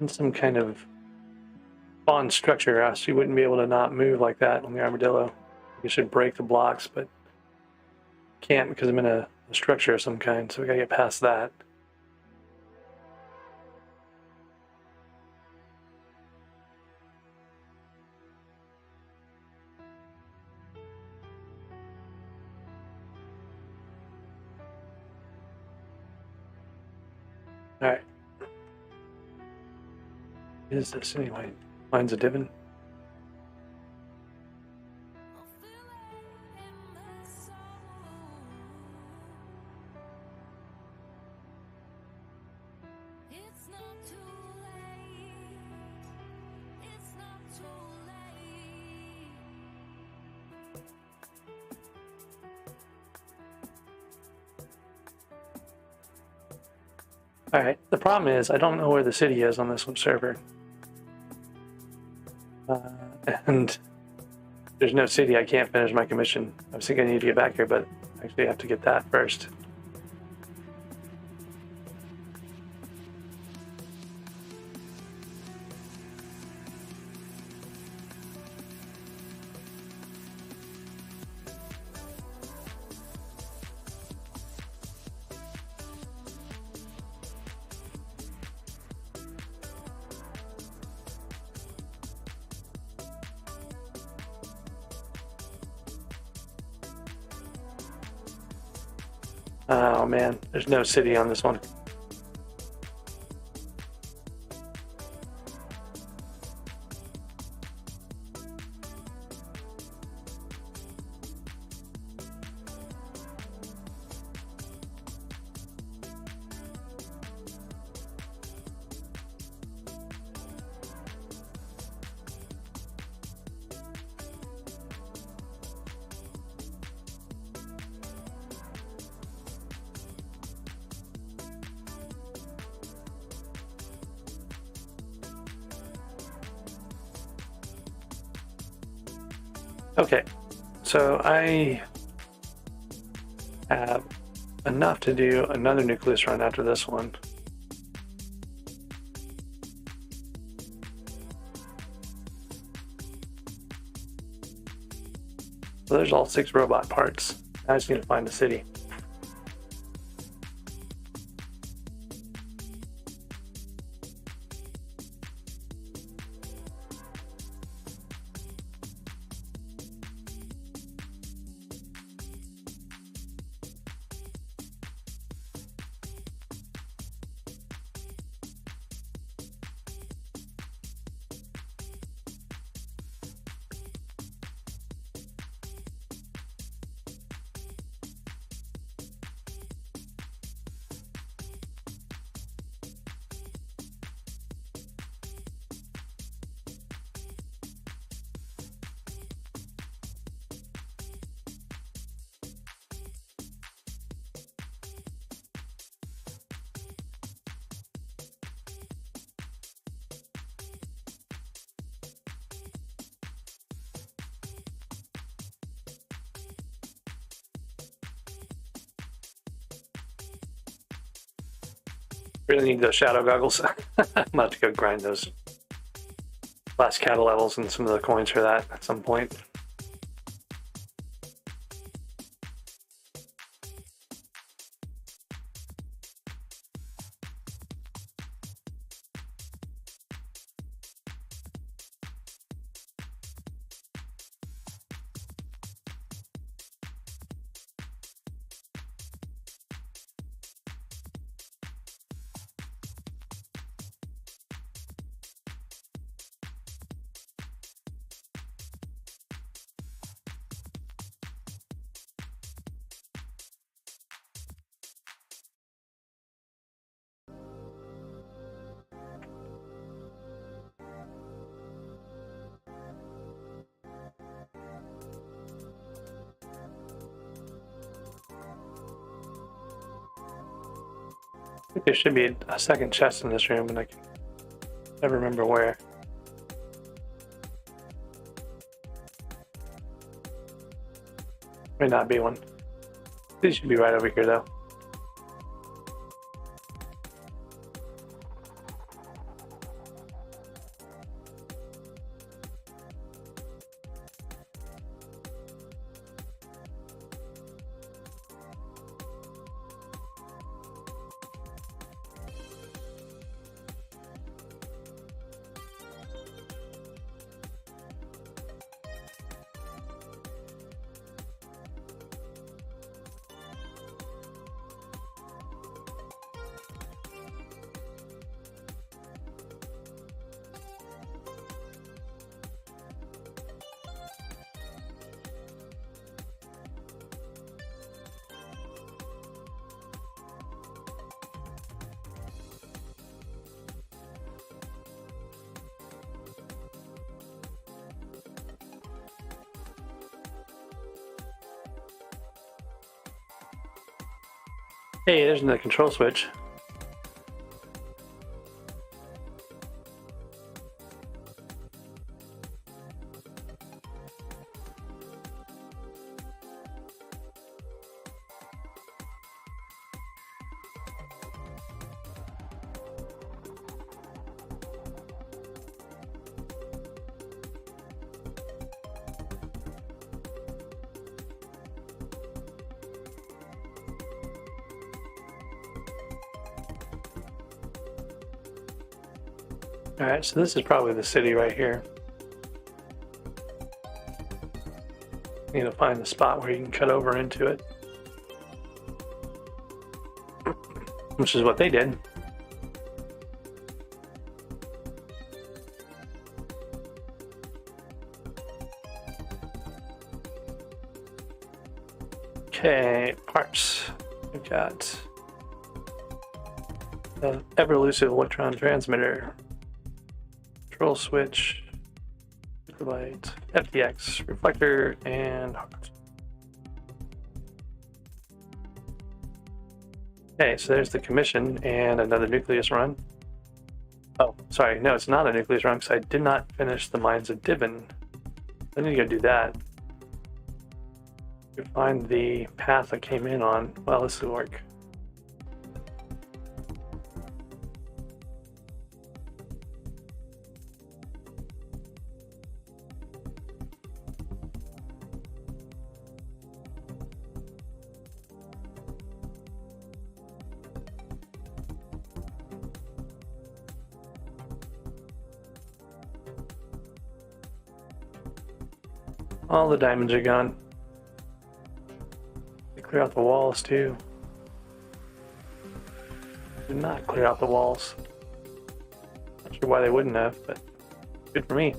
Some kind of bond structure, else you wouldn't be able to not move like that on the armadillo. You should break the blocks, but can't because I'm in a structure of some kind, so we gotta get past that. All right. What is this anyway? Lines of Divin? Alright, the problem is I don't know where the city is on this server. And there's no city, I can't finish my commission. I was thinking I need to get back here, but actually I have to get that first. Oh man, there's no city on this one. Okay, so I have enough to do another nucleus run after this one. So there's all 6 robot parts. I just need to find a city. Really need those shadow goggles. I'm about to go grind those last cattle levels and some of the coins for that at some point. I think there should be a second chest in this room, and I can never remember where. May not be one. These should be right over here, though. Hey, there's another control switch. Alright, so this is probably the city right here. Need to find the spot where you can cut over into it. Which is what they did. Okay, parts. We've got the ever elusive electron transmitter. Control switch, light, FTX, reflector, and heart. Okay, so there's the commission and another nucleus run. Oh, sorry, no, it's not a nucleus run because I did not finish the Mines of Dibin. I need to go do that. To find the path I came in on. Well, this will work. All the diamonds are gone. They clear out the walls too. Did not clear out the walls. Not sure why they wouldn't have, but good for me.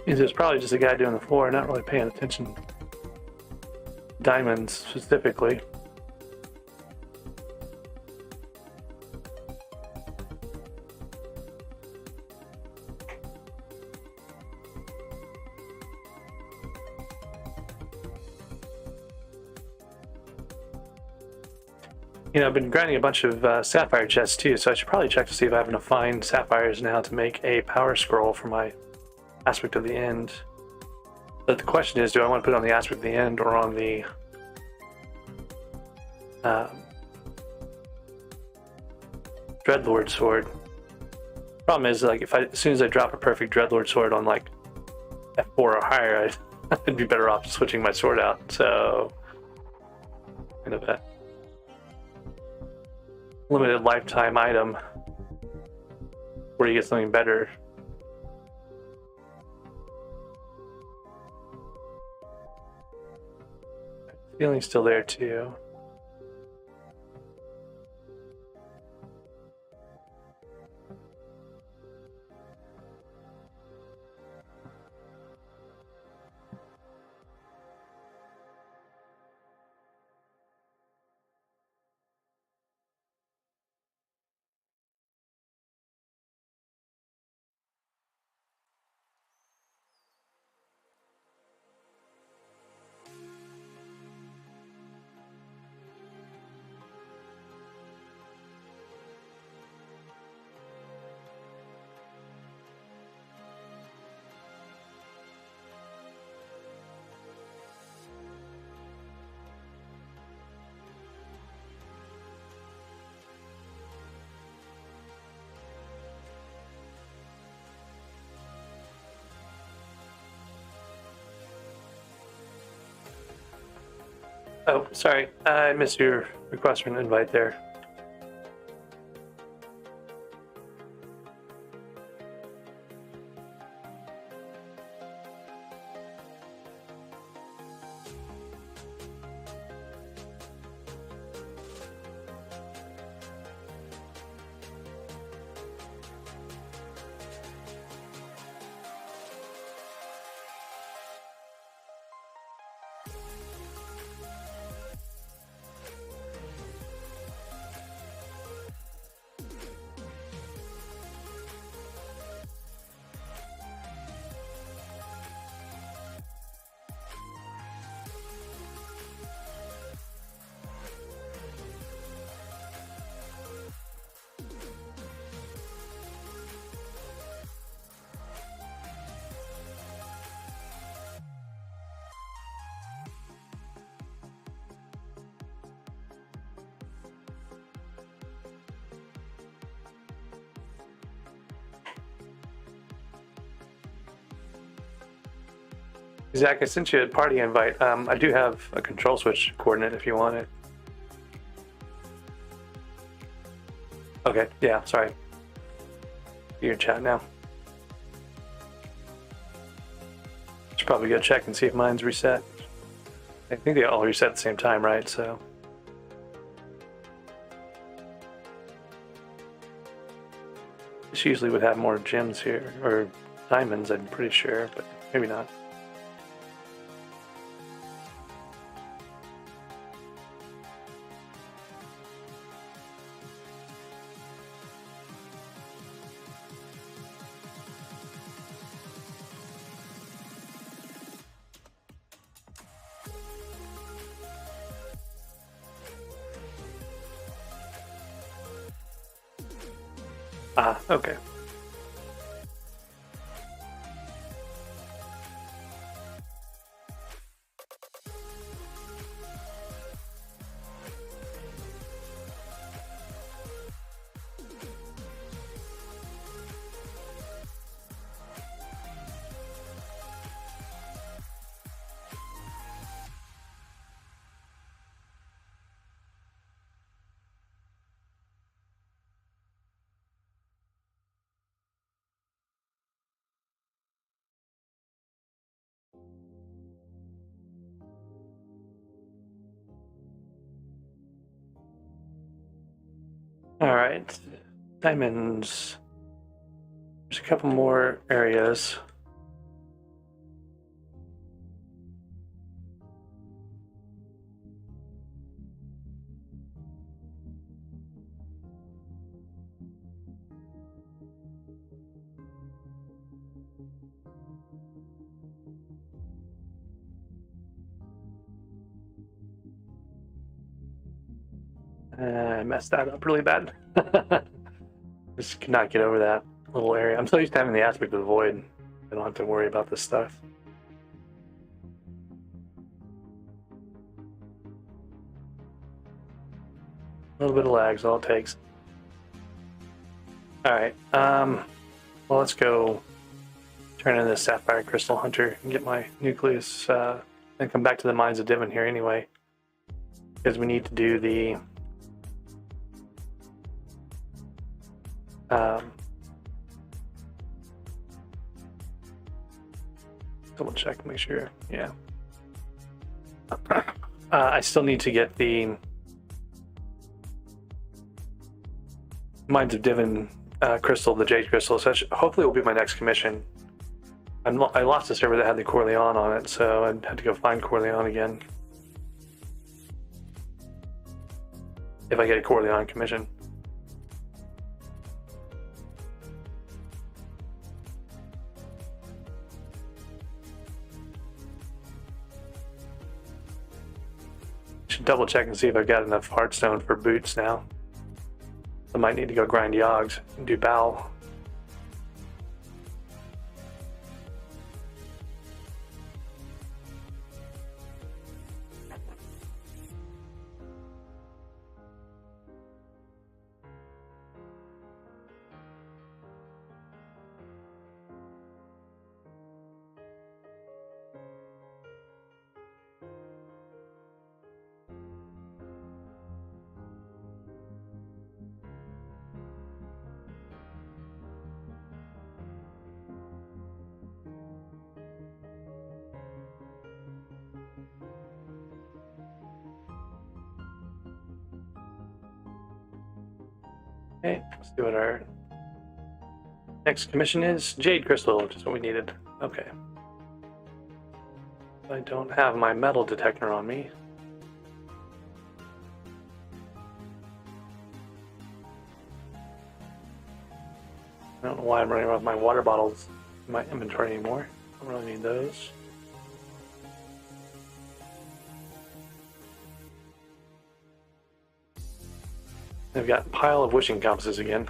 Means it's probably just a guy doing the floor, not really paying attention diamonds specifically. You know, I've been grinding a bunch of sapphire chests too, so I should probably check to see if I have enough fine sapphires now to make a power scroll for my aspect of the end. But the question is, do I want to put it on the aspect of the end or on the Dreadlord sword? Problem is, like, as soon as I drop a perfect Dreadlord sword on like F4 or higher, I'd be better off switching my sword out. So, kind of a limited lifetime item where you get something better. Feeling's still there too. Oh, sorry, I missed your request for an invite there. Zach, I sent you a party invite. I do have a control switch coordinate if you want it. Okay, yeah, sorry. You're in chat now. Should probably go check and see if mine's reset. I think they all reset at the same time, right? So. This usually would have more gems here, or diamonds, I'm pretty sure, but maybe not. Ah, okay. All right, diamonds. There's a couple more areas. I messed that up really bad. Just could not get over that little area. I'm so used to having the aspect of the void. I don't have to worry about this stuff. A little bit of lag is all it takes. Alright, well, let's go turn in this Sapphire Crystal Hunter and get my nucleus, and come back to the Mines of Divin here anyway. Because we need to do the double check, make sure, yeah. I still need to get the Mines of Divin crystal, the Jade crystal, so hopefully it will be my next commission. I lost a server that had the Corleon on it, so I had to go find Corleon again. If I get a Corleon commission. Should double check and see if I've got enough Heartstone for boots now. I might need to go grind Yogs and do Bow. Okay, let's see what our next commission is. Jade Crystal, which is what we needed. Okay. I don't have my metal detector on me. I don't know why I'm running around with my water bottles in my inventory anymore. I don't really need those. I've got a pile of wishing compasses again.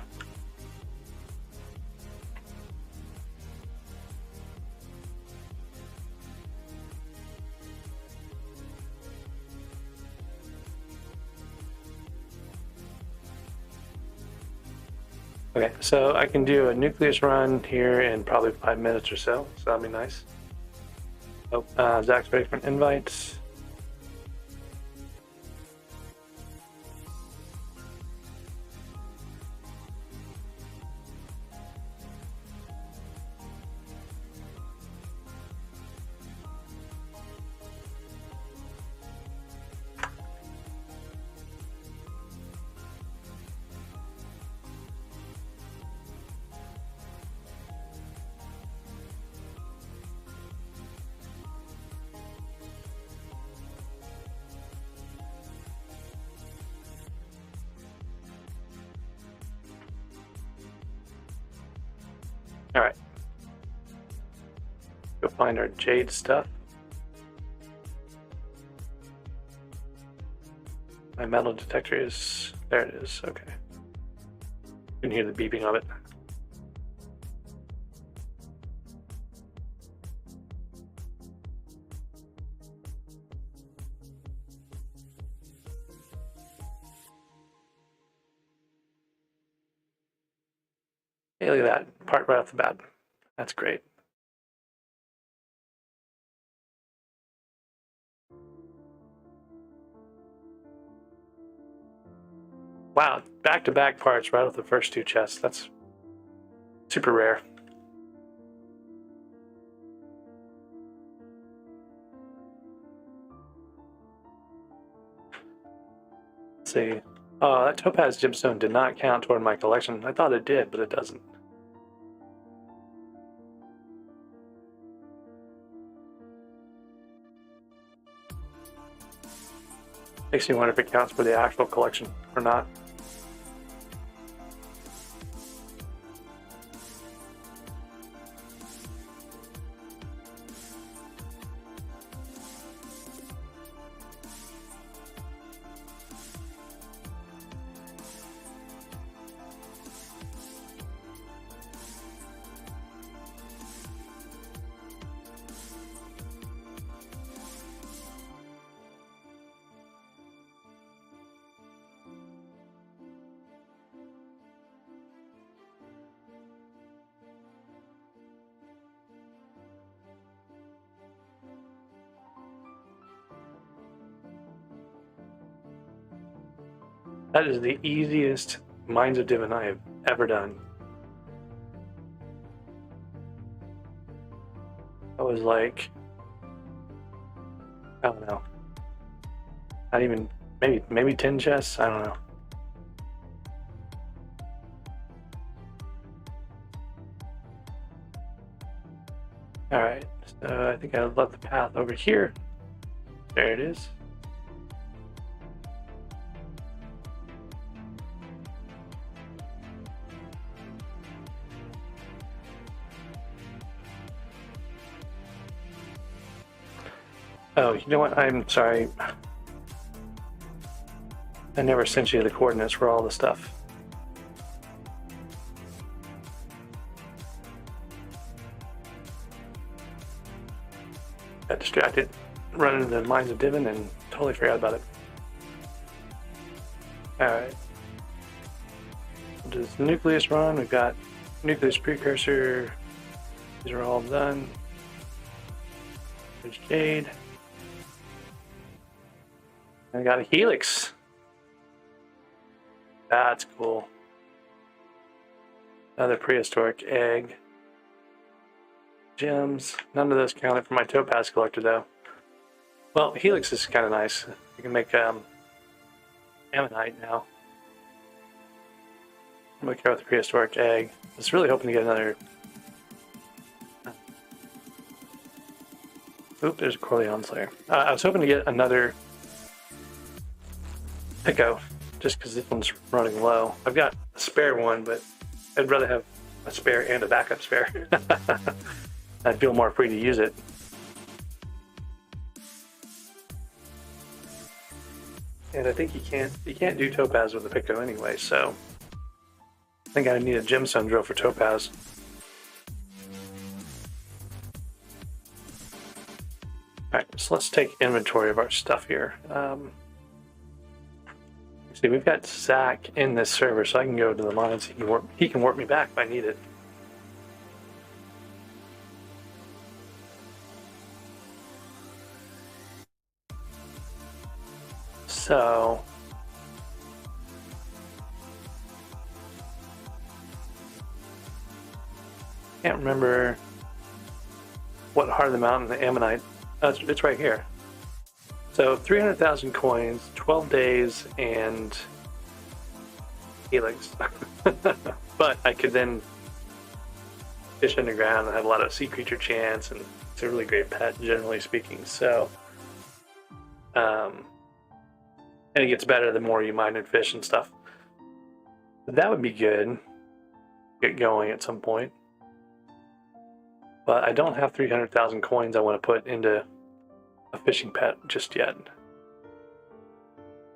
Okay, so I can do a nucleus run here in probably 5 minutes or so that'll be nice. Oh, Zach's ready for an invite. Alright. Go find our jade stuff. My metal detector is... there it is, okay. You can hear the beeping of it. Hey, look at that part right off the bat. That's great. Wow, back-to-back parts right off the first two chests. That's super rare. Let's see. Oh, that topaz gemstone did not count toward my collection. I thought it did, but it doesn't. Makes me wonder if it counts for the actual collection or not. That is the easiest Mines of Divin I have ever done. That was like, I don't know, not even, maybe 10 chests, I don't know. Alright, so I think I left the path over here. There it is. Oh, you know what? I'm sorry. I never sent you the coordinates for all the stuff. Got distracted, running into the Mines of Divin, and totally forgot about it. Alright. Does the nucleus run? We've got nucleus precursor. These are all done. There's Jade. I got a helix. That's cool. Another prehistoric egg. Gems. None of those counted for my topaz collector though. Well, helix is kind of nice. You can make ammonite now. I'm gonna go with the prehistoric egg. I was really hoping to get another. Oop, there's a Corleone Slayer. I was hoping to get another Pico, just because this one's running low. I've got a spare one, but I'd rather have a spare and a backup spare. I'd feel more free to use it. And I think you can't do topaz with the Pico anyway, so I think I need a gemstone drill for topaz. Alright, so let's take inventory of our stuff here. See, we've got Zach in this server, so I can go to the mines. He can warp me back if I need it. So can't remember what heart of the mountain the ammonite. Oh, it's right here. So 300,000 coins, 12 days, and helix. But I could then fish underground and have a lot of sea creature chance, and it's a really great pet, generally speaking. So, and it gets better the more you mine and fish and stuff. That would be good. Get going at some point. But I don't have 300,000 coins I want to put into a fishing pet just yet.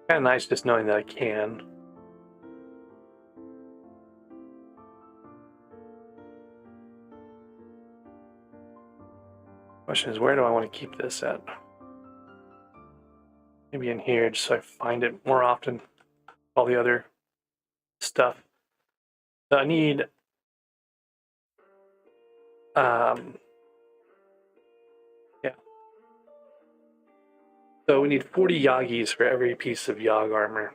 Kind of nice just knowing that I can. Question is, where do I want to keep this at? Maybe in here, just so I find it more often. All the other stuff. So I need so we need 40 Yagis for every piece of Yag armor.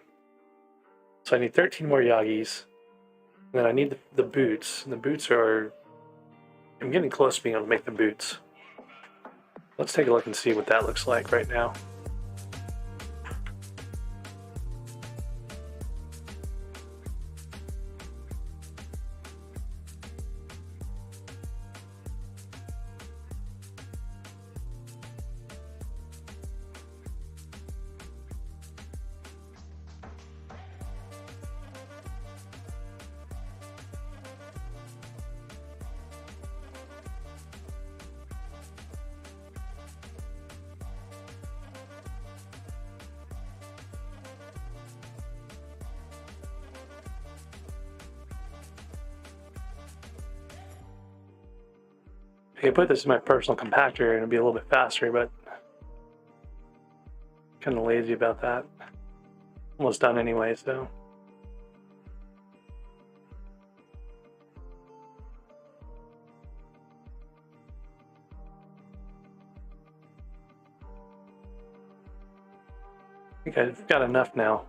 So I need 13 more Yagis. And then I need the boots. And the boots are... I'm getting close to being able to make the boots. Let's take a look and see what that looks like right now. I could put this in my personal compactor and it'll be a little bit faster, but kind of lazy about that. Almost done anyway, so. I think I've got enough now.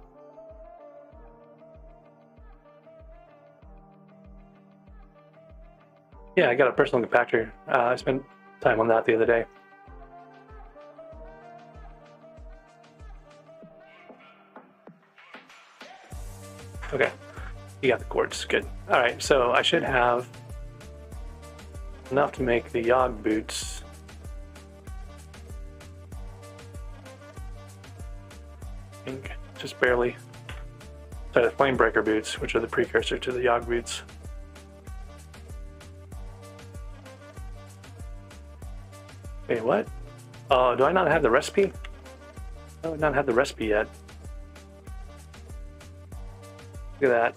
Yeah, I got a personal compactor. I spent time on that the other day. Okay, you got the cords. Good. All right, so I should have enough to make the Yog boots. I think just barely. So the Flamebreaker boots, which are the precursor to the Yog boots. Wait, what? Oh, do I not have the recipe? I do not have the recipe yet. Look at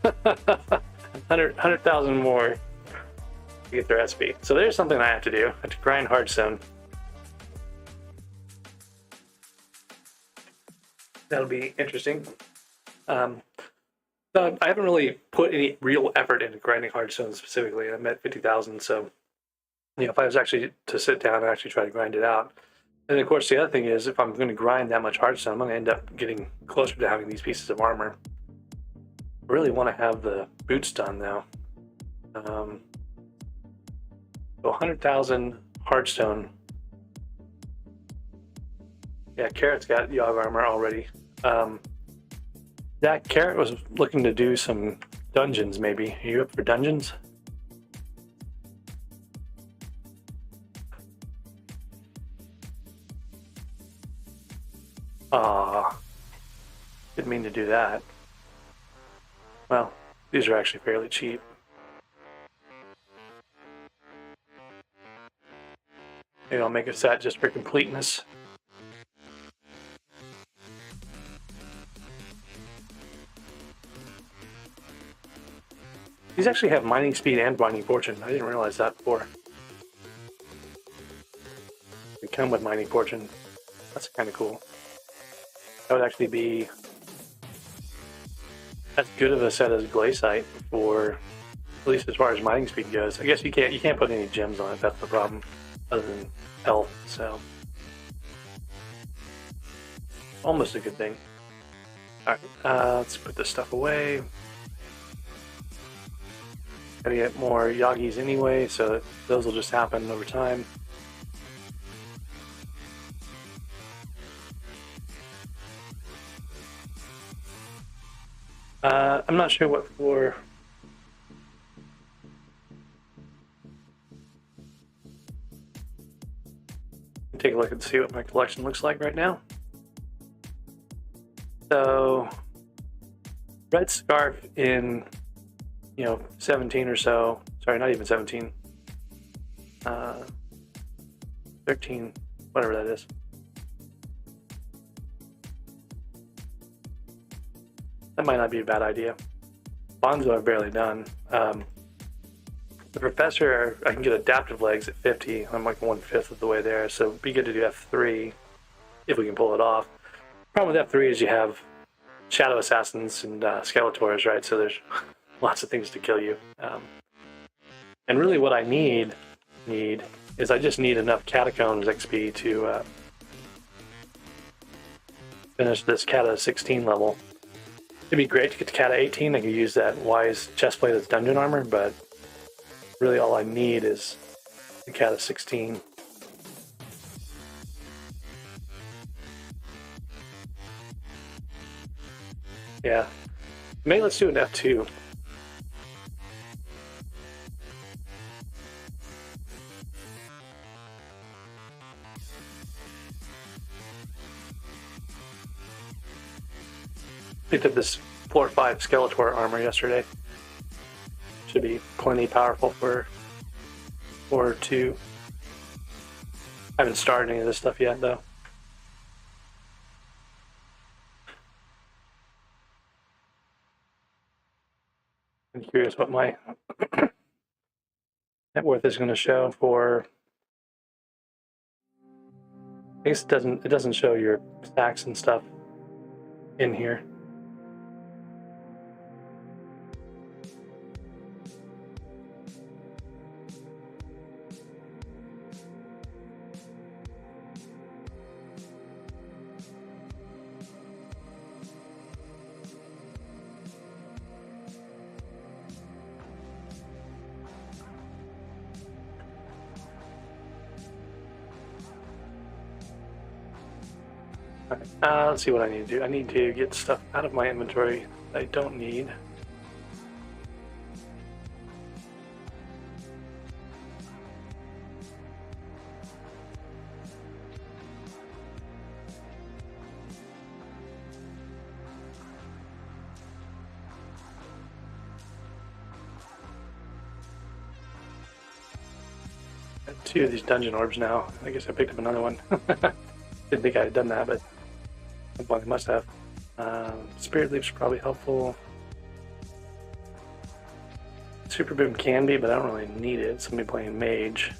that. 100,000 more to get the recipe. So there's something I have to do. I have to grind hardstone. That'll be interesting. So I haven't really put any real effort into grinding hardstone specifically. I'm at 50,000, so if I was actually to sit down and actually try to grind it out. And of course, the other thing is, if I'm going to grind that much hardstone, I'm going to end up getting closer to having these pieces of armor. I really want to have the boots done now. So 100,000 hardstone. Yeah, Carrot's got Yog armor already. That Carrot was looking to do some dungeons, maybe. Are you up for dungeons? Didn't mean to do that. Well, these are actually fairly cheap. Maybe I'll make a set just for completeness. These actually have mining speed and mining fortune. I didn't realize that before. They come with mining fortune. That's kind of cool. That would actually be as good of a set as Glaciite for, at least as far as mining speed goes. I guess you can't put any gems on it. That's the problem, other than health. So almost a good thing. All right, let's put this stuff away. Gotta get more Yogis anyway, so those will just happen over time. I'm not sure what for. Take a look and see what my collection looks like right now. So, red scarf in, 17 or so. Sorry, not even 17. 13, whatever that is. That might not be a bad idea. Bonzo I've barely done. The Professor, I can get adaptive legs at 50. I'm like 1/5 of the way there, so it'd be good to do F3 if we can pull it off. Problem with F3 is you have Shadow Assassins and Skeletors, right? So there's lots of things to kill you. And really what I need is I just need enough Catacombs XP to finish this Cata 16 level. It'd be great to get to Cata 18. I could use that Wise chestplate as dungeon armor, but really all I need is the Cata 16. Yeah. Maybe let's do an F2. Picked up this 4/5 Skeletor armor yesterday. Should be plenty powerful for 4/2. I haven't started any of this stuff yet, though. I'm curious what my net worth is going to show for. I guess it doesn't show your stacks and stuff in here. Alright, let's see what I need to do. I need to get stuff out of my inventory that I don't need. Got 2 of these dungeon orbs now. I guess I picked up another one. Didn't think I had done that, but I must have. Spirit Leap's probably helpful. Super Boom can be, but I don't really need it. Somebody playing Mage.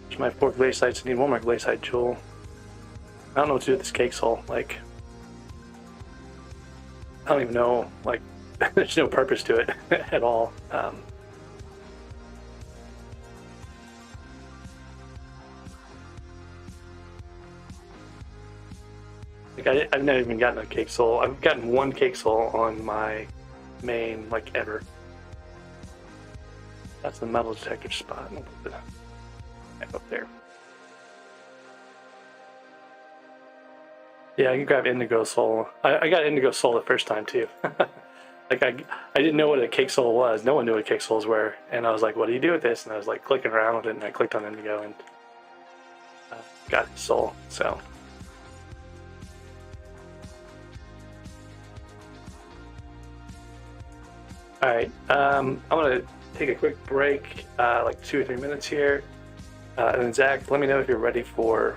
There's my 4 Glacites. I need 1 more Glacite Jewel. I don't know what to do with this Cake Soul. Like, I don't even know. Like, there's no purpose to it at all. Like I've never even gotten a Cake Soul. I've gotten 1 Cake Soul on my main, like, ever. That's the metal detector spot. I'll put the back up there. Yeah, I can grab Indigo Soul. I got Indigo Soul the first time too. Like I didn't know what a Cake Soul was. No one knew what Cake Souls were, and I was like, "What do you do with this?" And I was like clicking around with it, and I clicked on Indigo and got his soul. So. Alright, I'm going to take a quick break, like 2 or 3 minutes here. And then Zach, let me know if you're ready for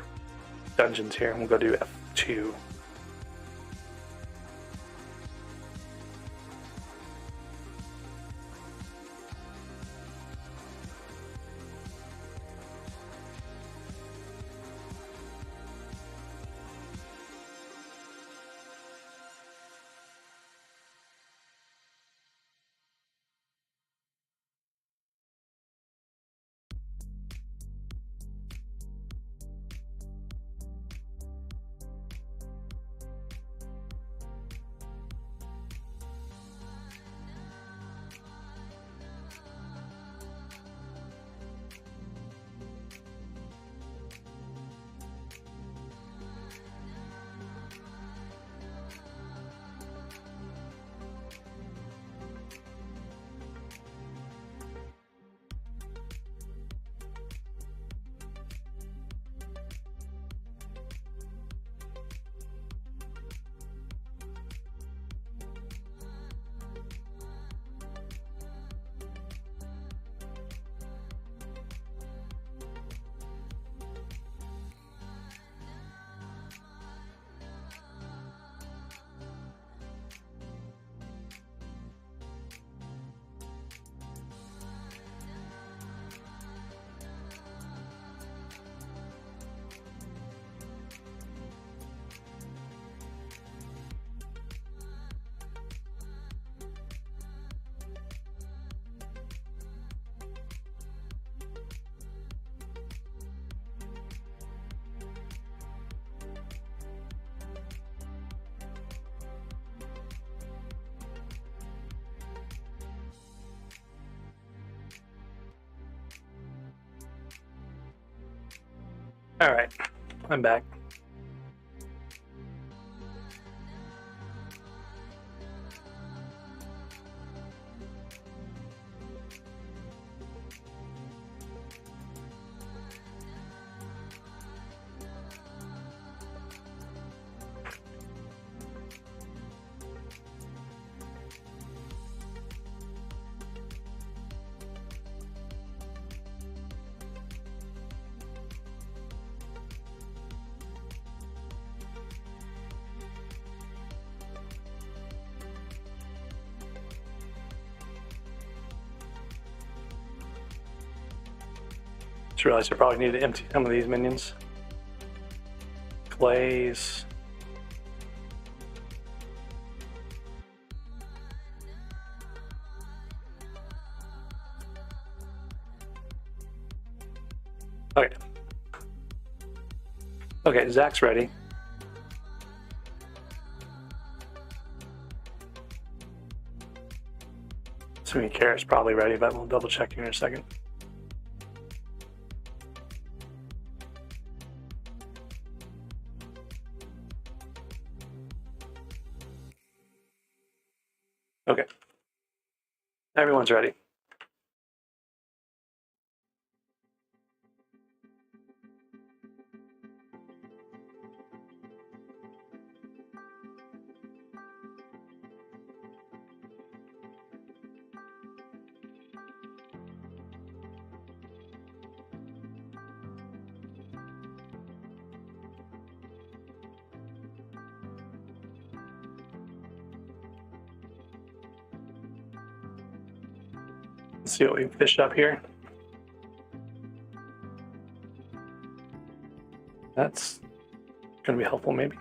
dungeons here, and we'll go do F2. Alright, I'm back. Just realized I probably need to empty some of these minions. Glaze. Okay. Okay, Zach's ready. Assuming Kara's probably ready, but we'll double check here in a second. Everyone's ready. Let's see what we fished up here. That's going to be helpful, maybe.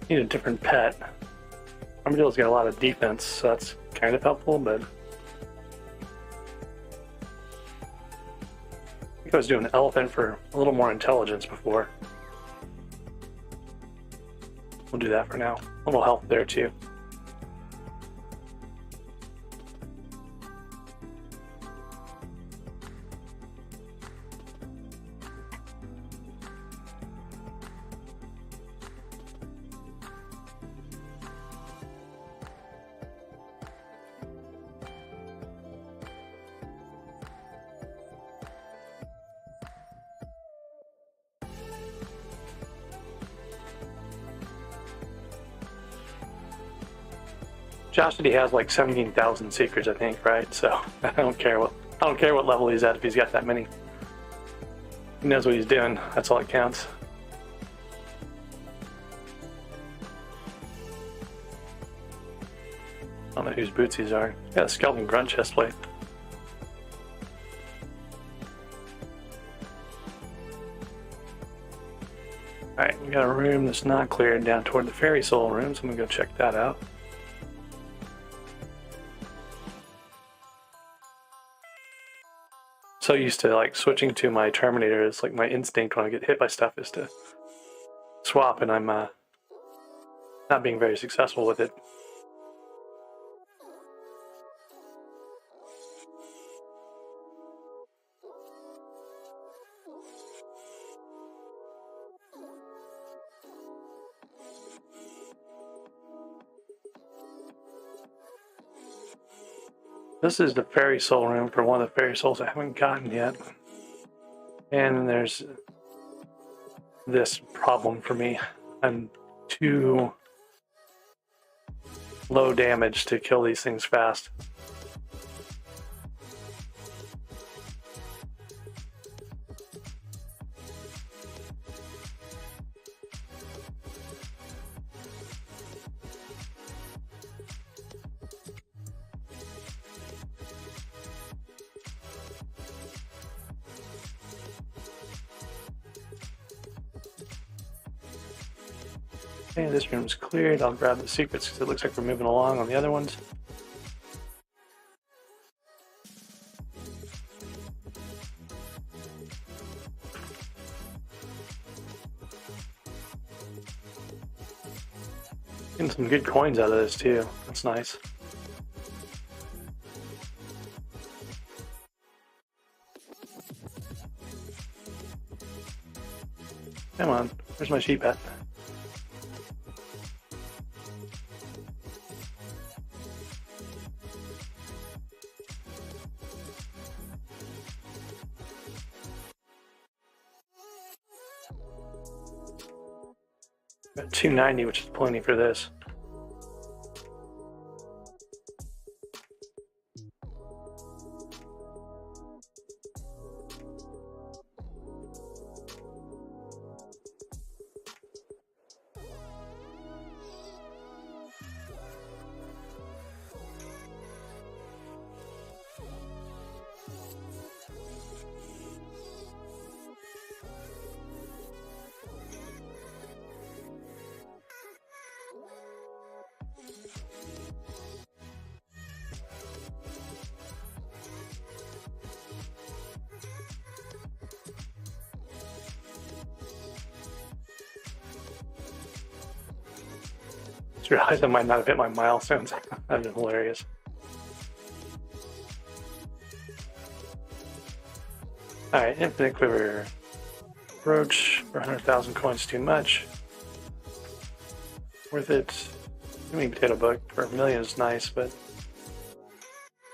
Need a different pet. Armadillo's got a lot of defense, so that's kind of helpful, but I think I was doing elephant for a little more intelligence before. We'll do that for now. A little health there too. Josh said he has like 17,000 secrets, I think, right? So I don't care what level he's at if he's got that many. He knows what he's doing. That's all that counts. I don't know whose boots these are. Got a skeleton grunt chestplate. Alright, we got a room that's not cleared down toward the fairy soul room, so I'm gonna go check that out. So used to like switching to my Terminator. It's like my instinct when I get hit by stuff is to swap, and I'm not being very successful with it. This is the fairy soul room for one of the fairy souls I haven't gotten yet. And there's this problem for me. I'm too low damage to kill these things fast. Okay, this room's cleared. I'll grab the secrets because it looks like we're moving along on the other ones. Getting some good coins out of this too. That's nice. Come on, where's my sheep at? Got 290, which is plenty for this. Just realized I might not have hit my milestones. That'd been hilarious. Alright, infinite quiver. Roach for 100,000 coins too much. Worth it. I mean, potato book for a million is nice, but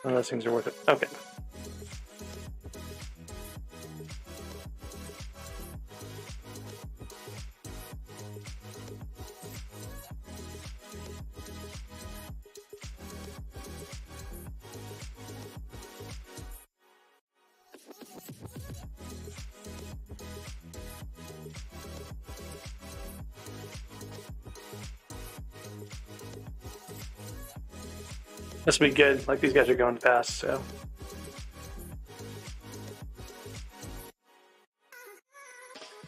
none of those things are worth it. Okay. This will be good. Like, these guys are going fast, so.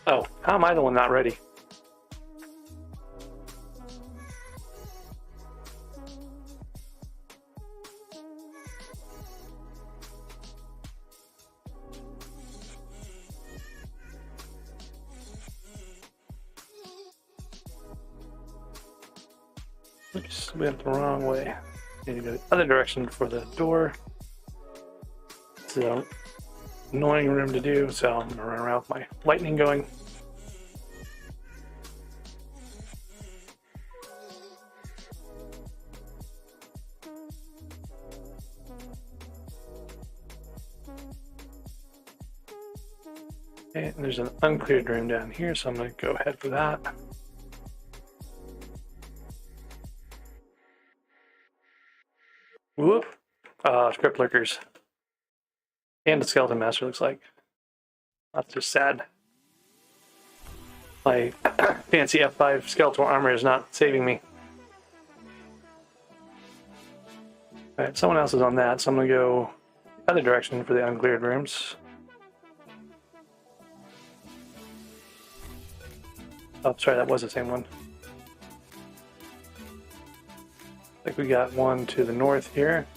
Oh, how am I the one not ready? Oops, went the wrong way. Need to go the other direction for the door. It's an annoying room to do, so I'm gonna run around with my lightning going. Okay, and there's an uncleared room down here, so I'm gonna go ahead for that. Whoop! Script lurkers. And a skeleton master, looks like. That's just sad. My fancy F5 skeletal armor is not saving me. Alright, someone else is on that, so I'm gonna go the other direction for the uncleared rooms. Oh, sorry, that was the same one. I think we got one to the north here.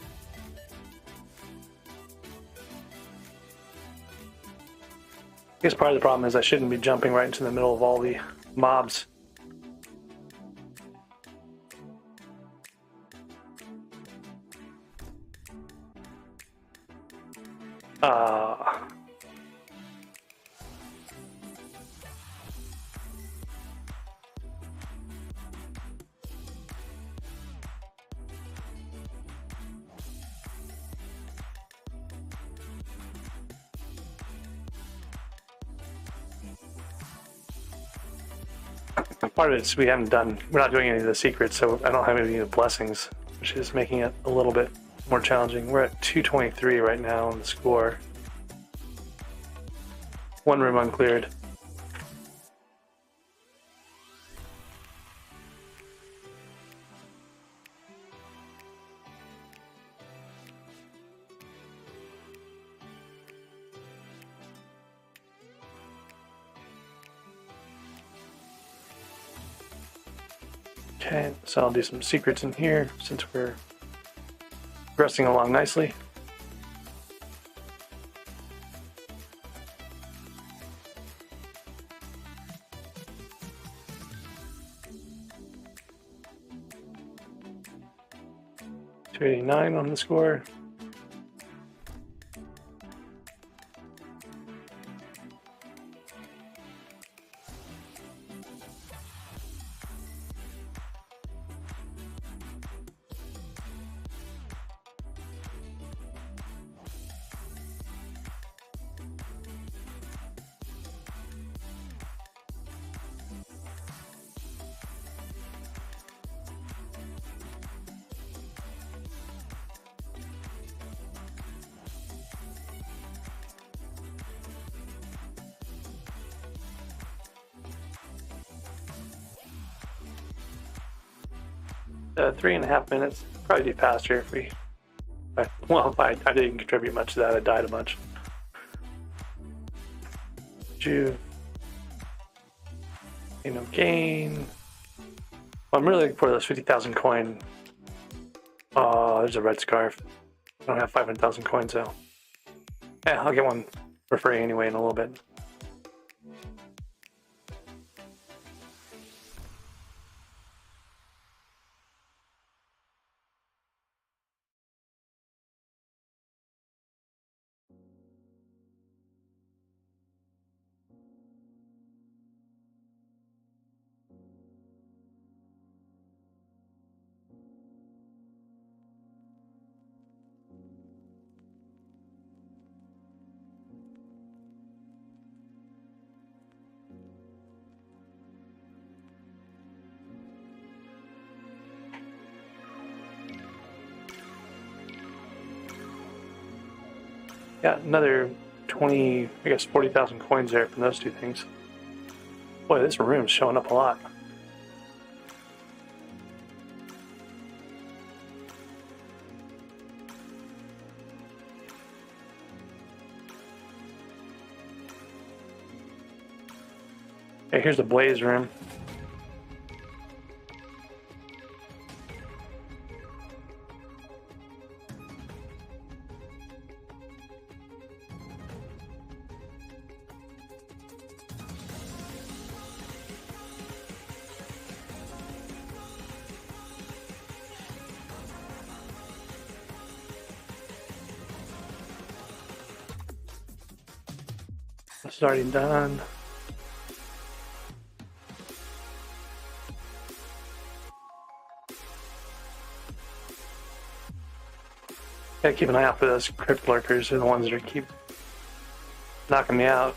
I guess part of the problem is I shouldn't be jumping right into the middle of all the mobs. Part of it's we're not doing any of the secrets, so I don't have any of the blessings, which is making it a little bit more challenging. We're at 223 right now on the score. One room uncleared. Okay, so I'll do some secrets in here since we're progressing along nicely. $289 on the score. Uh, 3.5 minutes. Probably do faster if we. Well, if I didn't contribute much to that. I died a bunch. Juve. No gain. Well, I'm really looking for those 50,000 coin. Oh, there's a red scarf. I don't have 500,000 coins though. Yeah, I'll get one for free anyway in a little bit. Got another 20, I guess 40,000 coins there from those two things. Boy, this room's showing up a lot. Okay, here's the blaze room. This is already done. Gotta keep an eye out for those crypt lurkers. They're the ones that keep knocking me out.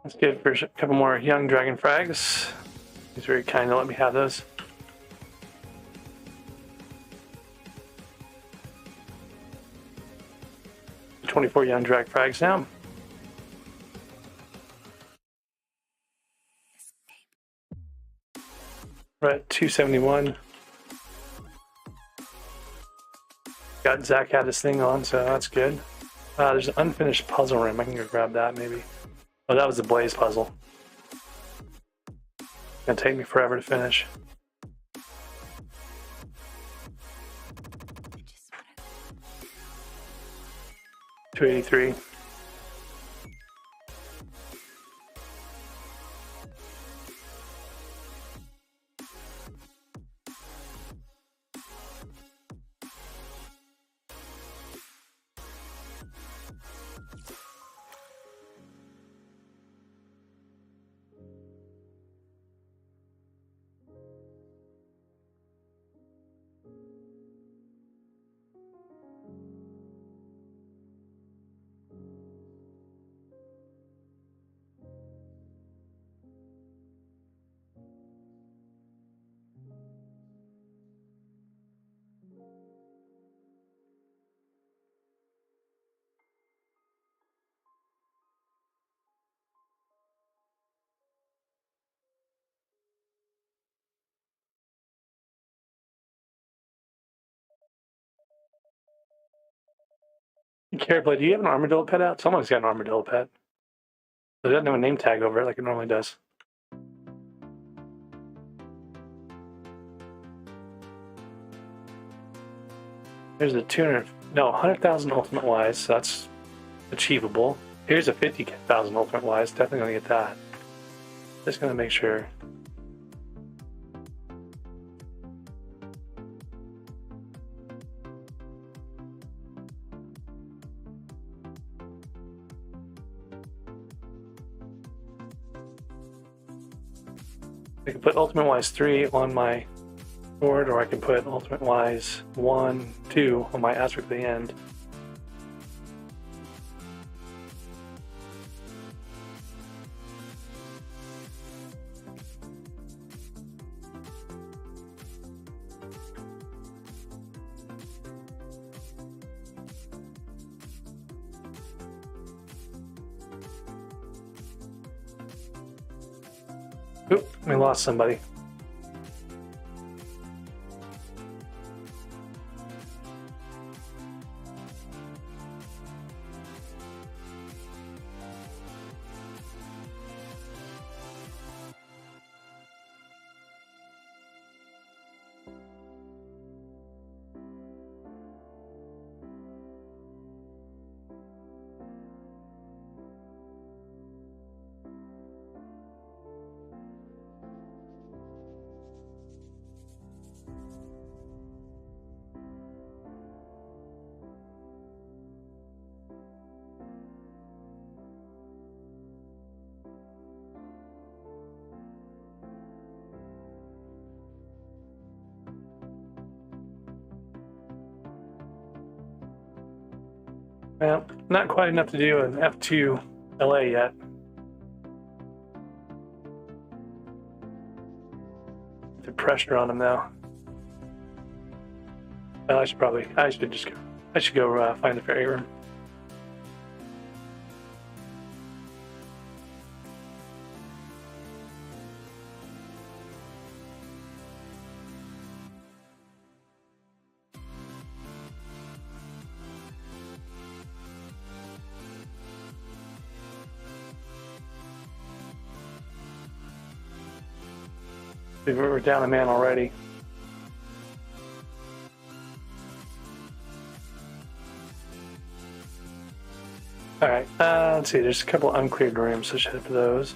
That's good for a couple more young dragon frags. He's very kind to let me have those. $24 young drag frags now. We're at 271. Got Zach had his thing on, so that's good. There's an unfinished puzzle room. I can go grab that maybe. Oh, that was the blaze puzzle. It's gonna take me forever to finish. $283. Carefully, do you have an armadillo pet out? Someone's got an armadillo pet. It doesn't have a name tag over it like it normally does. There's a 100,000 ultimate wise, so that's achievable. Here's a 50,000 ultimate wise, definitely gonna get that. Just gonna make sure. I can put ultimate wise 3 on my board, or I can put ultimate wise 1, 2 on my asterisk at the end. Oop, we lost somebody. Well, not quite enough to do an F2 LA yet. The pressure on him though. Well, I should go find the ferry room. We're down a man already. Alright, let's see, there's a couple uncleared rooms, so I should head for those.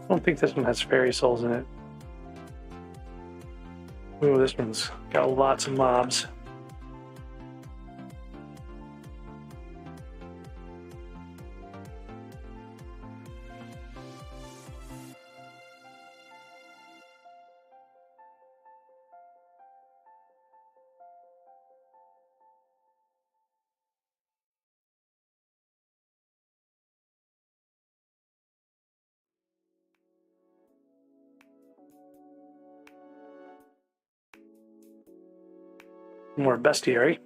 I don't think this one has fairy souls in it. Ooh, this one's got lots of mobs. More bestiary.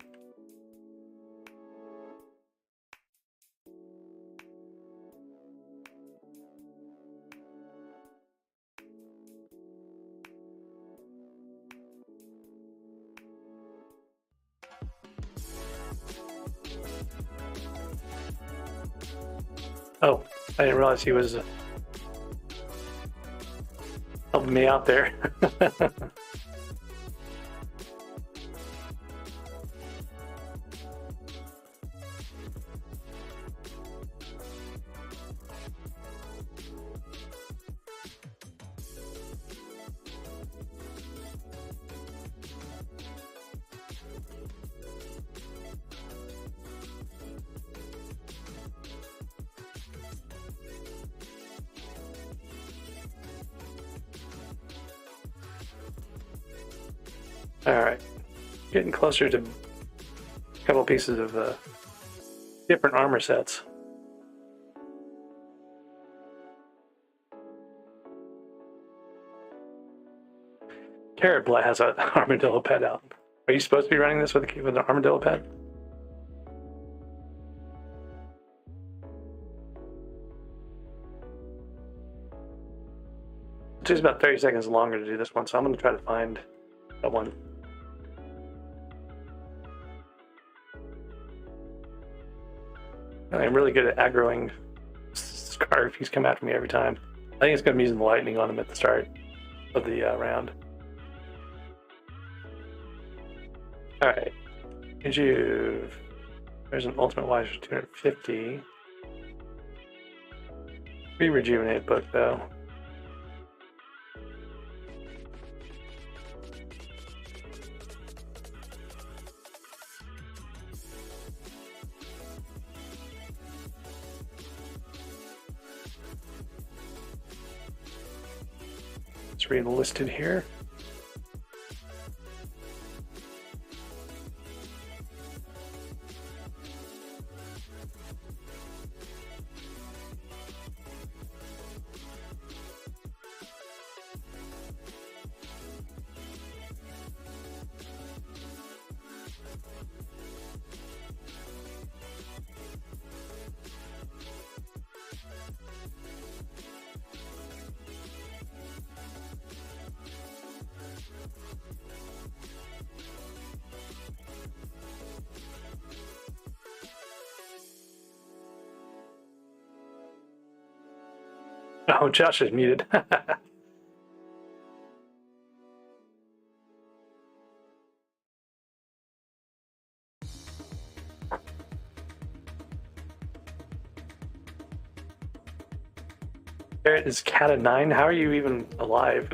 Oh, I didn't realize he was helping me out there. Alright, getting closer to a couple pieces of different armor sets. Carrot Blight has an armadillo pet out. Are you supposed to be running this with an armadillo pet? It takes about 30 seconds longer to do this one, so I'm going to try to find that one. I'm really good at aggroing Scarf. He's come after me every time. I think it's going to be using the lightning on him at the start of the round. Alright. There's an ultimate wise for 250. Rejuvenate book though. It's re-enlisted here. Oh, Josh is muted. Barrett is cat of 9. How are you even alive?